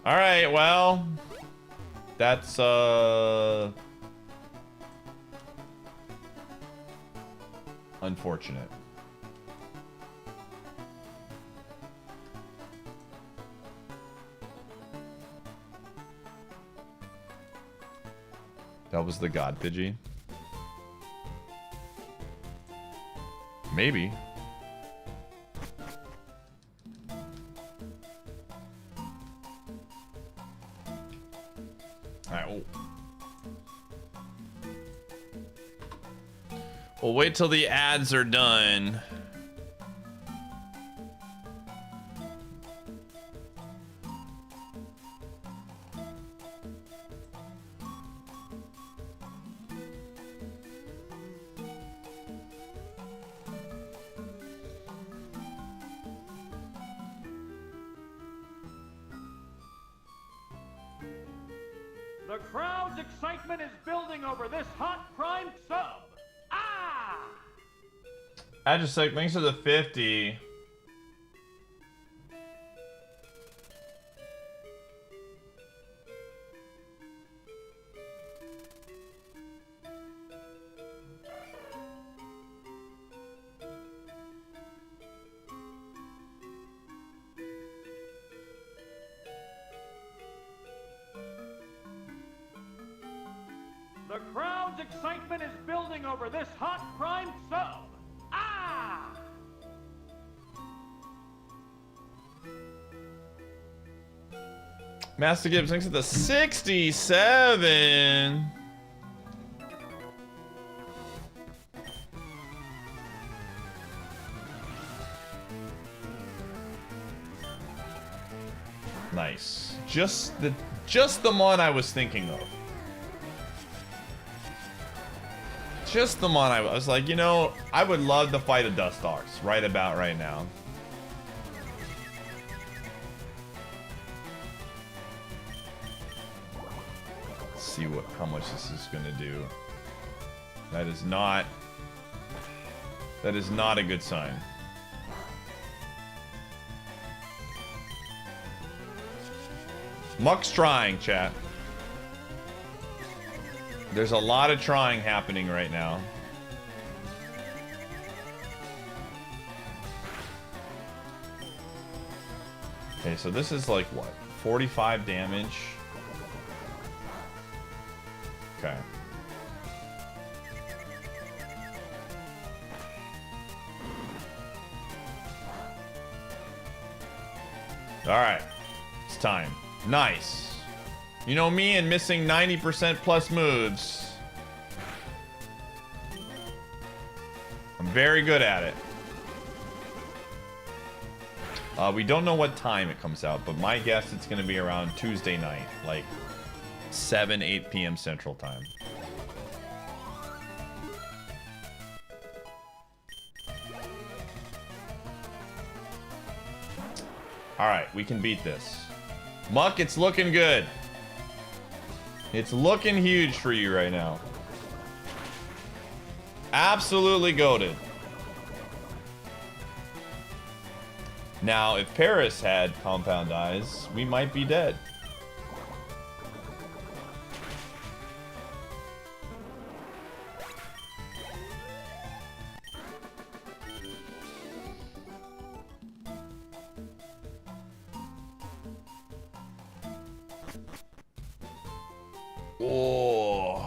All right, well, that's unfortunate. That was the God Pidgey. Maybe. Wait till the ads are done. The crowd's excitement is building over this hot prime sub. Ah! Agisec, thanks for the 50. The crowd's excitement is building over this hot prime sub. Ah! Master Gibbs, thanks for the 67. Nice. Just the mon I was thinking of. Just the mon I was like, you know, I would love to fight a Dustox right about right now. Let's see how much this is gonna do. That is not a good sign. Muck's trying, chat. There's a lot of trying happening right now. Okay, so this is like what? 45 damage. Okay. All right. It's time. Nice. You know me and missing 90% plus moves. I'm very good at it. We don't know what time it comes out, but my guess it's going to be around Tuesday night, like 7, 8 p.m. Central Time. All right, we can beat this. Muck, it's looking good. It's looking huge for you right now. Absolutely goated. Now, if Paris had compound eyes, we might be dead. Oh.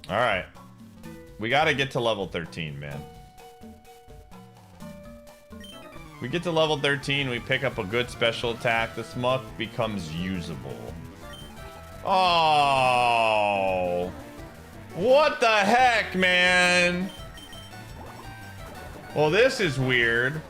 All right. We got to get to level 13, man. We get to level 13, we pick up a good special attack. This Muck becomes usable. Oh. What the heck, man? Well, this is weird.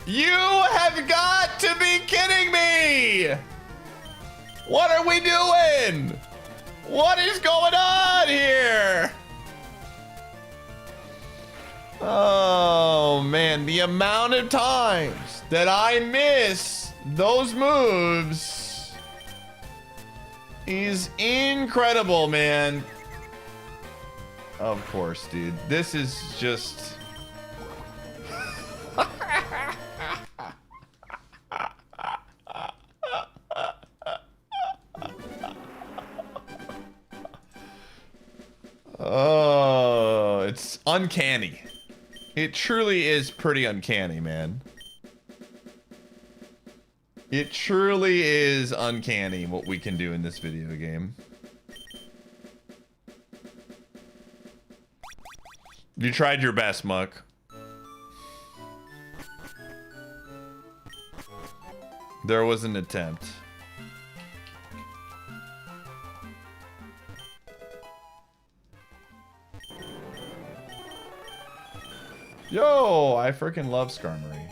You have got to be kidding me! What are we doing? What is going on here? Oh man, the amount of times that I miss those moves is incredible, man. Of course, dude. This is just... Oh, it's uncanny. It truly is pretty uncanny, man. It truly is uncanny what we can do in this video game. You tried your best, Muck. There was an attempt. Yo, I freaking love Skarmory.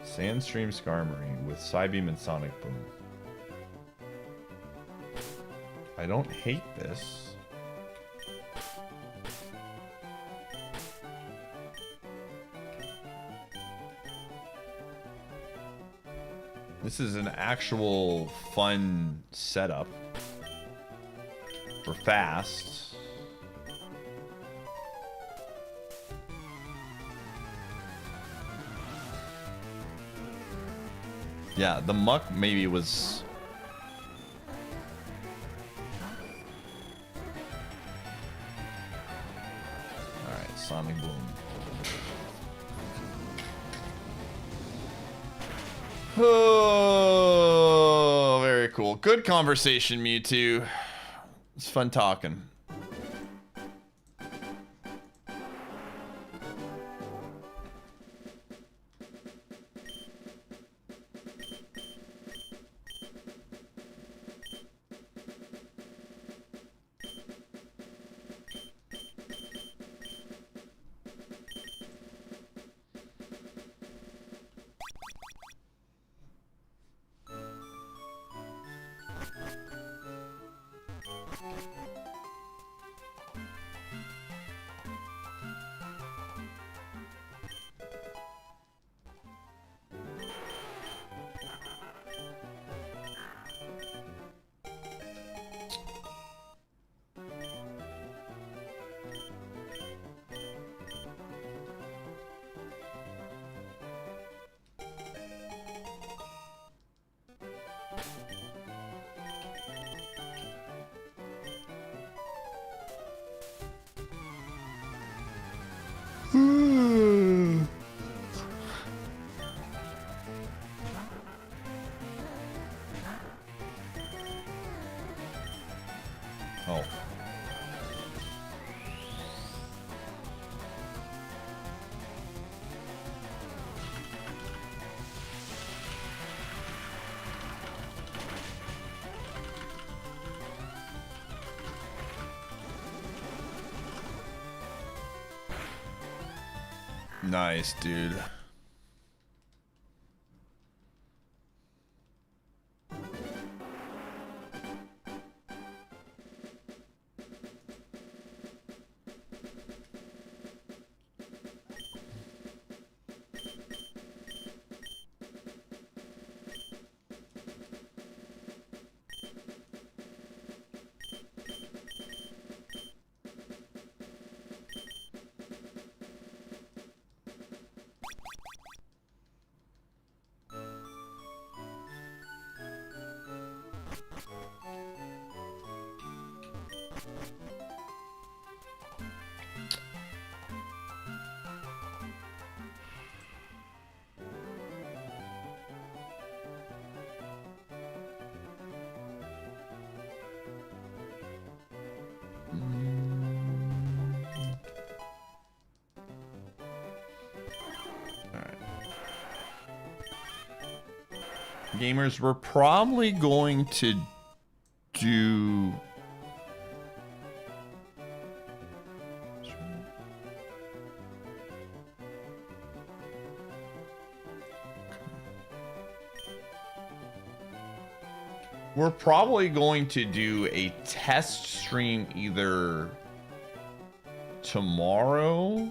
Sandstream Skarmory with Psybeam and Sonic Boom. I don't hate this. This is an actual fun setup for fast. Yeah, the Muck maybe was... Alright, Sonic Boom. Oh, very cool. Good conversation, Mewtwo. It's fun talking. Oh. Nice, dude. Gamers, we're probably going to do... We're probably going to do a test stream either tomorrow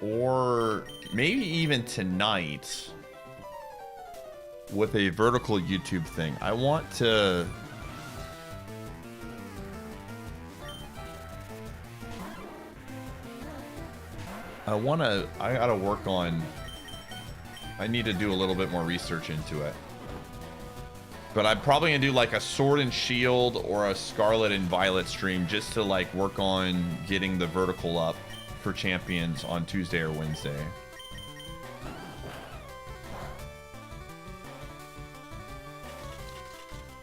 or maybe even tonight with a vertical YouTube thing. I want to... I gotta work on... I need to do a little bit more research into it. But I'm probably gonna do like a Sword and Shield or a Scarlet and Violet stream just to like work on getting the vertical up for champions on Tuesday or Wednesday.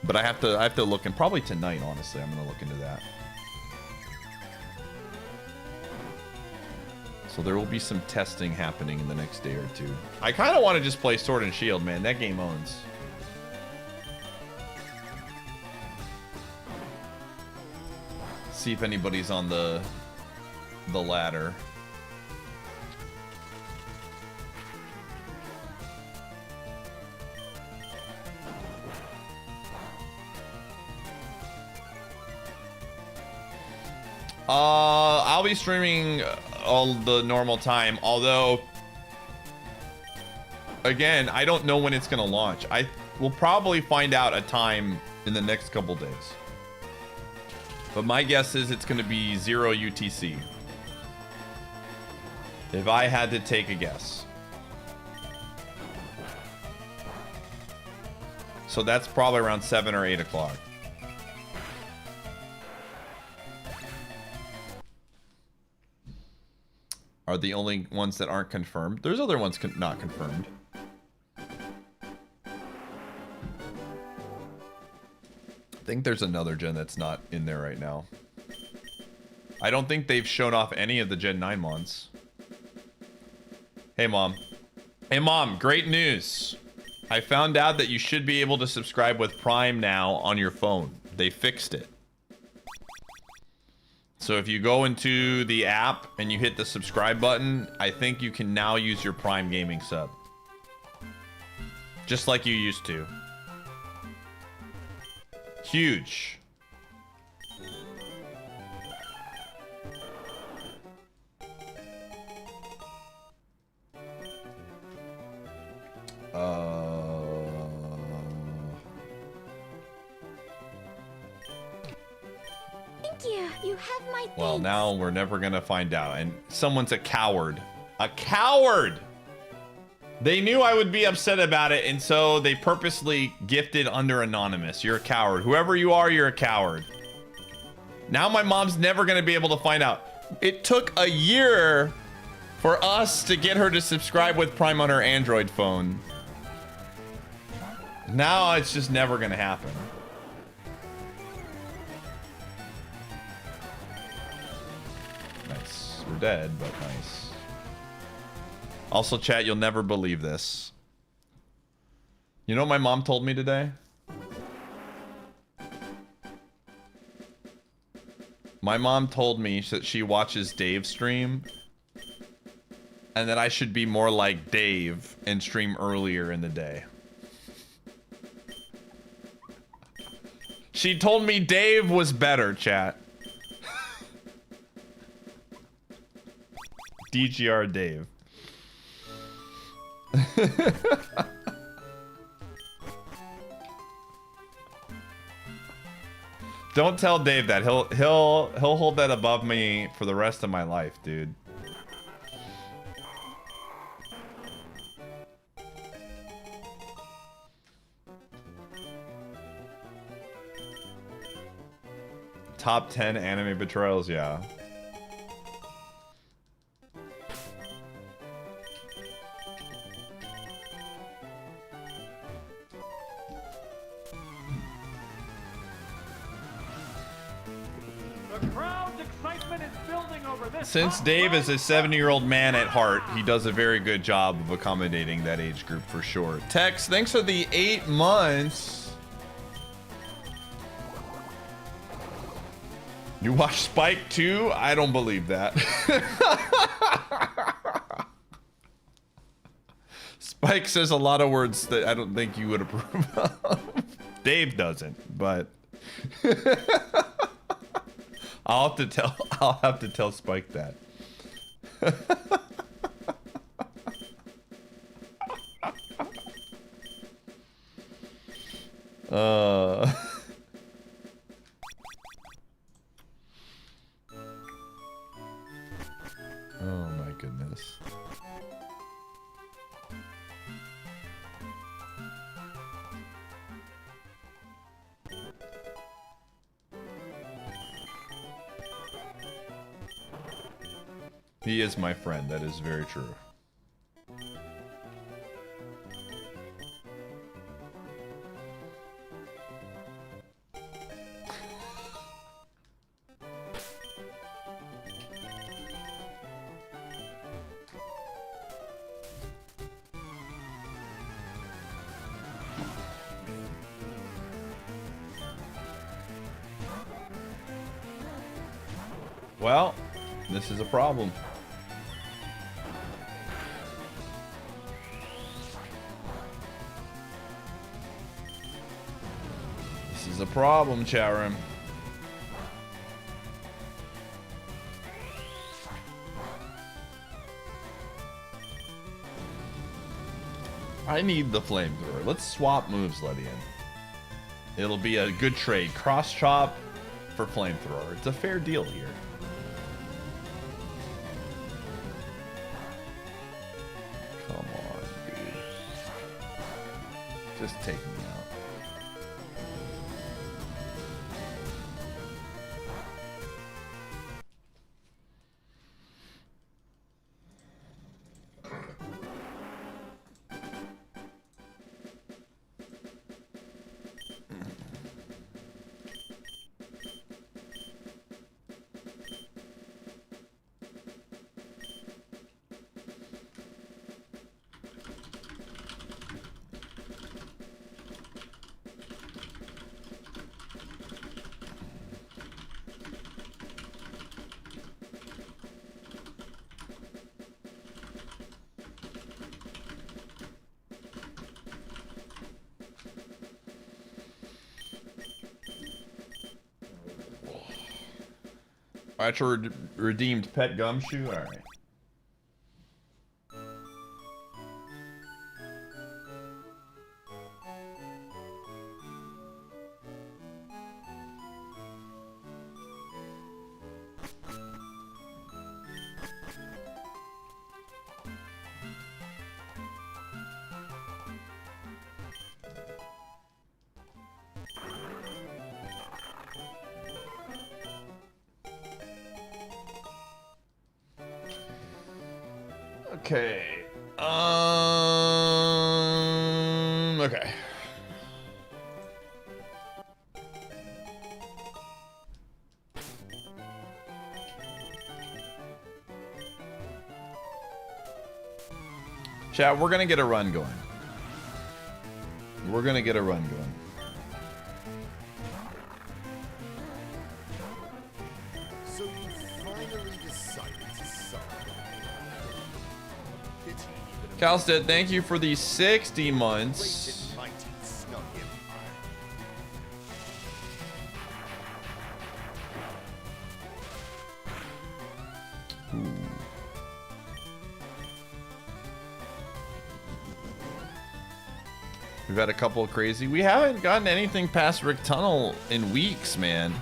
But I have to look, and probably tonight, honestly, I'm gonna look into that. So there will be some testing happening in the next day or two. I kind of want to just play Sword and Shield, man. That game owns. See if anybody's on the ladder. I'll be streaming all the normal time, although again, I don't know when it's gonna launch. I will probably find out a time in the next couple days. But my guess is it's gonna be 0 UTC. If I had to take a guess. So that's probably around 7 or 8 o'clock. Are the only ones that aren't confirmed. There's other ones not confirmed. I think there's another gen that's not in there right now. I don't think they've shown off any of the Gen 9 ones. Hey, Mom. Hey, Mom, great news. I found out that you should be able to subscribe with Prime now on your phone. They fixed it. So if you go into the app and you hit the subscribe button, I think you can now use your Prime Gaming sub. Just like you used to. Huge. You have my thanks. Well, now we're never gonna find out. And someone's a coward. A coward! They knew I would be upset about it, and so they purposely gifted under anonymous. You're a coward. Whoever you are, you're a coward. Now my mom's never gonna be able to find out. It took a year for us to get her to subscribe with Prime on her Android phone. Now it's just never gonna happen. Nice. We're dead, but nice. Also, chat, you'll never believe this. You know what my mom told me today? My mom told me that she watches Dave's stream and that I should be more like Dave and stream earlier in the day. She told me Dave was better, chat. DGR Dave. Don't tell Dave that. He'll hold that above me for the rest of my life, dude. Top 10 anime betrayals, yeah. Since Dave is a 70-year-old man at heart, he does a very good job of accommodating that age group for sure. Tex, thanks for the 8 months. You watch Spike too? I don't believe that. Spike says a lot of words that I don't think you would approve of. Dave doesn't, but I'll have to tell Spike that. Oh my goodness. He is my friend, that is very true. Well, this is a problem. This is a problem, chat room. I need the flamethrower. Let's swap moves, Letty. It'll be a good trade. Cross chop for flamethrower. It's a fair deal here. Come on, dude. Just take me out. Retro redeemed pet gumshoe? Alright. Okay. Okay. Chat, we're gonna get a run going. We're gonna get a run going. So you finally decided to sub. Calstead, thank you for the 60 months. We've had a couple of crazy. We haven't gotten anything past Rick Tunnel in weeks, man.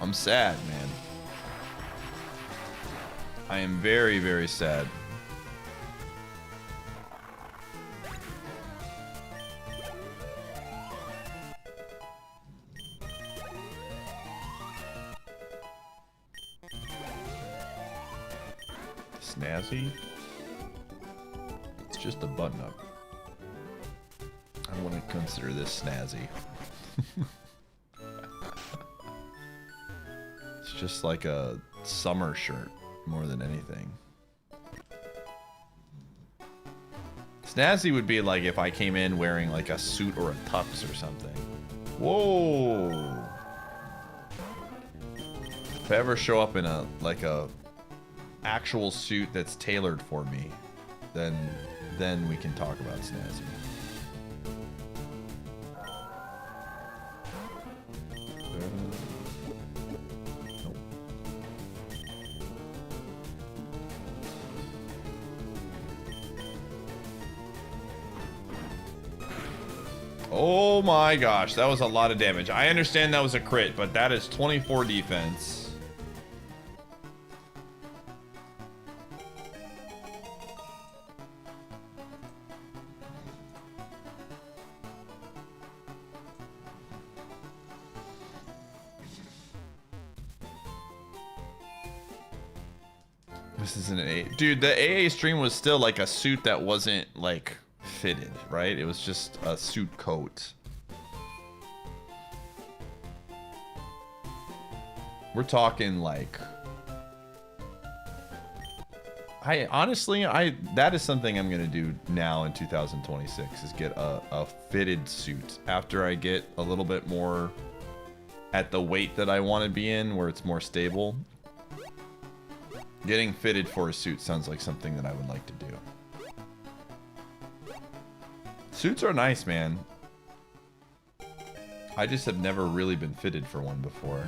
I'm sad, man. I am very, very sad. Snazzy? It's just a button up. I wouldn't consider this snazzy. It's just like a summer shirt more than anything. Snazzy would be like if I came in wearing like a suit or a tux or something. Whoa. If I ever show up in a actual suit that's tailored for me, then we can talk about snazzy. Oh my gosh, that was a lot of damage. I understand that was a crit, but that is 24 defense. This isn't an A. Dude, the AA stream was still like a suit that wasn't like fitted, right? It was just a suit coat. We're talking like, that is something I'm gonna do now in 2026 is get a fitted suit after I get a little bit more at the weight that I want to be in, where it's more stable. Getting fitted for a suit sounds like something that I would like to do. Suits are nice, man. I just have never really been fitted for one before.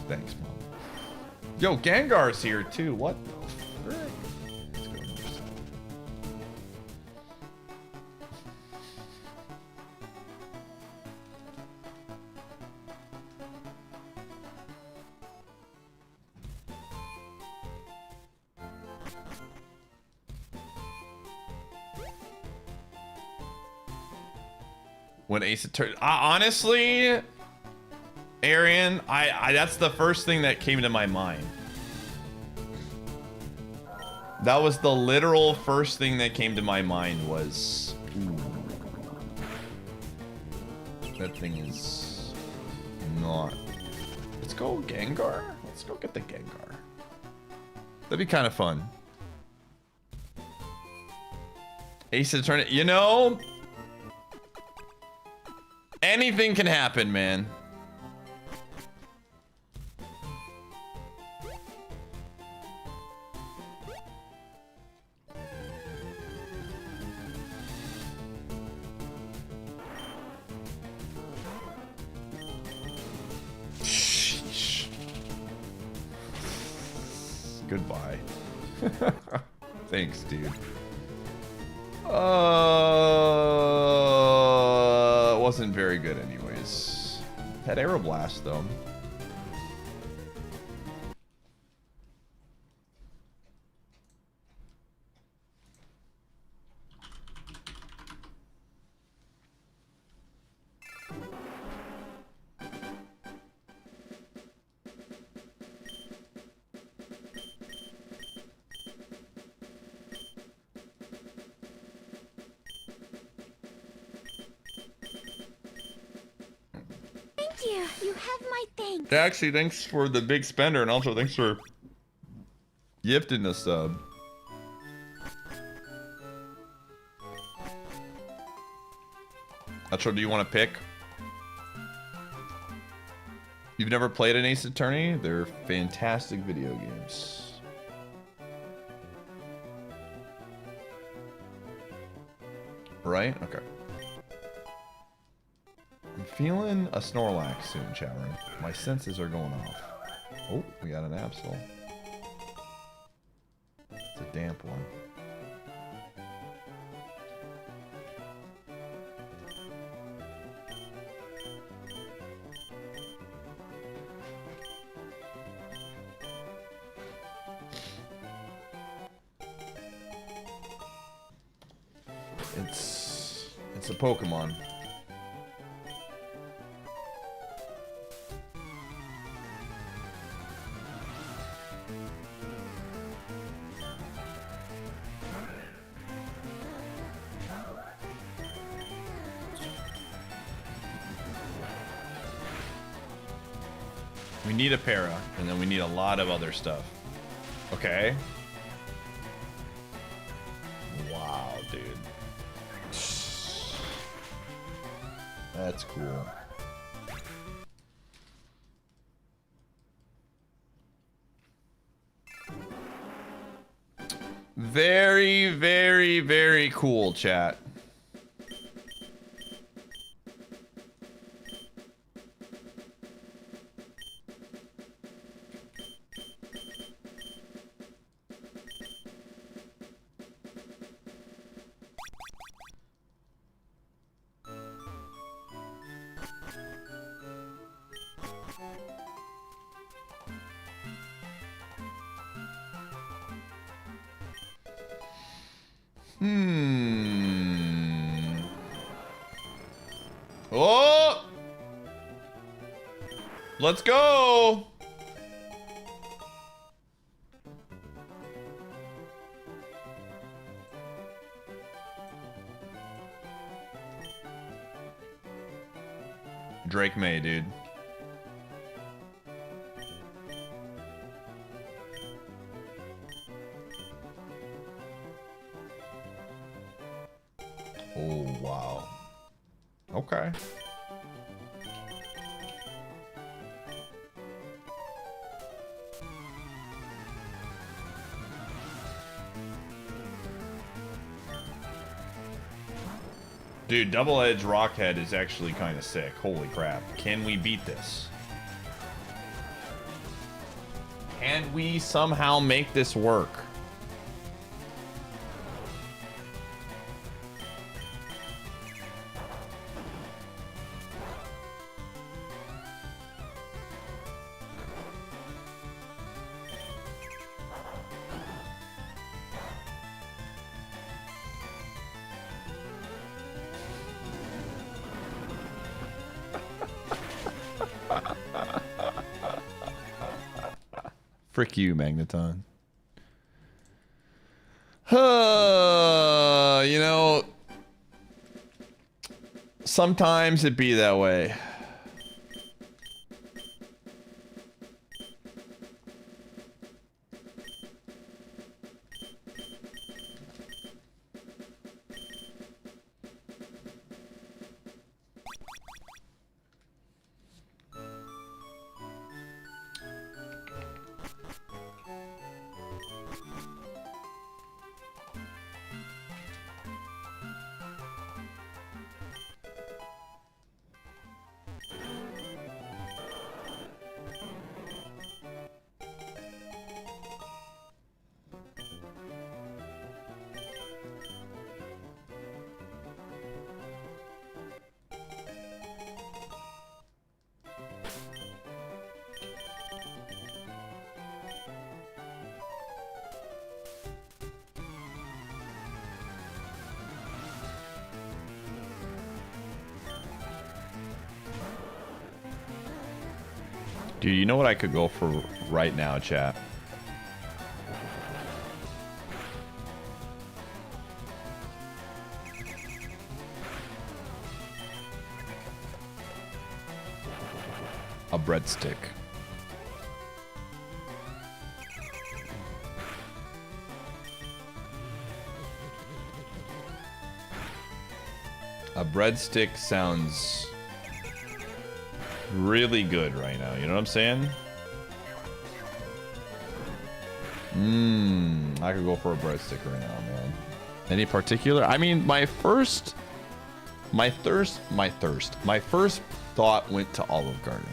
Thanks, Mom. Yo, Gengar's here too. What the frick? Let's go to the other side. When Ace Attorney, honestly, Arian, that's the first thing that came to my mind. That was the literal first thing that came to my mind was, ooh, that thing is not. Let's go Gengar. Let's go get the Gengar. That'd be kind of fun. Ace Attorney, you know. Anything can happen, man. Sheesh. Goodbye. Thanks, dude. Wasn't very good anyways. Had Aeroblast though. You have my thanks. Yeah, actually, thanks for the big spender, and also thanks for gifting the sub. Metro, do you want to pick? You've never played an Ace Attorney? They're fantastic video games. Right? Okay. I'm feeling a Snorlax soon, Chatterin. My senses are going off. Oh, we got an Absol. It's a damp one. It's a Pokemon. We need a para, and then we need a lot of other stuff. Okay. Wow, dude. That's cool. Very, very, very cool, chat. Oh! Let's go! Drake May, dude. Oh, wow. Okay. Dude, double-edged Rockhead is actually kind of sick. Holy crap. Can we beat this? Can we somehow make this work? Frick you, Magneton. You know, sometimes it be that way. Dude, you know what I could go for right now, chat? A breadstick. A breadstick sounds really good right now, you know what I'm saying? I could go for a breadstick right now, man. Any particular? I mean, my first thought went to Olive Garden.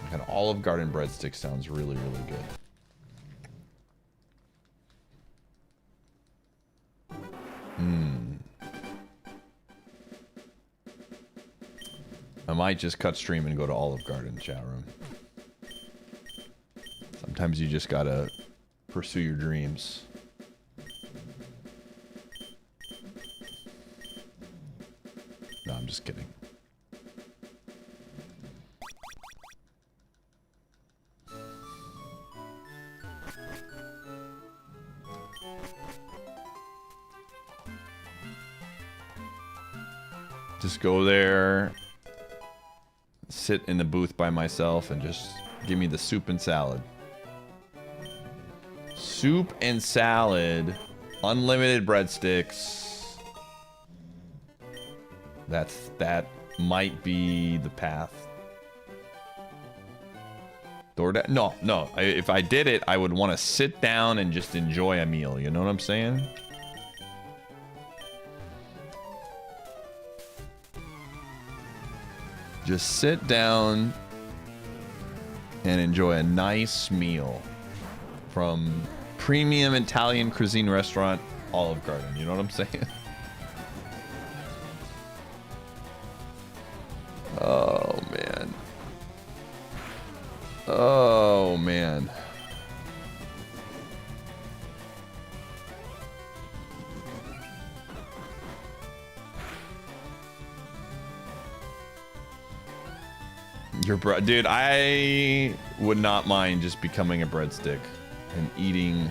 Like an Olive Garden breadstick sounds really, really good. I might just cut stream and go to Olive Garden chat room. Sometimes you just gotta pursue your dreams. No, I'm just kidding. Just go there, sit in the booth by myself, and just give me the soup and salad. Soup and salad, unlimited breadsticks. That might be the path. DoorDash? No. If I did it, I would want to sit down and just enjoy a meal. You know what I'm saying? Just sit down and enjoy a nice meal from premium Italian cuisine restaurant Olive Garden. You know what I'm saying? Oh, man. Oh, man. Dude, I would not mind just becoming a breadstick and eating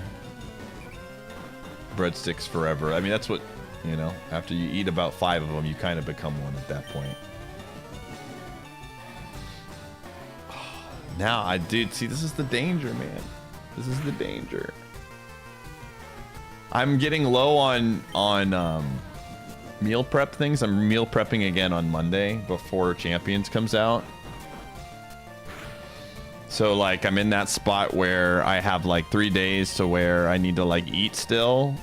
breadsticks forever. I mean, that's what, you know, after you eat about 5 of them, you kind of become one at that point. Now, dude, see, this is the danger, man. This is the danger. I'm getting low on meal prep things. I'm meal prepping again on Monday before Champions comes out. So, like, I'm in that spot where I have, like, 3 days to where I need to, like, eat still.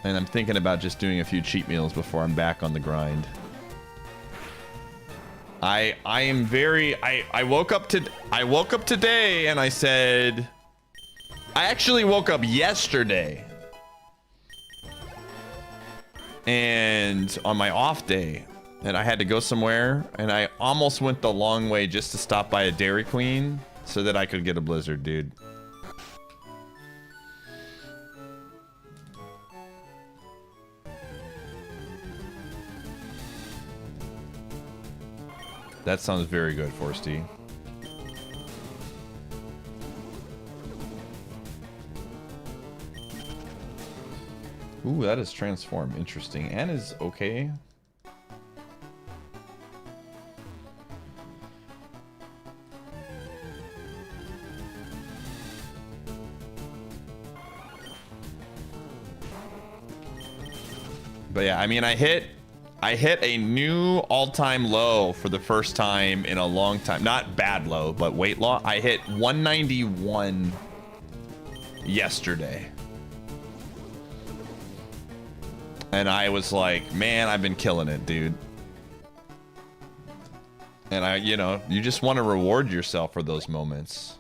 And I'm thinking about just doing a few cheat meals before I'm back on the grind. I am very... I woke up today and I said... I actually woke up yesterday. And on my off day. And I had to go somewhere. And I almost went the long way just to stop by a Dairy Queen. So that I could get a blizzard, dude. That sounds very good, Forsty. Ooh, that is transform. Interesting. And is okay. But yeah, I mean, I hit a new all-time low for the first time in a long time. Not bad low, but weight loss. I hit 191 yesterday. And I was like, man, I've been killing it, dude. And you know, you just want to reward yourself for those moments.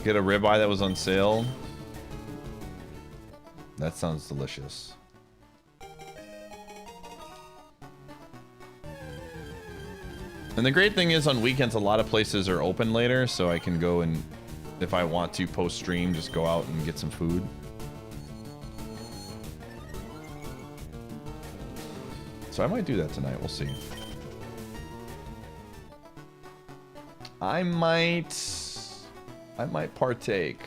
Get a ribeye that was on sale. That sounds delicious. And the great thing is on weekends, a lot of places are open later, so I can go and, if I want to post stream, just go out and get some food. So I might do that tonight. We'll see. I might partake.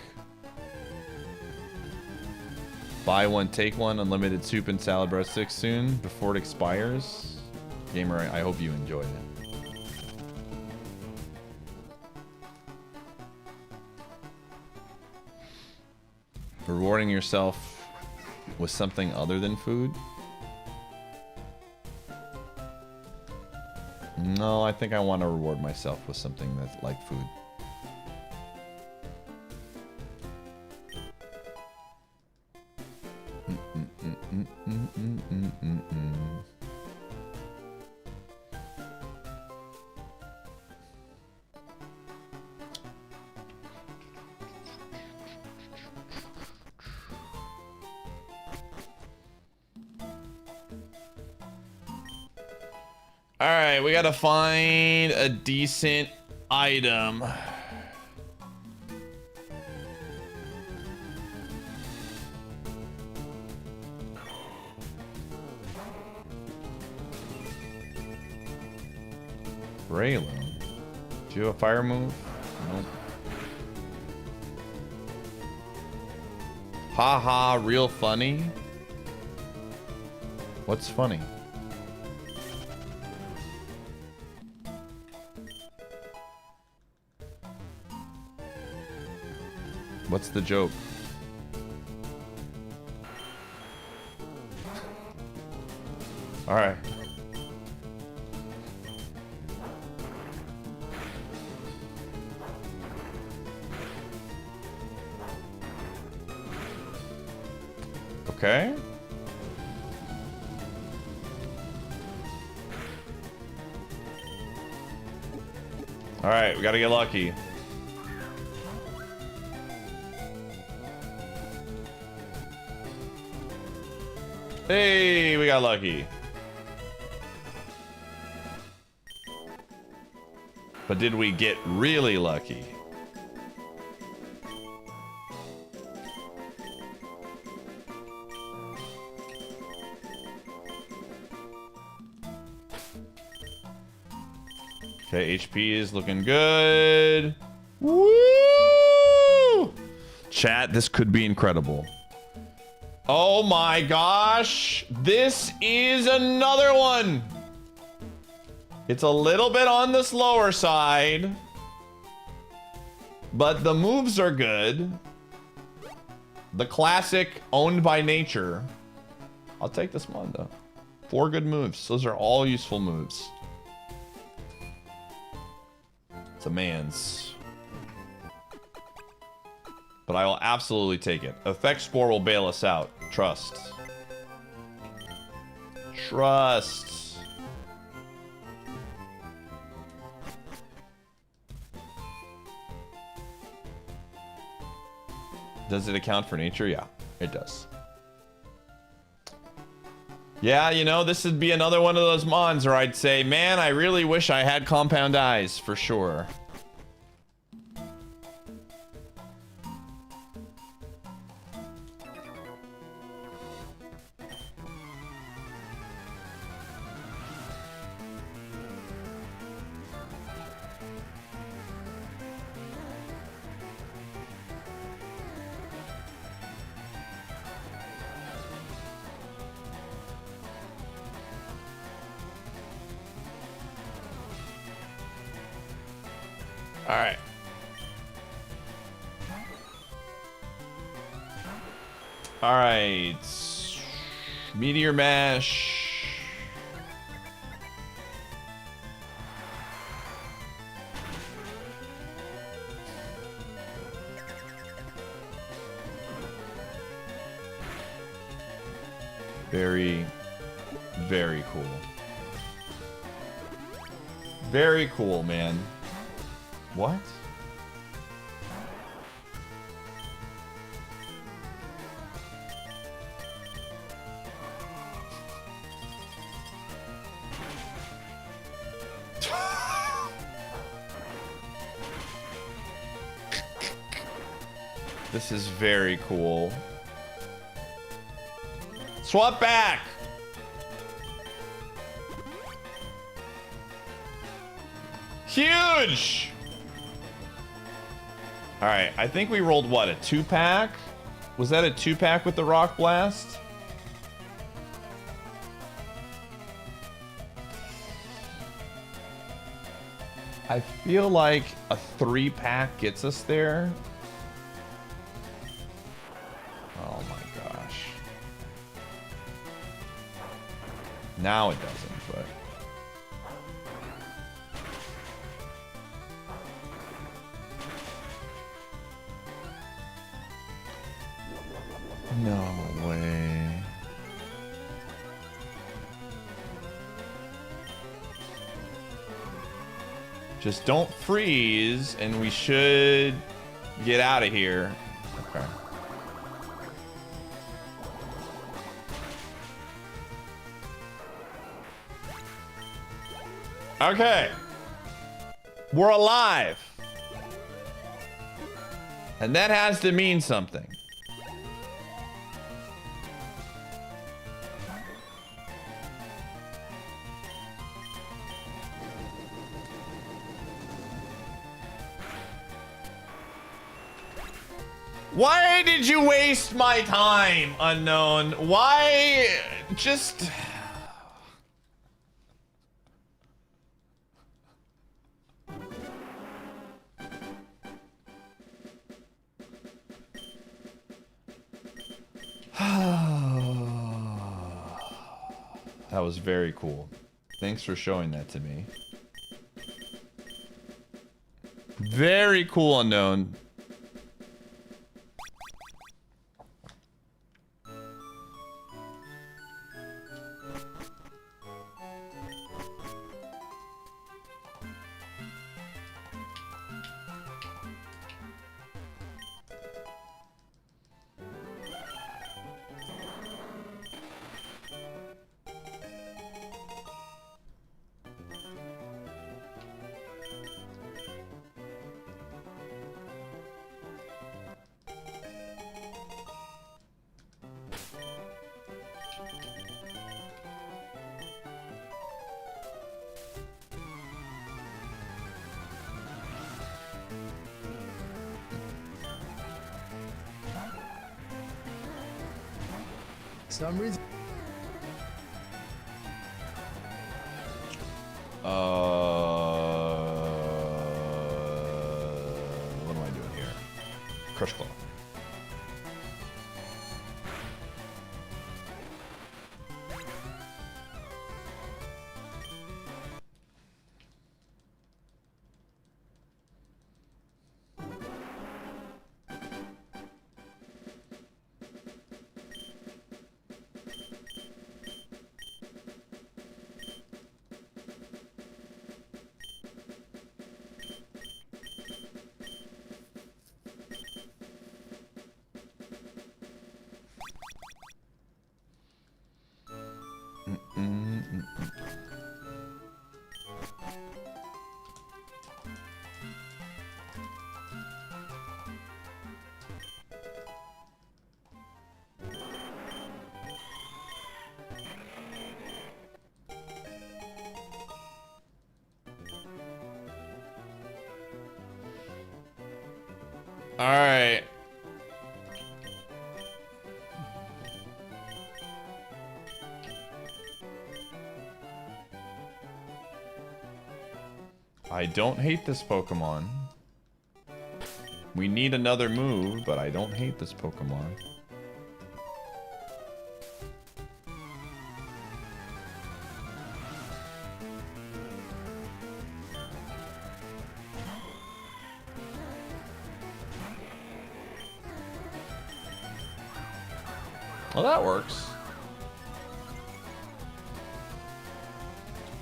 Buy one, take one, unlimited soup and salad breadsticks soon before it expires. Gamer, I hope you enjoy it. Rewarding yourself with something other than food? No, I think I want to reward myself with something that's like food. Alright, we gotta find a decent item. Braylon. Do you have a fire move? Nope. Haha, real funny. What's funny? What's the joke? All right. Okay. All right, we gotta get lucky. Hey, we got lucky. But did we get really lucky? Okay, HP is looking good. Woo! Chat, this could be incredible. Oh my gosh. This is another one. It's a little bit on the slower side, but the moves are good. The classic owned by nature. I'll take this one though. 4 good moves. Those are all useful moves. It's a man's. But I will absolutely take it. Effect Spore will bail us out. Trust. Trust. Does it account for nature? Yeah, it does. Yeah, you know, this would be another one of those mons where I'd say, man, I really wish I had compound eyes, for sure. All right. All right. Meteor Mash. Very, very cool. Very cool, man. What? This is very cool. Swap back! Huge! All right, I think we rolled what, a 2-pack? Was that a 2-pack with the Rock Blast? I feel like a 3-pack gets us there. Oh my gosh. Now it doesn't, but... No way. Just don't freeze, and we should get out of here. Okay. Okay. We're alive. And that has to mean something. Why did you waste my time, Unknown? Why? Just... That was very cool. Thanks for showing that to me. Very cool, Unknown. Some reason. What am I doing here? Crush Claw. All right. I don't hate this Pokemon. We need another move, but I don't hate this Pokemon. Well, that works.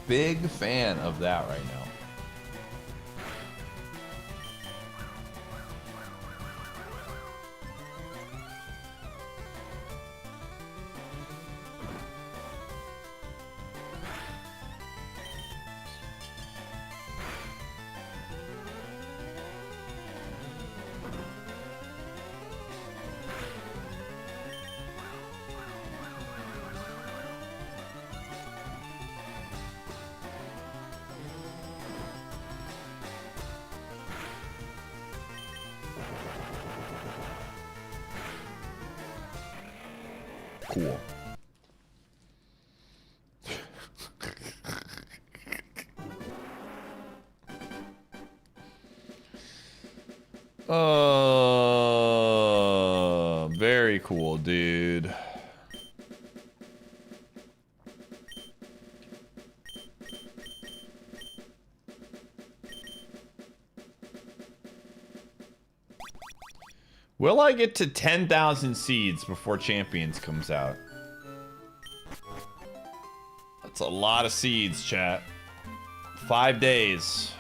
Big fan of that right now. Cool. Very cool, dude. Will I get to 10,000 seeds before Champions comes out? That's a lot of seeds, chat. 5 days.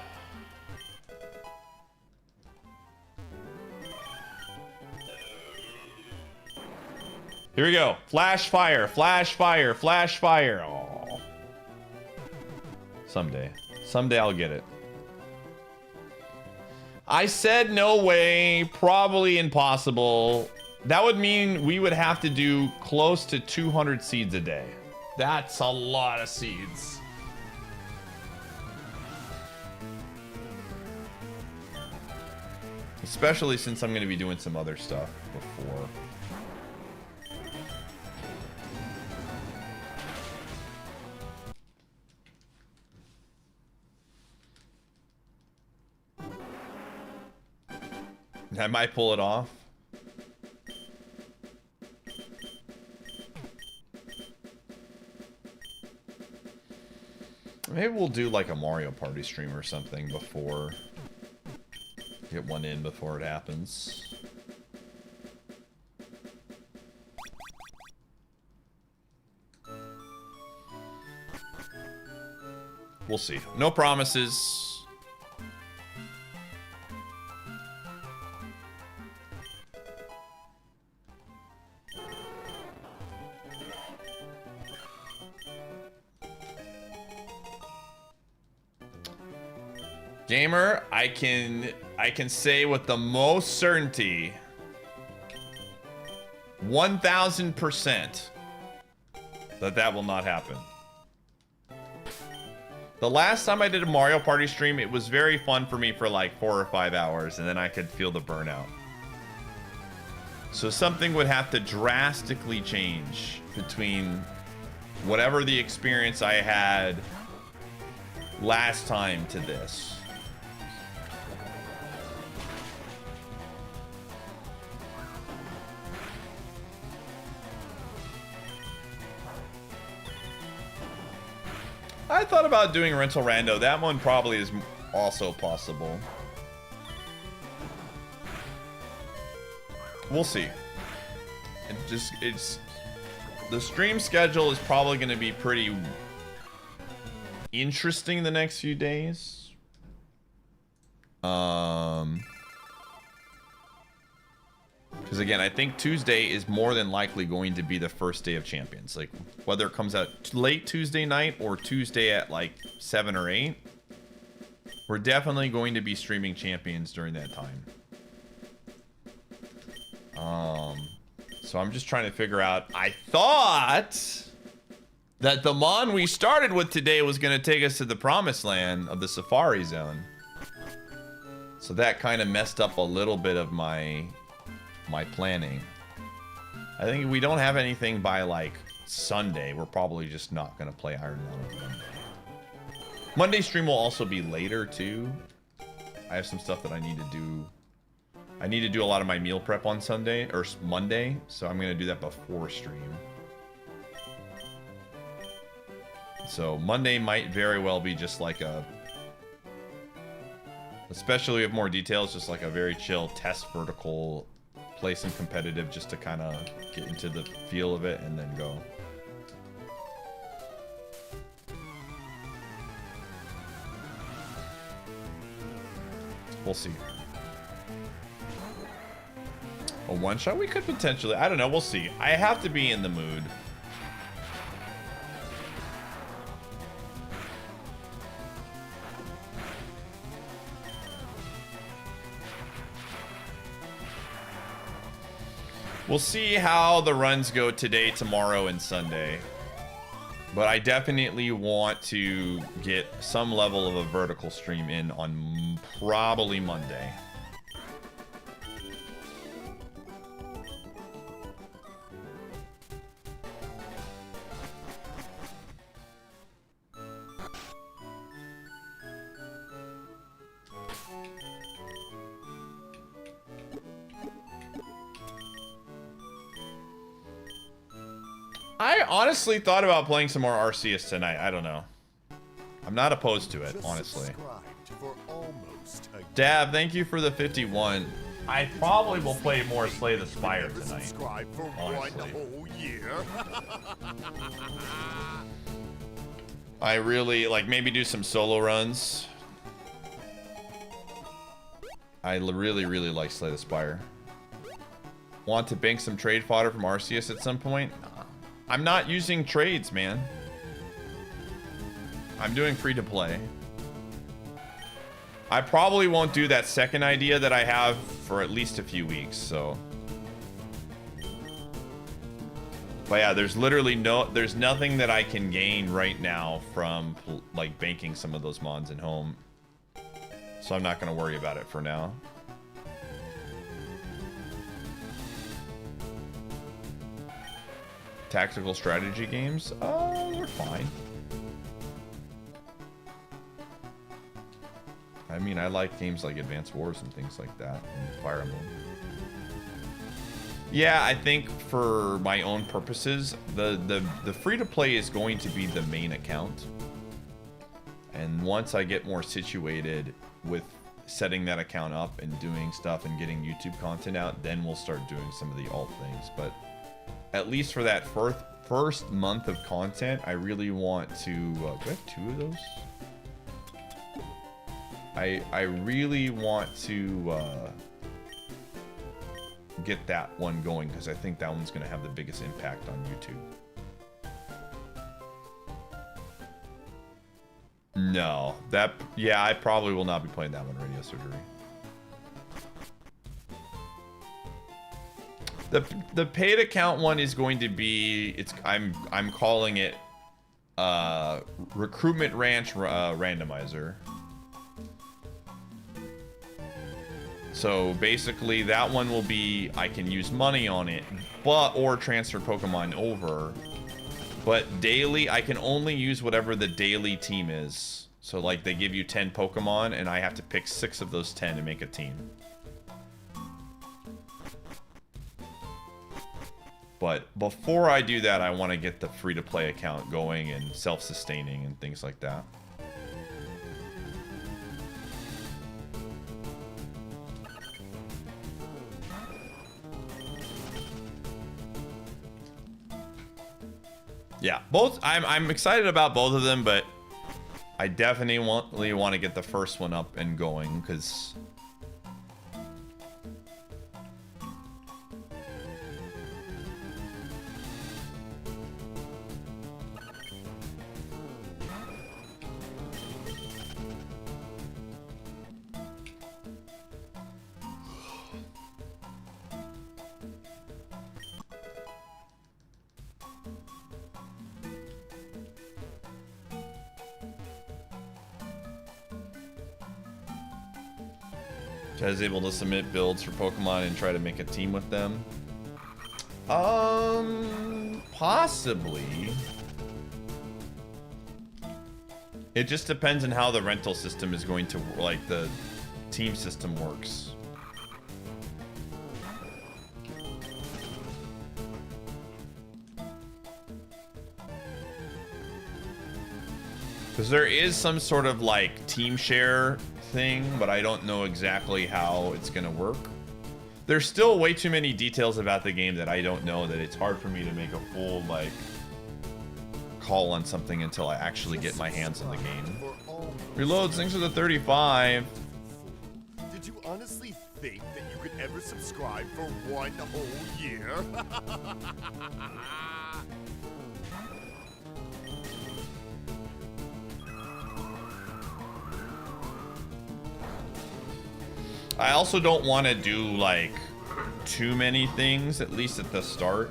Here we go. Flash fire, flash fire, flash fire. Oh. Someday. Someday I'll get it. I said no way, probably impossible. That would mean we would have to do close to 200 seeds a day. That's a lot of seeds. Especially since I'm going to be doing some other stuff before. I might pull it off. Maybe we'll do like a Mario Party stream or something before. Get one in before it happens. We'll see. No promises. Gamer, I can say with the most certainty, 1000% that will not happen. The last time I did a Mario Party stream, it was very fun for me for like 4 or 5 hours, and then I could feel the burnout. So something would have to drastically change between whatever the experience I had last time to this. I thought about doing rental rando. That one probably is also possible. We'll see. It's the stream schedule is probably going to be pretty interesting the next few days. Because again, I think Tuesday is more than likely going to be the first day of Champions. Like, whether it comes out late Tuesday night or Tuesday at like 7 or 8, we're definitely going to be streaming Champions during that time. So I'm just trying to figure out. I thought that the Mon we started with today was going to take us to the promised land of the Safari Zone. So that kind of messed up a little bit of my planning. I think if we don't have anything by like Sunday, we're probably just not going to play IronMON on Monday. Monday stream will also be later too. I have some stuff that I need to do. I need to do a lot of my meal prep on Sunday or Monday, so I'm going to do that before stream. So Monday might very well be just like a, especially with more details, just like a very chill test vertical, play some competitive just to kind of get into the feel of it and then go. We'll see. A one shot we could potentially, I don't know, we'll see. I have to be in the mood. We'll see how the runs go today, tomorrow, and Sunday. But I definitely want to get some level of a vertical stream in on probably Monday. I honestly thought about playing some more Arceus tonight. I don't know. I'm not opposed to it, honestly. Dab, thank you for the 51. I probably will play more Slay the Spire tonight, honestly. I really, like, maybe do some solo runs. I really, really like Slay the Spire. Want to bank some trade fodder from Arceus at some point? I'm not using trades, man. I'm doing free to play. I probably won't do that second idea that I have for at least a few weeks, so. But yeah, there's literally there's nothing that I can gain right now from like banking some of those mons in home. So I'm not gonna worry about it for now. Tactical strategy games? Oh, they're fine. I mean, I like games like Advance Wars and things like that, and Fire Emblem. Yeah, I think for my own purposes, the free-to-play is going to be the main account. And once I get more situated with setting that account up and doing stuff and getting YouTube content out, then we'll start doing some of the alt things. But at least for that first month of content, I really want to... do I have 2 of those? I really want to get that one going, because I think that one's going to have the biggest impact on YouTube. No, yeah, I probably will not be playing that one, Radio Surgery. The paid account one is going to be, I'm calling it Recruitment Ranch Randomizer. So basically that one will be, I can use money on it, or transfer Pokemon over. But daily, I can only use whatever the daily team is. So like they give you 10 Pokemon and I have to pick 6 of those 10 to make a team. But before I do that, I want to get the free-to-play account going and self-sustaining and things like that. Yeah, both. I'm excited about both of them, but I definitely want to get the first one up and going, because I was able to submit builds for Pokemon and try to make a team with them. Possibly. It just depends on how the rental system is going to, like, the team system works. Because there is some sort of, like, team share thing, but I don't know exactly how it's gonna work. There's still way too many details about the game that I don't know, that it's hard for me to make a full, like, call on something until I actually get my hands on the game. Reloads, thanks for the 35. Did you honestly think that you could ever subscribe for 1 whole year? I also don't want to do, like, too many things, at least at the start.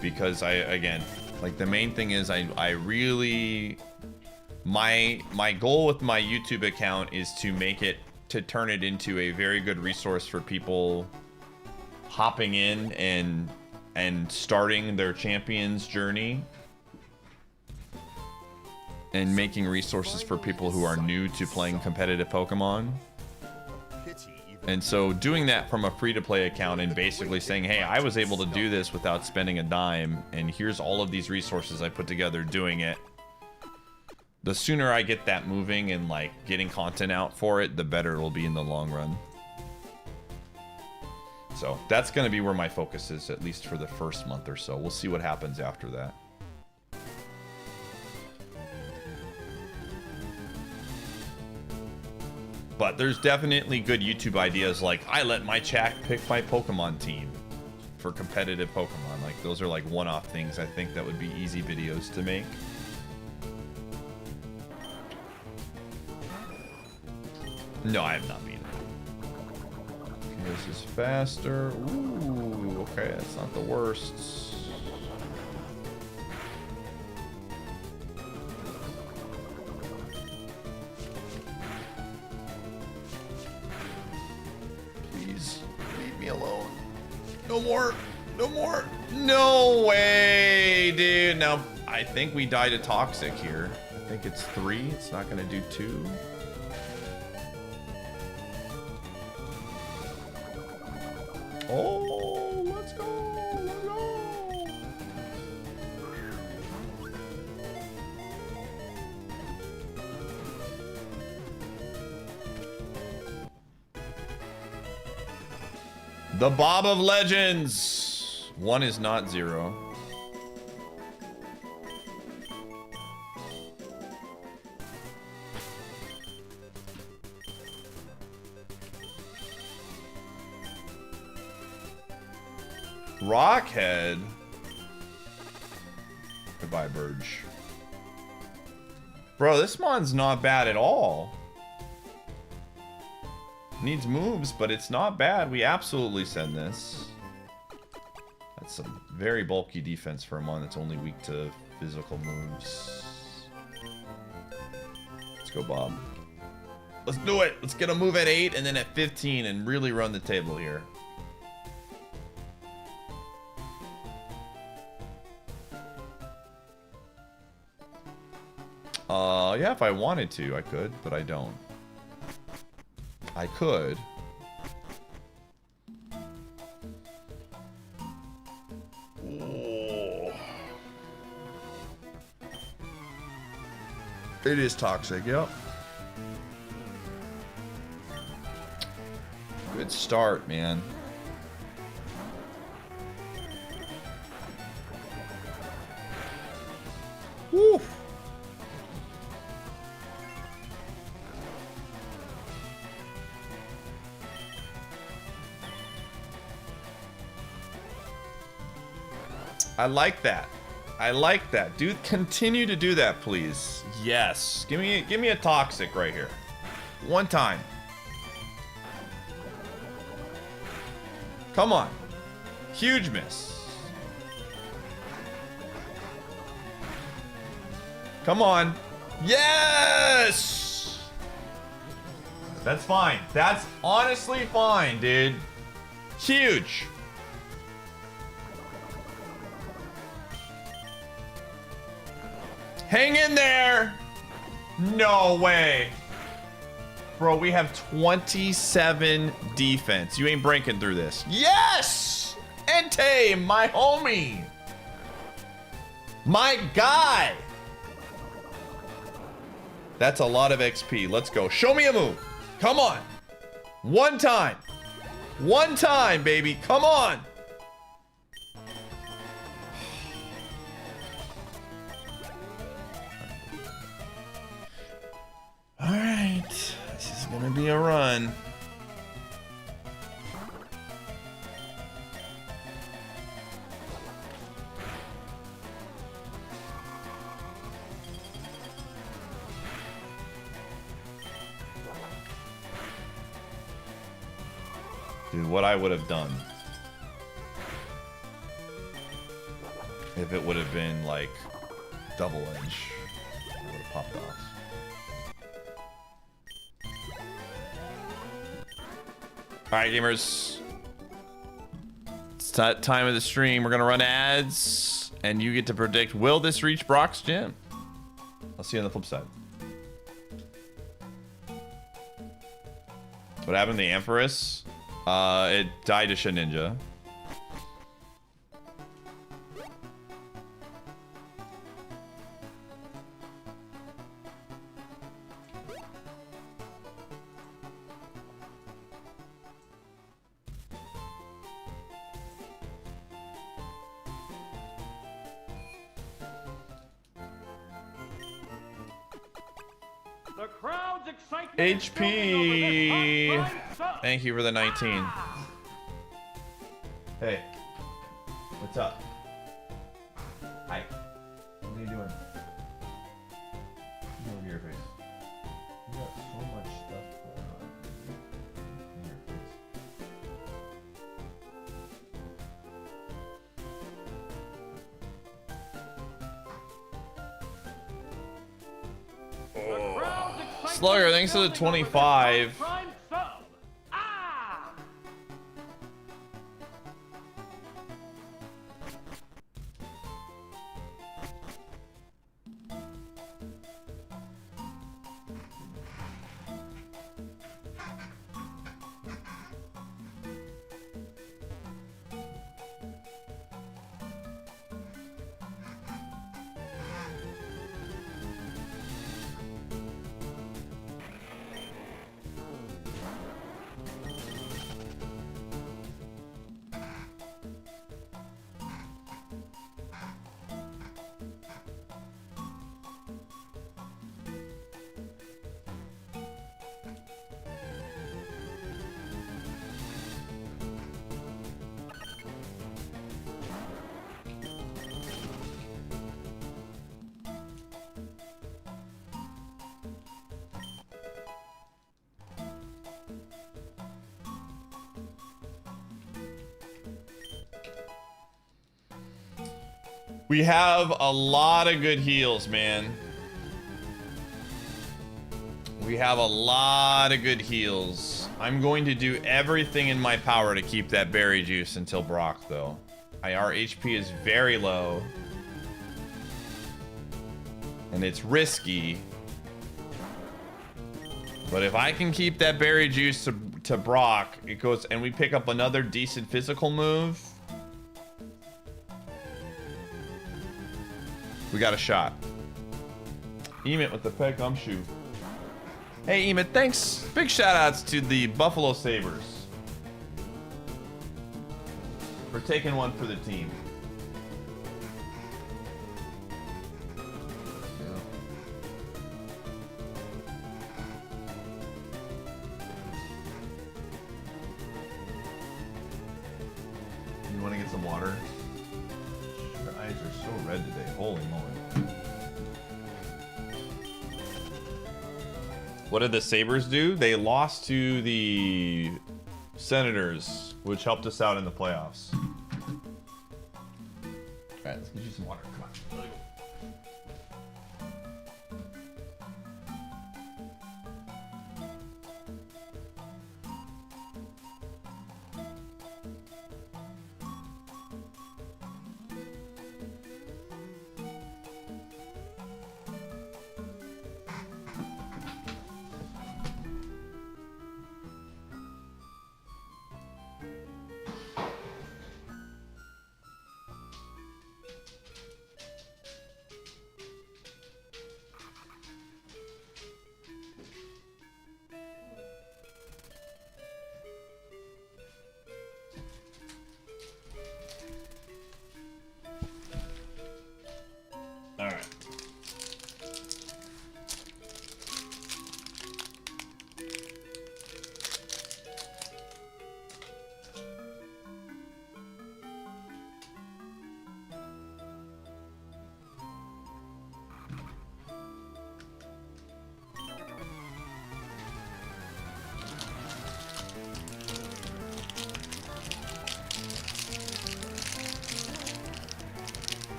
Because again, like, the main thing is I really... My goal with my YouTube account is to turn it into a very good resource for people hopping in and starting their champions journey. And making resources for people who are new to playing competitive Pokemon. And so doing that from a free-to-play account and basically saying, hey, I was able to do this without spending a dime, and here's all of these resources I put together doing it. The sooner I get that moving and, like, getting content out for it, the better it'll be in the long run. So that's going to be where my focus is, at least for the first month or so. We'll see what happens after that. But there's definitely good YouTube ideas, like I let my chat pick my Pokemon team for competitive Pokemon. Like, those are like one-off things I think that would be easy videos to make. No, I have not beaten it. Okay, this is faster. Ooh, okay, that's not the worst. Alone. No more. No more. No way, dude. Now, I think we died to Toxic here. I think it's 3. It's not going to do 2. Oh, let's go. Let's go. The Bob of Legends. 1 is not 0. Rockhead. Goodbye, Burge. Bro, this mon's not bad at all. Needs moves, but it's not bad. We absolutely send this. That's some very bulky defense for a mon that's only weak to physical moves. Let's go, Bob. Let's do it. Let's get a move at 8 and then at 15 and really run the table here. Yeah, if I wanted to, I could, but I don't. I could. Ooh. It is toxic, yep. Good start, man. Woo! I like that. I like that. Dude, continue to do that, please. Yes. Give me a toxic right here. One time. Come on. Huge miss. Come on. Yes! That's fine. That's honestly fine, dude. Huge. Hang in there! No way. Bro, we have 27 defense. You ain't breaking through this. Yes! Entei, my homie. My guy. That's a lot of XP. Let's go. Show me a move. Come on. One time. One time, baby. Come on. All right, this is gonna be a run. Dude, what I would have done if it would have been like double edge, it would have popped off. Alright, gamers. It's time of the stream. We're gonna run ads, and you get to predict, will this reach Brock's gym? I'll see you on the flip side. What happened to the Empress? It died to Shedinja. The crowd's excitement HP. Thank you for the 19. Hey, what's up? Hi. What are you doing? Over your face. You got so much stuff going on in your face. Slugger, thanks to the 25. We have a lot of good heals, man. We have a lot of good heals. I'm going to do everything in my power to keep that berry juice until Brock, though. Our HP is very low. And it's risky. But if I can keep that berry juice to Brock, it goes, and we pick up another decent physical move. We got a shot. Emit with the peg gumshoe. Hey, Emit, thanks. Big shout outs to the Buffalo Sabres for taking one for the team. You want to get some water? Your eyes are so red today. Holy moly. What did the Sabres do? They lost to the Senators, which helped us out in the playoffs. Alright, let's get you some water. Come on. Let go.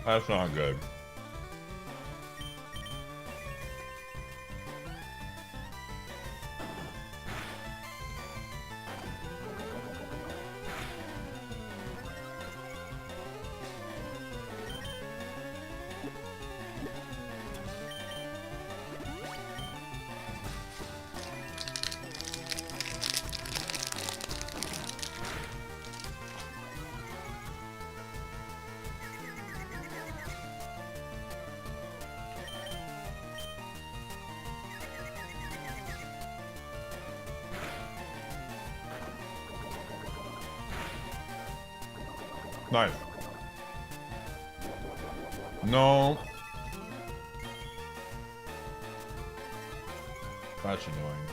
That's not good. Nice. No. That's annoying.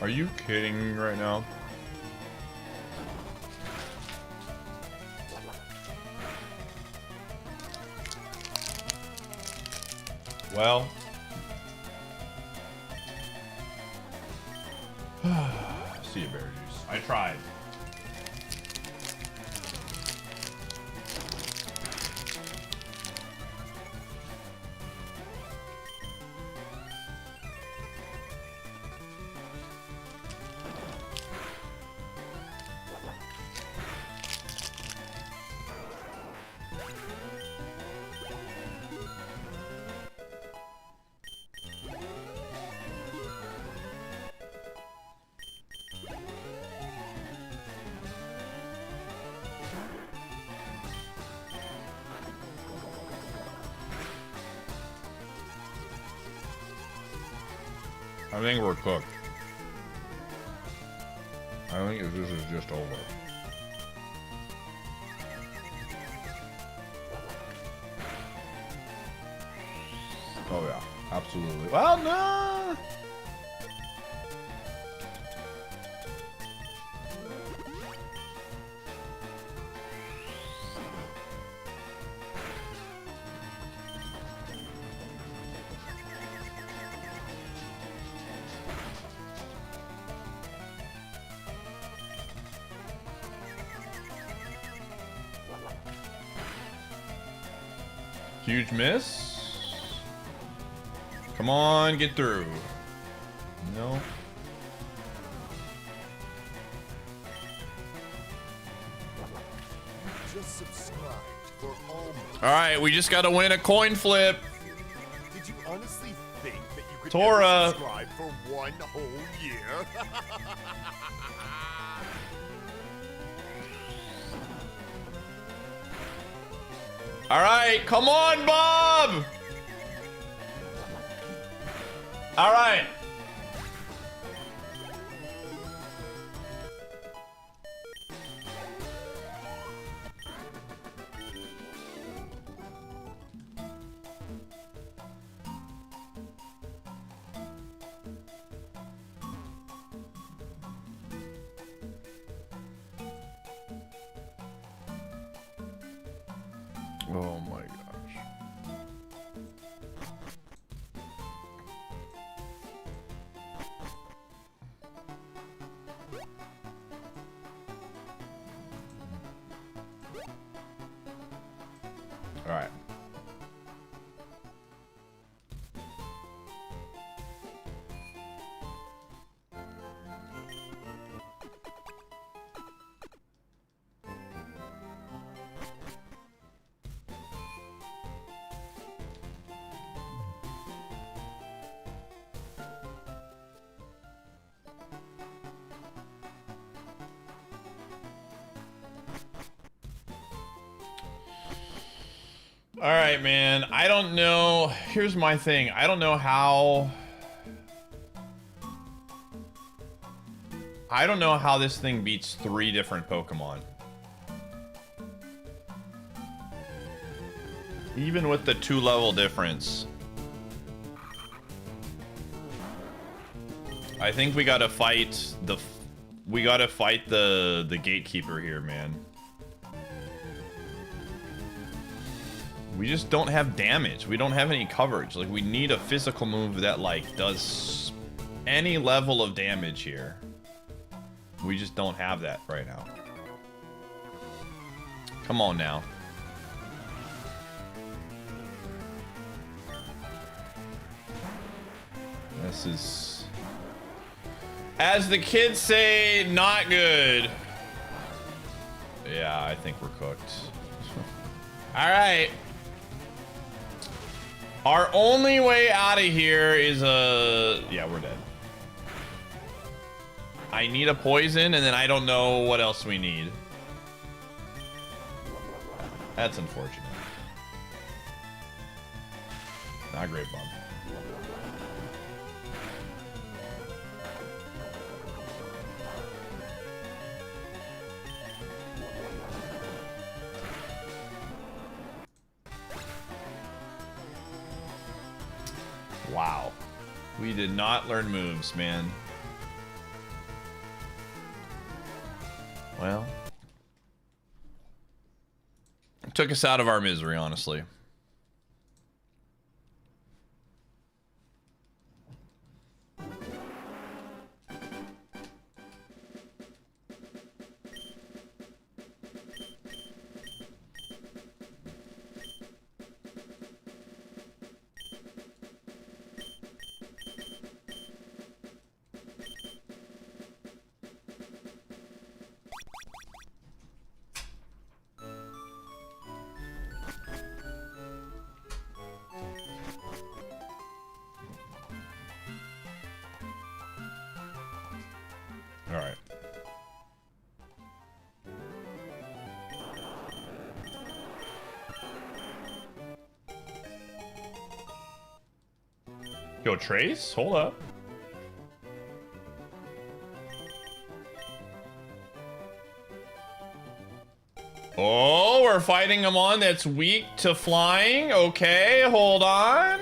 Are you kidding right now? Well. See you, berry juice. I tried. I think we're cooked. I think this is just over. Oh yeah, absolutely. Well, no! Huge miss. Come on, get through. No. Just subscribed for almost. All right, we just got to win a coin flip. Did you honestly think that you could Tora. ever subscribe for 1 whole year? All right, come on, Bob. All right. Oh my gosh. All right. All right, man. I don't know. Here's my thing. I don't know how this thing beats 3 different Pokemon. Even with the 2-level difference. I think we gotta fight the gatekeeper here, man. We just don't have damage. We don't have any coverage. Like, we need a physical move that, like, does any level of damage here. We just don't have that right now. Come on now. This is, as the kids say, not good. Yeah, I think we're cooked. All right. Our only way out of here is a... Yeah, we're dead. I need a poison, and then I don't know what else we need. That's unfortunate. Not great, bump. Wow. We did not learn moves, man. Well, it took us out of our misery, honestly. All right. Yo, Trace, hold up. Oh, we're fighting him on that's weak to flying. Okay, hold on.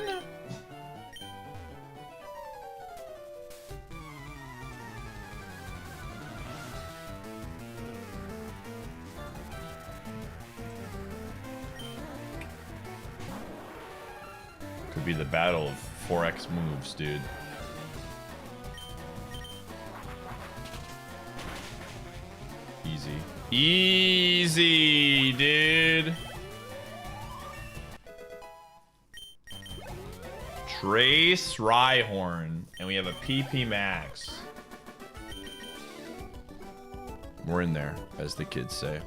Could be the battle of 4x moves, dude. Easy. Easy, dude. Trace Rhyhorn, and we have a PP Max. We're in there, as the kids say.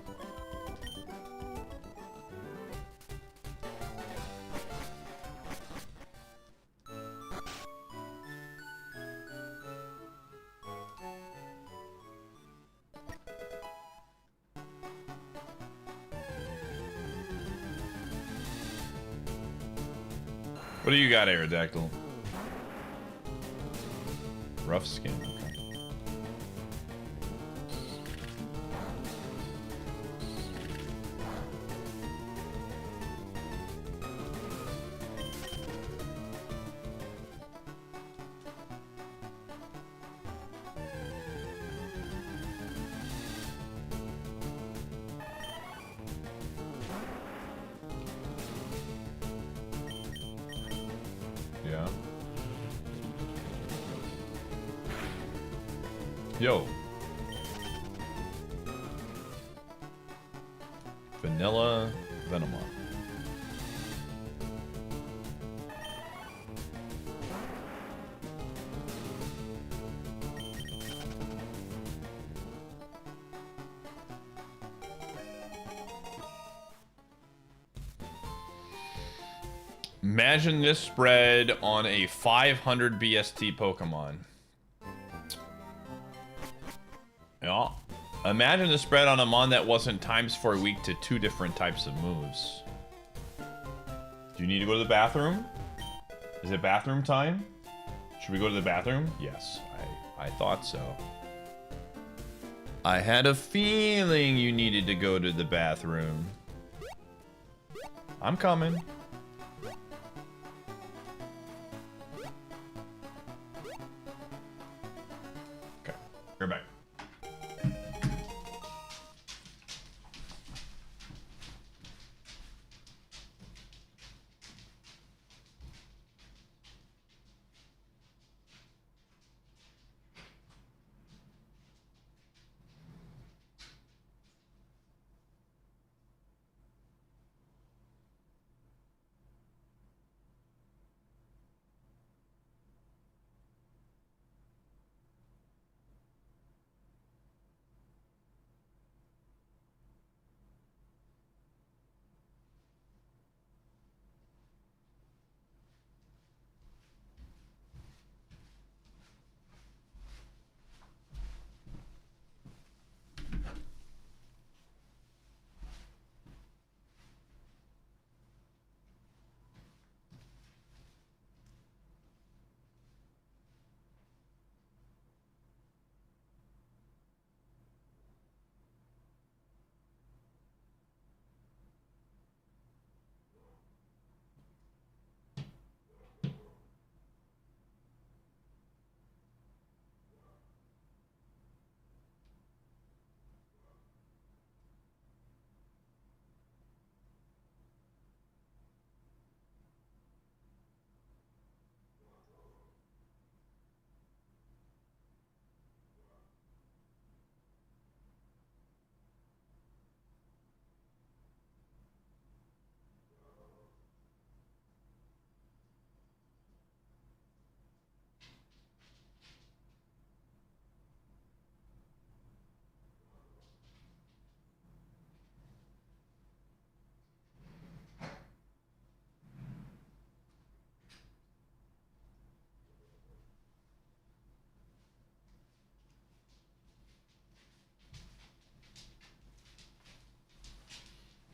What do you got, Aerodactyl? Rough skin. Okay. Yeah. Yo. Vanilla Venomon. Imagine this spread on a 500 BST Pokemon. Yeah. Imagine the spread on a mon that wasn't times 4 weak to 2 different types of moves. Do you need to go to the bathroom? Is it bathroom time? Should we go to the bathroom? Yes, I thought so. I had a feeling you needed to go to the bathroom. I'm coming. Okay, you're back.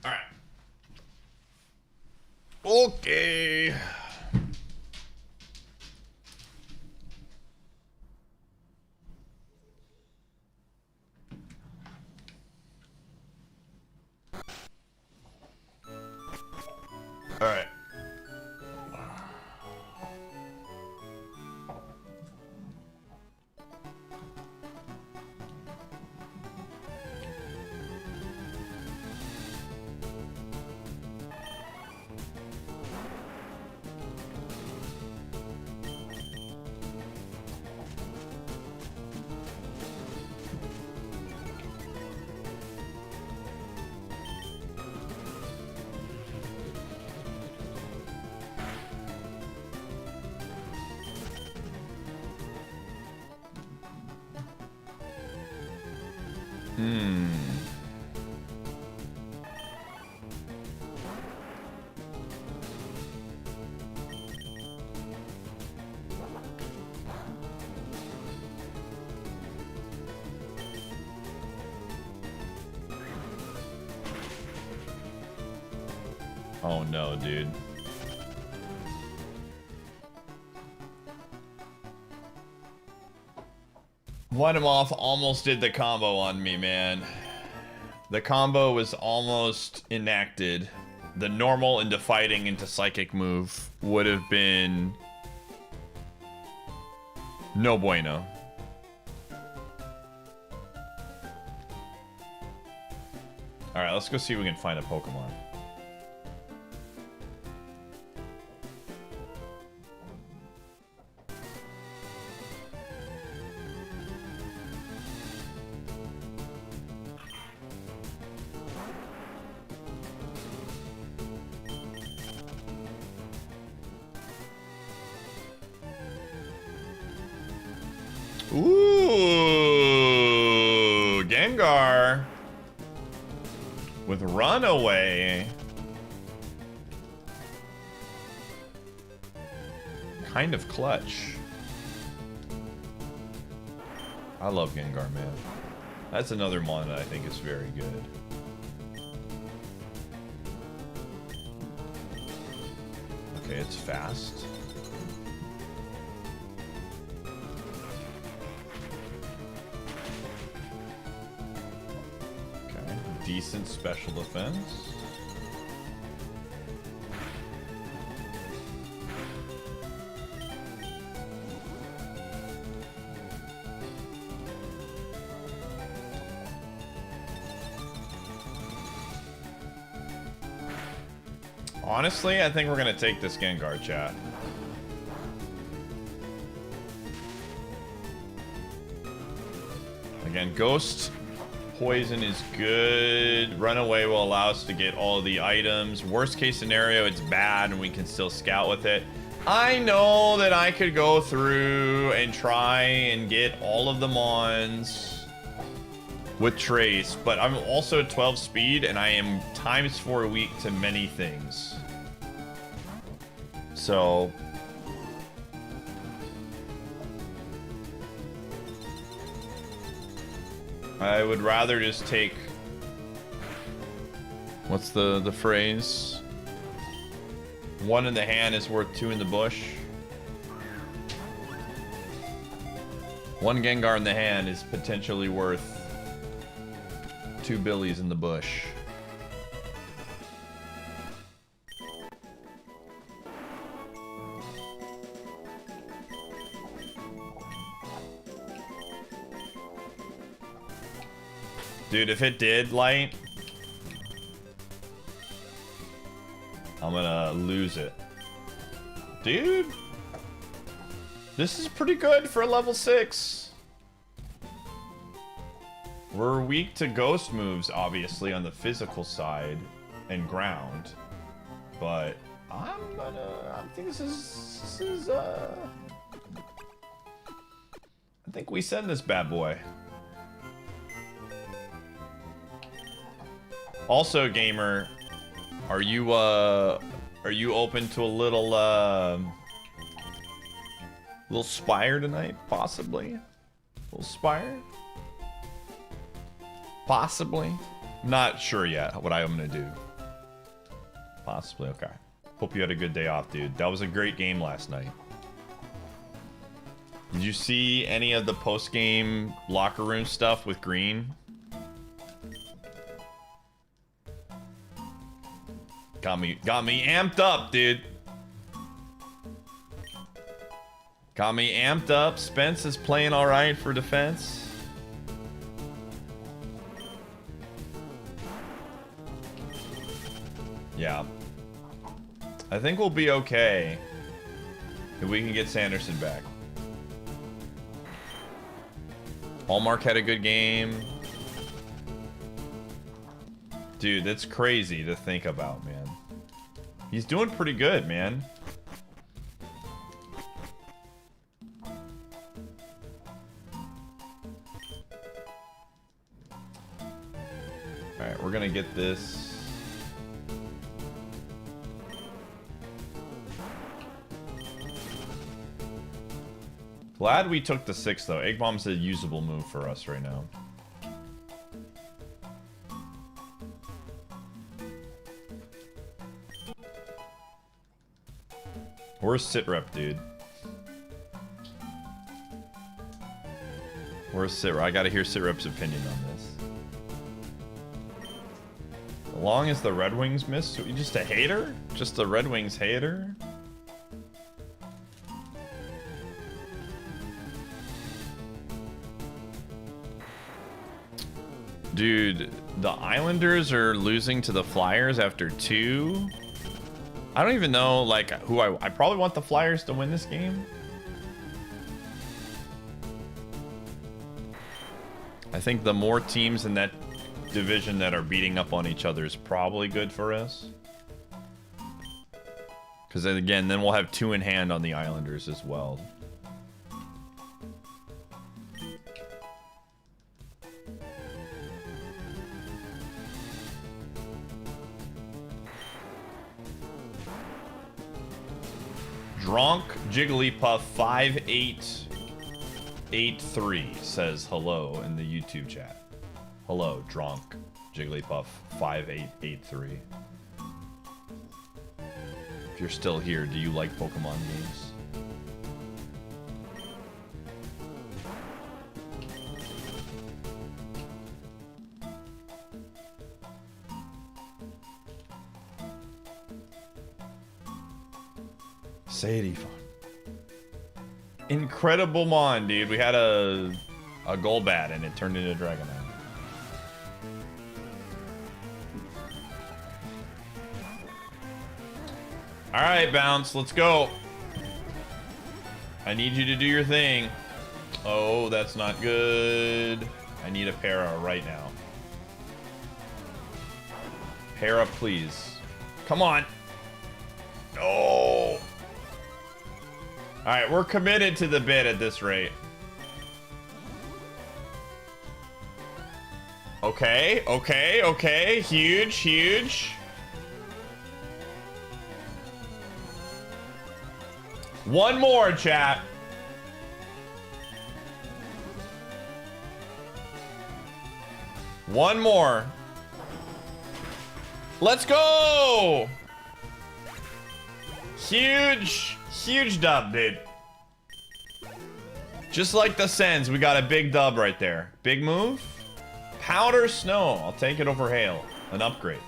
All right. Okay. All right. Oh no, dude. Venomoth almost did the combo on me, man. The combo was almost enacted. The normal into fighting into psychic move would have been no bueno. Alright, let's go see if we can find a Pokemon. Ooh, Gengar with Runaway. Kind of clutch. I love Gengar, man. That's another mon that I think is very good. Okay, it's fast. Decent special defense. Honestly, I think we're gonna take this Gengar, chat. Again, Ghost Poison is good. Runaway will allow us to get all the items. Worst case scenario, it's bad and we can still scout with it. I know that I could go through and try and get all of the mons with Trace, but I'm also 12 speed and I am ×4 weak to many things. So I would rather just take... What's the phrase? One in the hand is worth two in the bush. One Gengar in the hand is potentially worth two Billies in the bush. Dude, if it did light, I'm gonna lose it. Dude, this is pretty good for a level 6. We're weak to ghost moves, obviously, on the physical side and ground. But I think this is I think we send this bad boy. Also, gamer, are you open to a little Spire tonight? Possibly. A little Spire? Possibly. Not sure yet what I'm gonna do. Possibly, okay. Hope you had a good day off, dude. That was a great game last night. Did you see any of the post-game locker room stuff with Green? Got me amped up, dude. Got me amped up. Spence is playing all right for defense. Yeah. I think we'll be okay if we can get Sanderson back. Hallmark had a good game. Dude, that's crazy to think about, man. He's doing pretty good, man. we're gonna get this. Glad we took the 6 though. Egg Bomb's a usable move for us right now. Where's Sitrep, dude? Where's Sitrep? I gotta hear Sitrep's opinion on this. As long as the Red Wings miss, you just a hater? Just the Red Wings hater? Dude, the Islanders are losing to the Flyers after 2. I don't even know, like, who I probably want the Flyers to win this game. I think the more teams in that division that are beating up on each other is probably good for us. Because then again, then we'll have 2 in hand on the Islanders as well. Dronk Jigglypuff 5883 says hello in the YouTube chat. Hello, Dronk Jigglypuff 5883. If you're still here, do you like Pokemon games? Sadie fun. Incredible Mon, dude. We had a Golbat and it turned into Dragonite. Alright, Bounce, let's go. I need you to do your thing. Oh, that's not good. I need a Para right now. Para, please. Come on. No. Alright, we're committed to the bid at this rate. Okay, okay, okay. Huge, huge. One more, chat. One more. Let's go! Huge, huge dub, dude. Just like the Sens, we got a big dub right there. Big move. Powder Snow. I'll take it over Hail. An upgrade.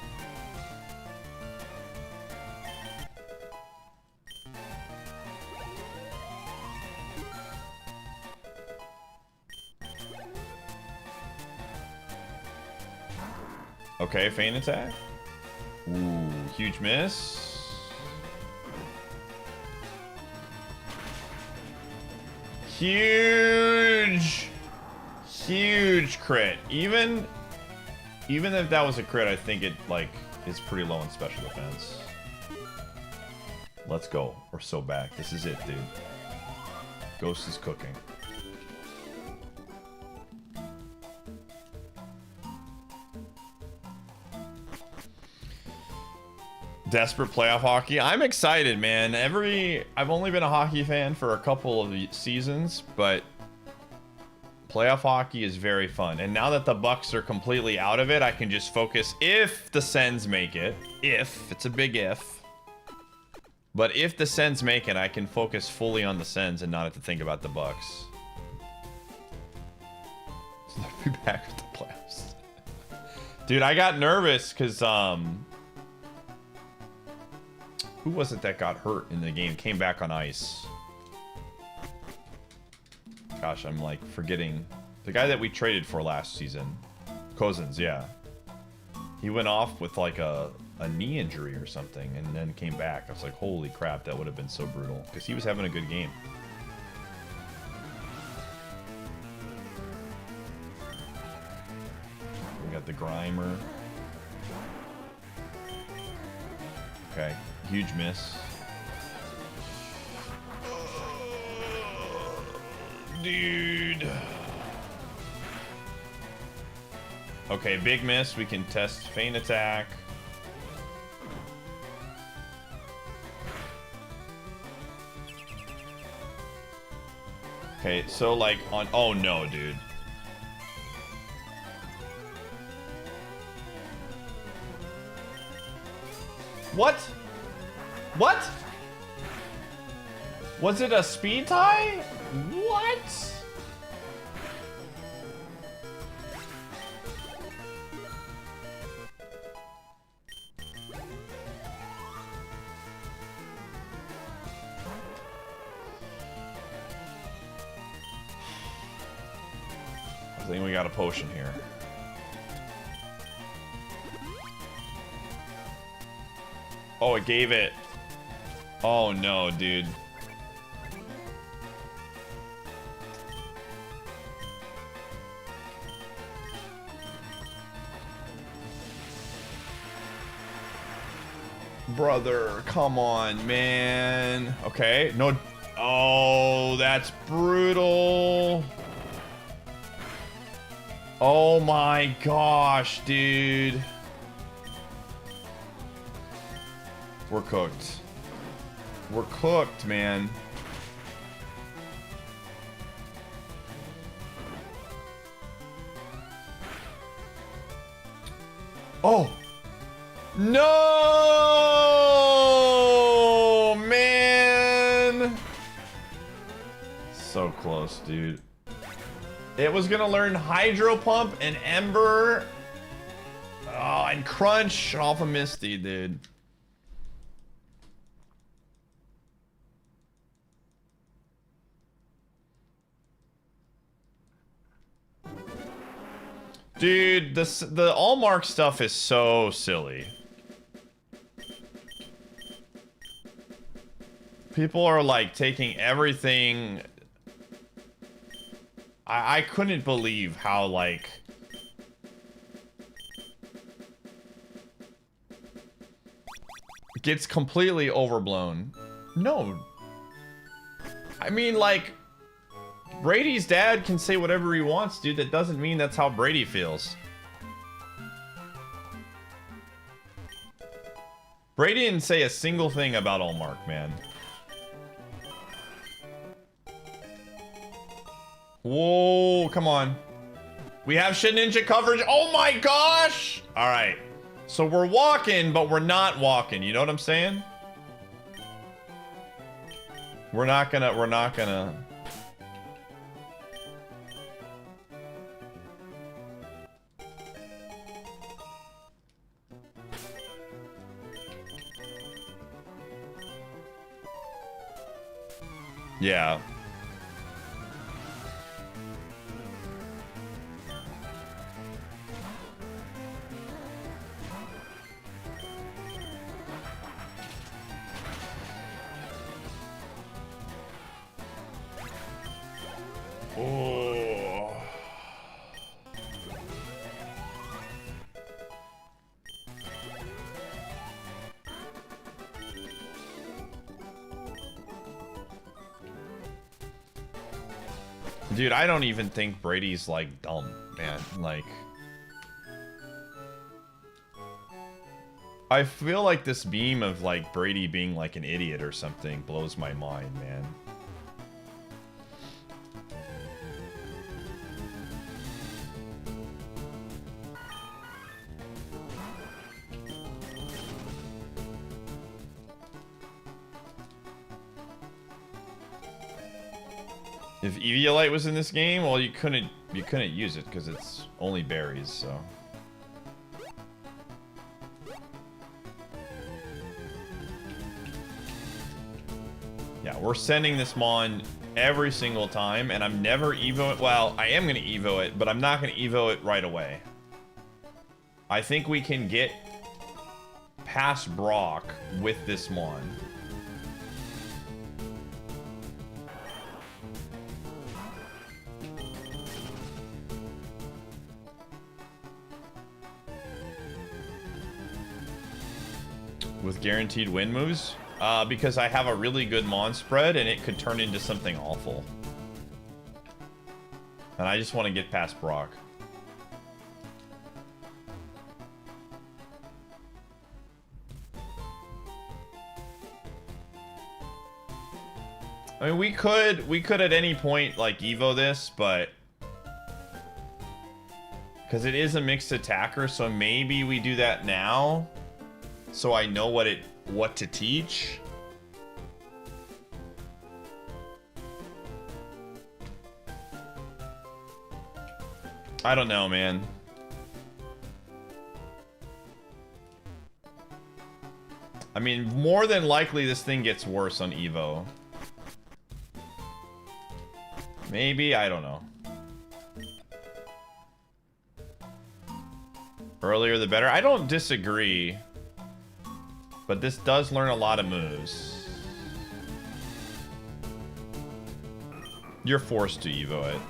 Okay, feint attack. Ooh, huge miss. Huge, huge crit. Even if that was a crit, I think it like is pretty low in special defense. Let's go. We're so back. This is it, dude. Ghost is cooking. Desperate playoff hockey. I'm excited, man. I've only been a hockey fan for a couple of seasons, but playoff hockey is very fun. And now that the Bucks are completely out of it, I can just focus if the Sens make it. If. It's a big if. But if the Sens make it, I can focus fully on the Sens and not have to think about the Bucks. So I'll be back with the playoffs. Dude, I got nervous because, who was it that got hurt in the game? Came back on ice. Gosh, I'm like forgetting. The guy that we traded for last season. Cousins, yeah. He went off with like a knee injury or something and then came back. I was like, holy crap, that would have been so brutal. Because he was having a good game. We got the Grimer. Okay. Huge miss. Dude. Okay, big miss. We can test feint attack. Okay, so like on... Oh no, dude. What? What? Was it a speed tie? What? I think we got a potion here. Oh, it gave it. Oh no, dude. Brother, come on, man. Okay, no. Oh, that's brutal. Oh my gosh, dude. We're cooked. We're cooked, man. Oh! No! Man! So close, dude. It was gonna learn Hydro Pump and Ember. Oh, and Crunch off of Misty, dude. Dude, the Allmark stuff is so silly. People are like taking everything. I couldn't believe how like it gets completely overblown. No. I mean, like, Brady's dad can say whatever he wants, dude. That doesn't mean that's how Brady feels. Brady didn't say a single thing about Allmark, man. Whoa, come on. We have Shedinja coverage. Oh my gosh! Alright. So we're walking, but we're not walking. You know what I'm saying? We're not gonna... Yeah. Oh. Dude, I don't even think Brady's like dumb, man. Like, I feel like this beam of like Brady being like an idiot or something blows my mind, man. If Eviolite was in this game, well, you couldn't use it because it's only berries, so. Yeah, we're sending this Mon every single time, and I'm never Evo it. Well, I am gonna Evo it, but I'm not gonna Evo it right away. I think we can get past Brock with this Mon. With guaranteed win moves? Because I have a really good Mon spread and it could turn into something awful. And I just want to get past Brock. I mean, we could at any point like Evo this, but because it is a mixed attacker, so maybe we do that now, so I know what to teach. I don't know, man. I mean, more than likely this thing gets worse on Evo. Maybe, I don't know. Earlier the better. I don't disagree. But this does learn a lot of moves. You're forced to Evo it.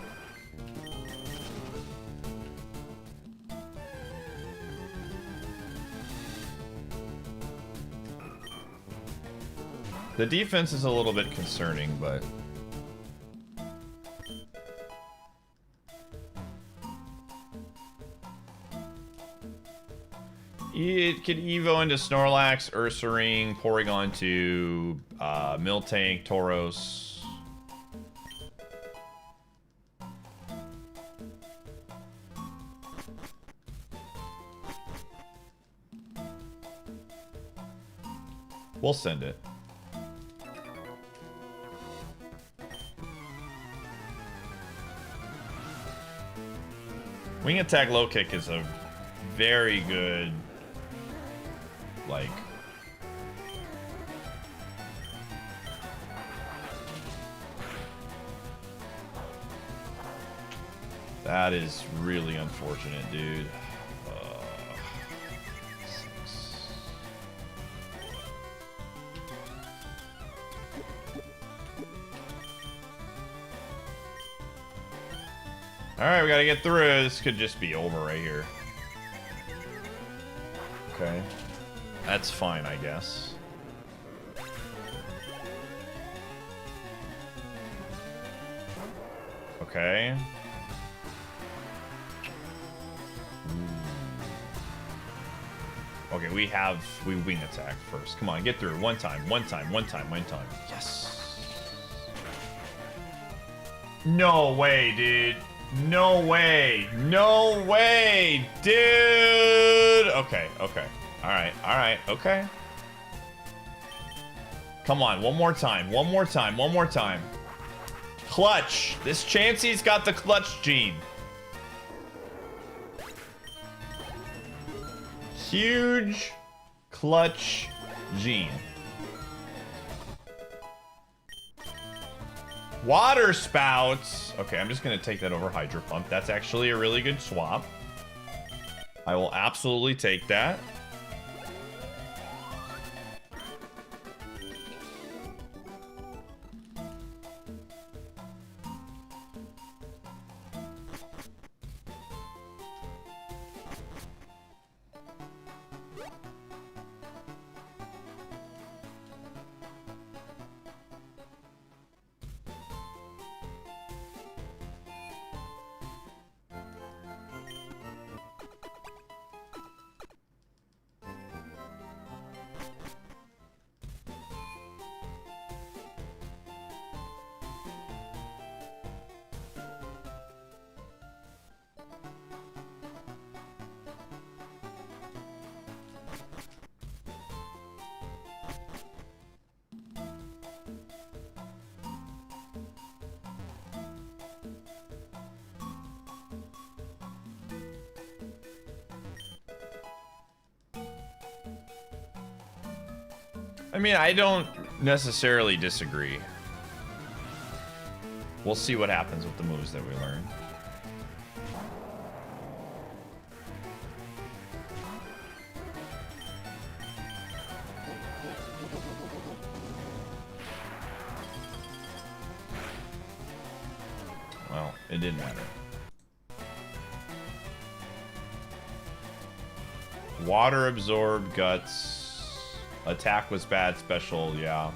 The defense is a little bit concerning, but... it could Evo into Snorlax, Ursaring, Porygon to Miltank, Tauros. We'll send it. Wing attack low kick is a very good, like, that is really unfortunate, dude. Sucks. Alright, we gotta get through. This could just be over right here. Okay. That's fine, I guess. Okay. Okay, we wing attack first. Come on, get through. One time. Yes. No way, dude. No way, dude. Okay. Alright, okay. Come on, one more time. Clutch. This Chansey's got the clutch gene. Huge clutch gene. Water spouts. Okay, I'm just gonna take that over Hydro Pump. That's actually a really good swap. I will absolutely take that. I mean, I don't necessarily disagree. We'll see what happens with the moves that we learn. Well, it didn't matter. Water absorbed, guts. Attack was bad, special, yeah.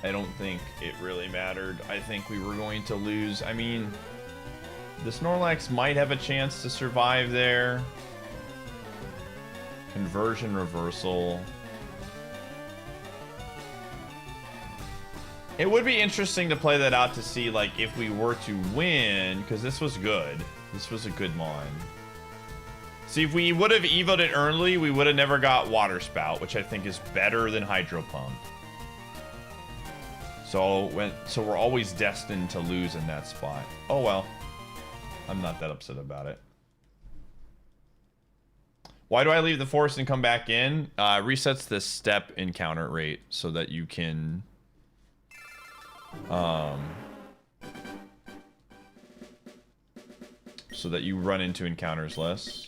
I don't think it really mattered. I think we were going to lose. I mean, the Snorlax might have a chance to survive there. Conversion reversal. It would be interesting to play that out to see, like, if we were to win, because this was good. This was a good mon. See, if we would have evoed it early, we would have never got Water Spout, which I think is better than Hydro Pump. So we're always destined to lose in that spot. Oh well. I'm not that upset about it. Why do I leave the forest and come back in? Resets the step encounter rate so that you can so that you run into encounters less.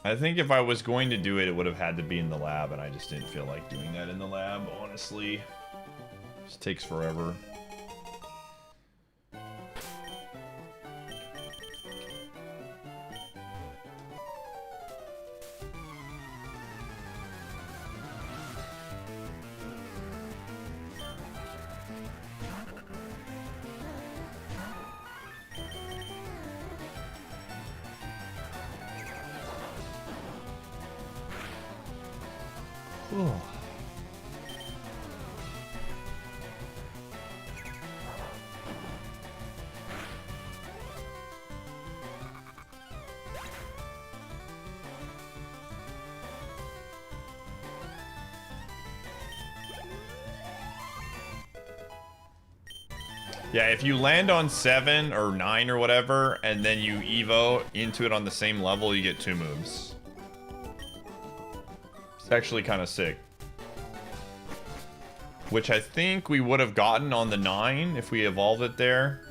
I think if I was going to do it, it would have had to be in the lab, and I just didn't feel like doing that in the lab, honestly. It just takes forever. Yeah, if you land on 7 or 9 or whatever, and then you evo into it on the same level, you get 2 moves. It's actually kind of sick. Which I think we would have gotten on the 9 if we evolved it there.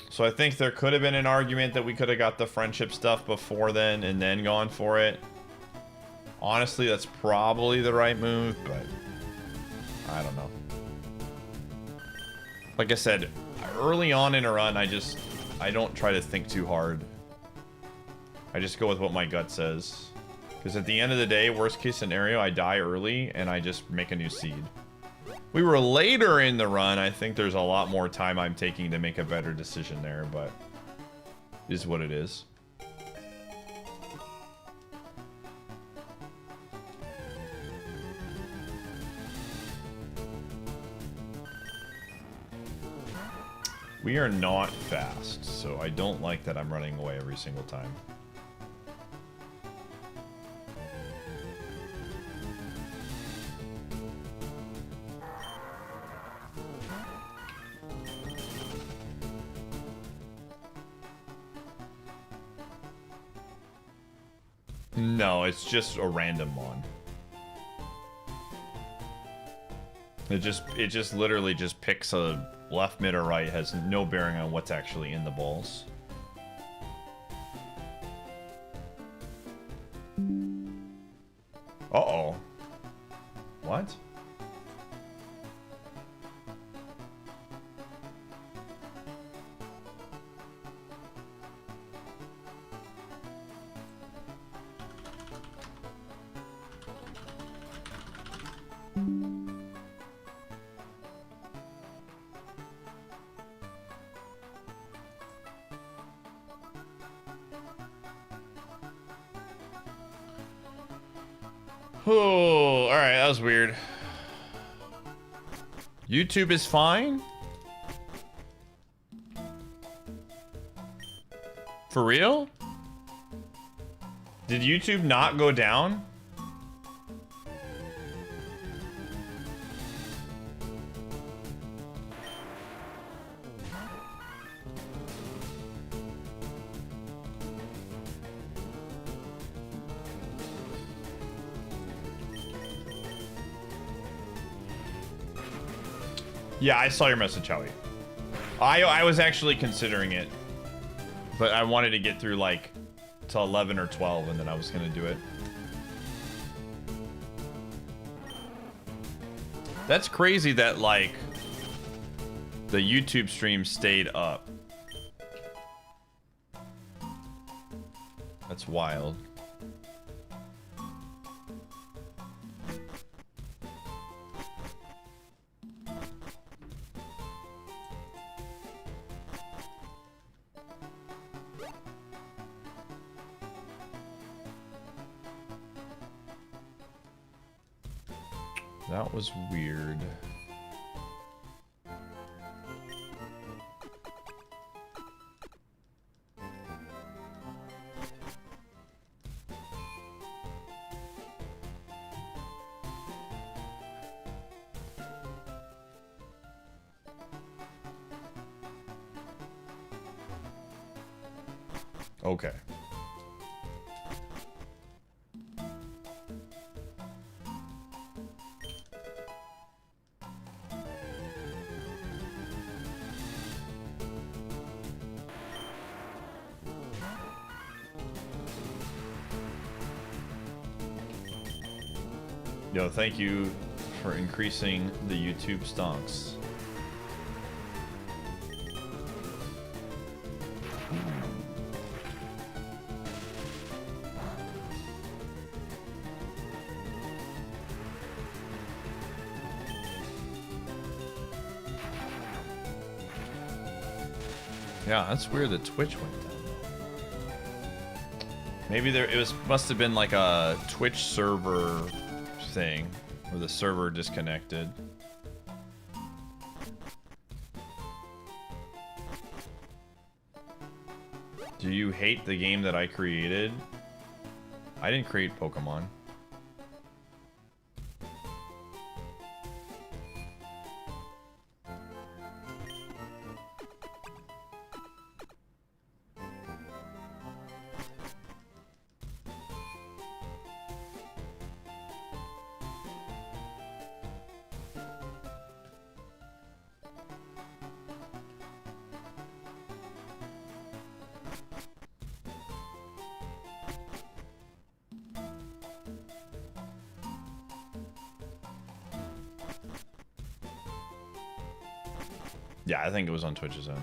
So I think there could have been an argument that we could have got the friendship stuff before then and then gone for it. Honestly, that's probably the right move, but I don't know. Like I said, early on in a run, I don't try to think too hard. I just go with what my gut says. Because at the end of the day, worst case scenario, I die early and I just make a new seed. We were later in the run. I think there's a lot more time I'm taking to make a better decision there, but it is what it is. We are not fast, so I don't like that I'm running away every single time. No, it's just a random mon. It just literally just picks a left, mid, or right, has no bearing on what's actually in the balls. Uh-oh. What? Oh, alright, that was weird. YouTube is fine? For real? Did YouTube not go down? Yeah, I saw your message, Howie. I was actually considering it. But I wanted to get through like to 11 or 12 and then I was gonna do it. That's crazy that like the YouTube stream stayed up. That's wild. That was weird. Okay. Yo, thank you for increasing the YouTube stonks. Yeah, that's weird that Twitch went down. Maybe must have been like a Twitch server thing where the server disconnected. Do you hate the game that I created? I didn't create Pokemon. Yeah, I think it was on Twitch's own.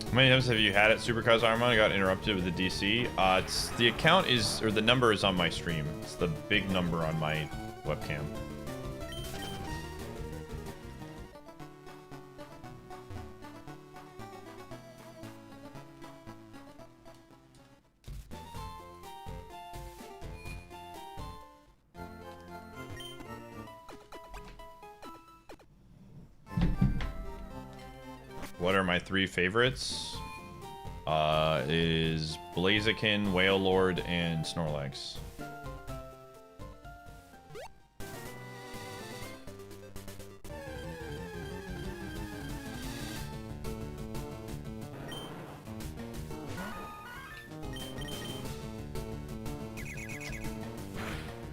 How many times have you had it, Super Kaizo IronMON? I got interrupted with the DC. It's the account is, or the number is on my stream. It's the big number on my webcam. What are my 3 favorites? Is Blaziken, Whale Lord, and Snorlax.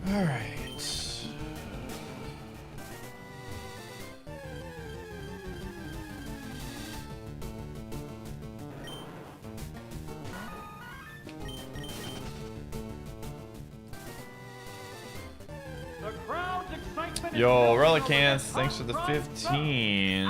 All right. Yo, Relicants, thanks for the 15.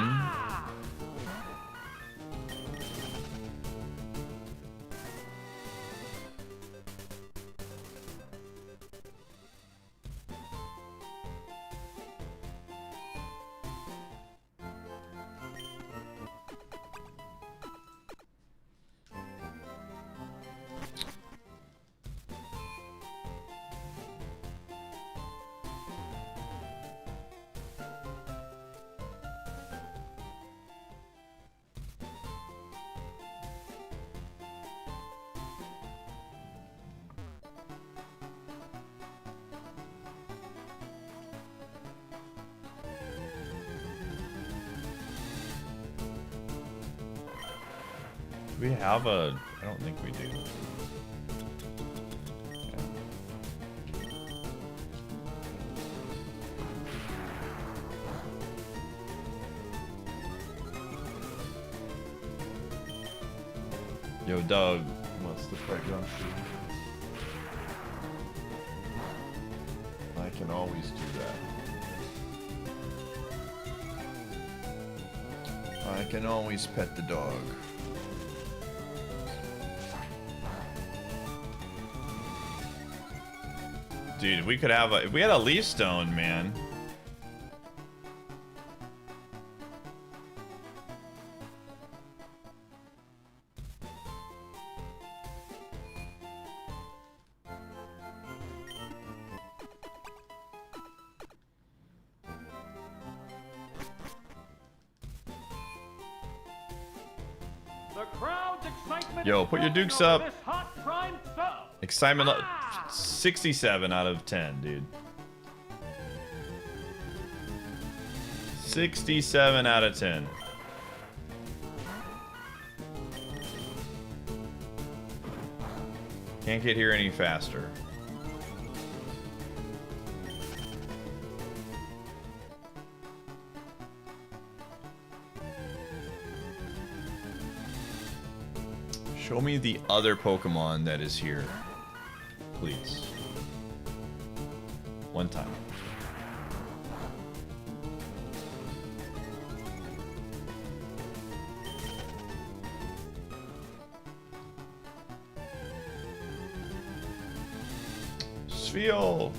Do we have a... I don't think we do. Yo, Doug. What's the frick gun? I can always do that. I can always pet the dog. Dude, if we could have a... If we had a leaf stone, man. The crowd's excitement Yo, is put your building dukes over up. this hot prime sub. Excitement 67 out of 10, dude. 67 out of 10. Can't get here any faster. Show me the other Pokemon that is here. Please. One time. Spheal.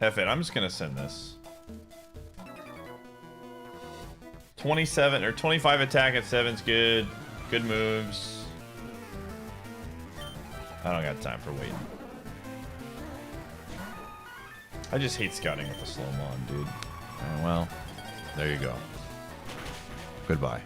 F it, I'm just gonna send this. 27 or 25 attack at 7's good. Good moves. I don't got time for waiting. I just hate scouting with the slow mon, dude. Oh, well, there you go. Goodbye.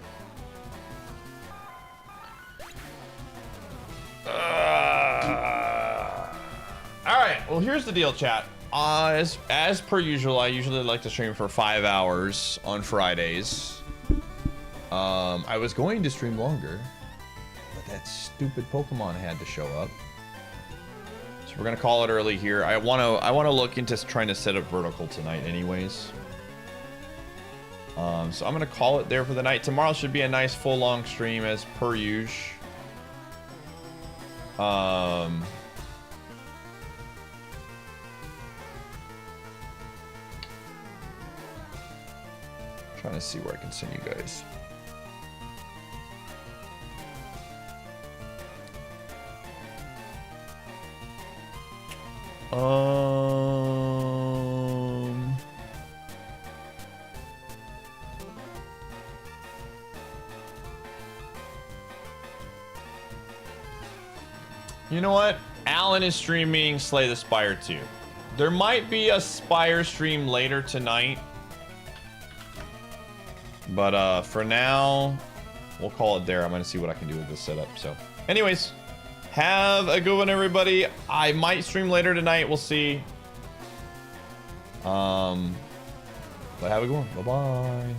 Alright, well here's the deal, chat. As per usual, I usually like to stream for 5 hours on Fridays. I was going to stream longer, but that stupid Pokemon had to show up. So we're gonna call it early here. I wanna look into trying to set up vertical tonight, anyways. So I'm gonna call it there for the night. Tomorrow should be a nice full long stream as per usual. Trying to see where I can send you guys. You know what? Alan is streaming Slay the Spire 2. There might be a Spire stream later tonight. But for now, we'll call it there. I'm going to see what I can do with this setup. So anyways, have a good one, everybody. I might stream later tonight. We'll see. But have a good one. Bye-bye.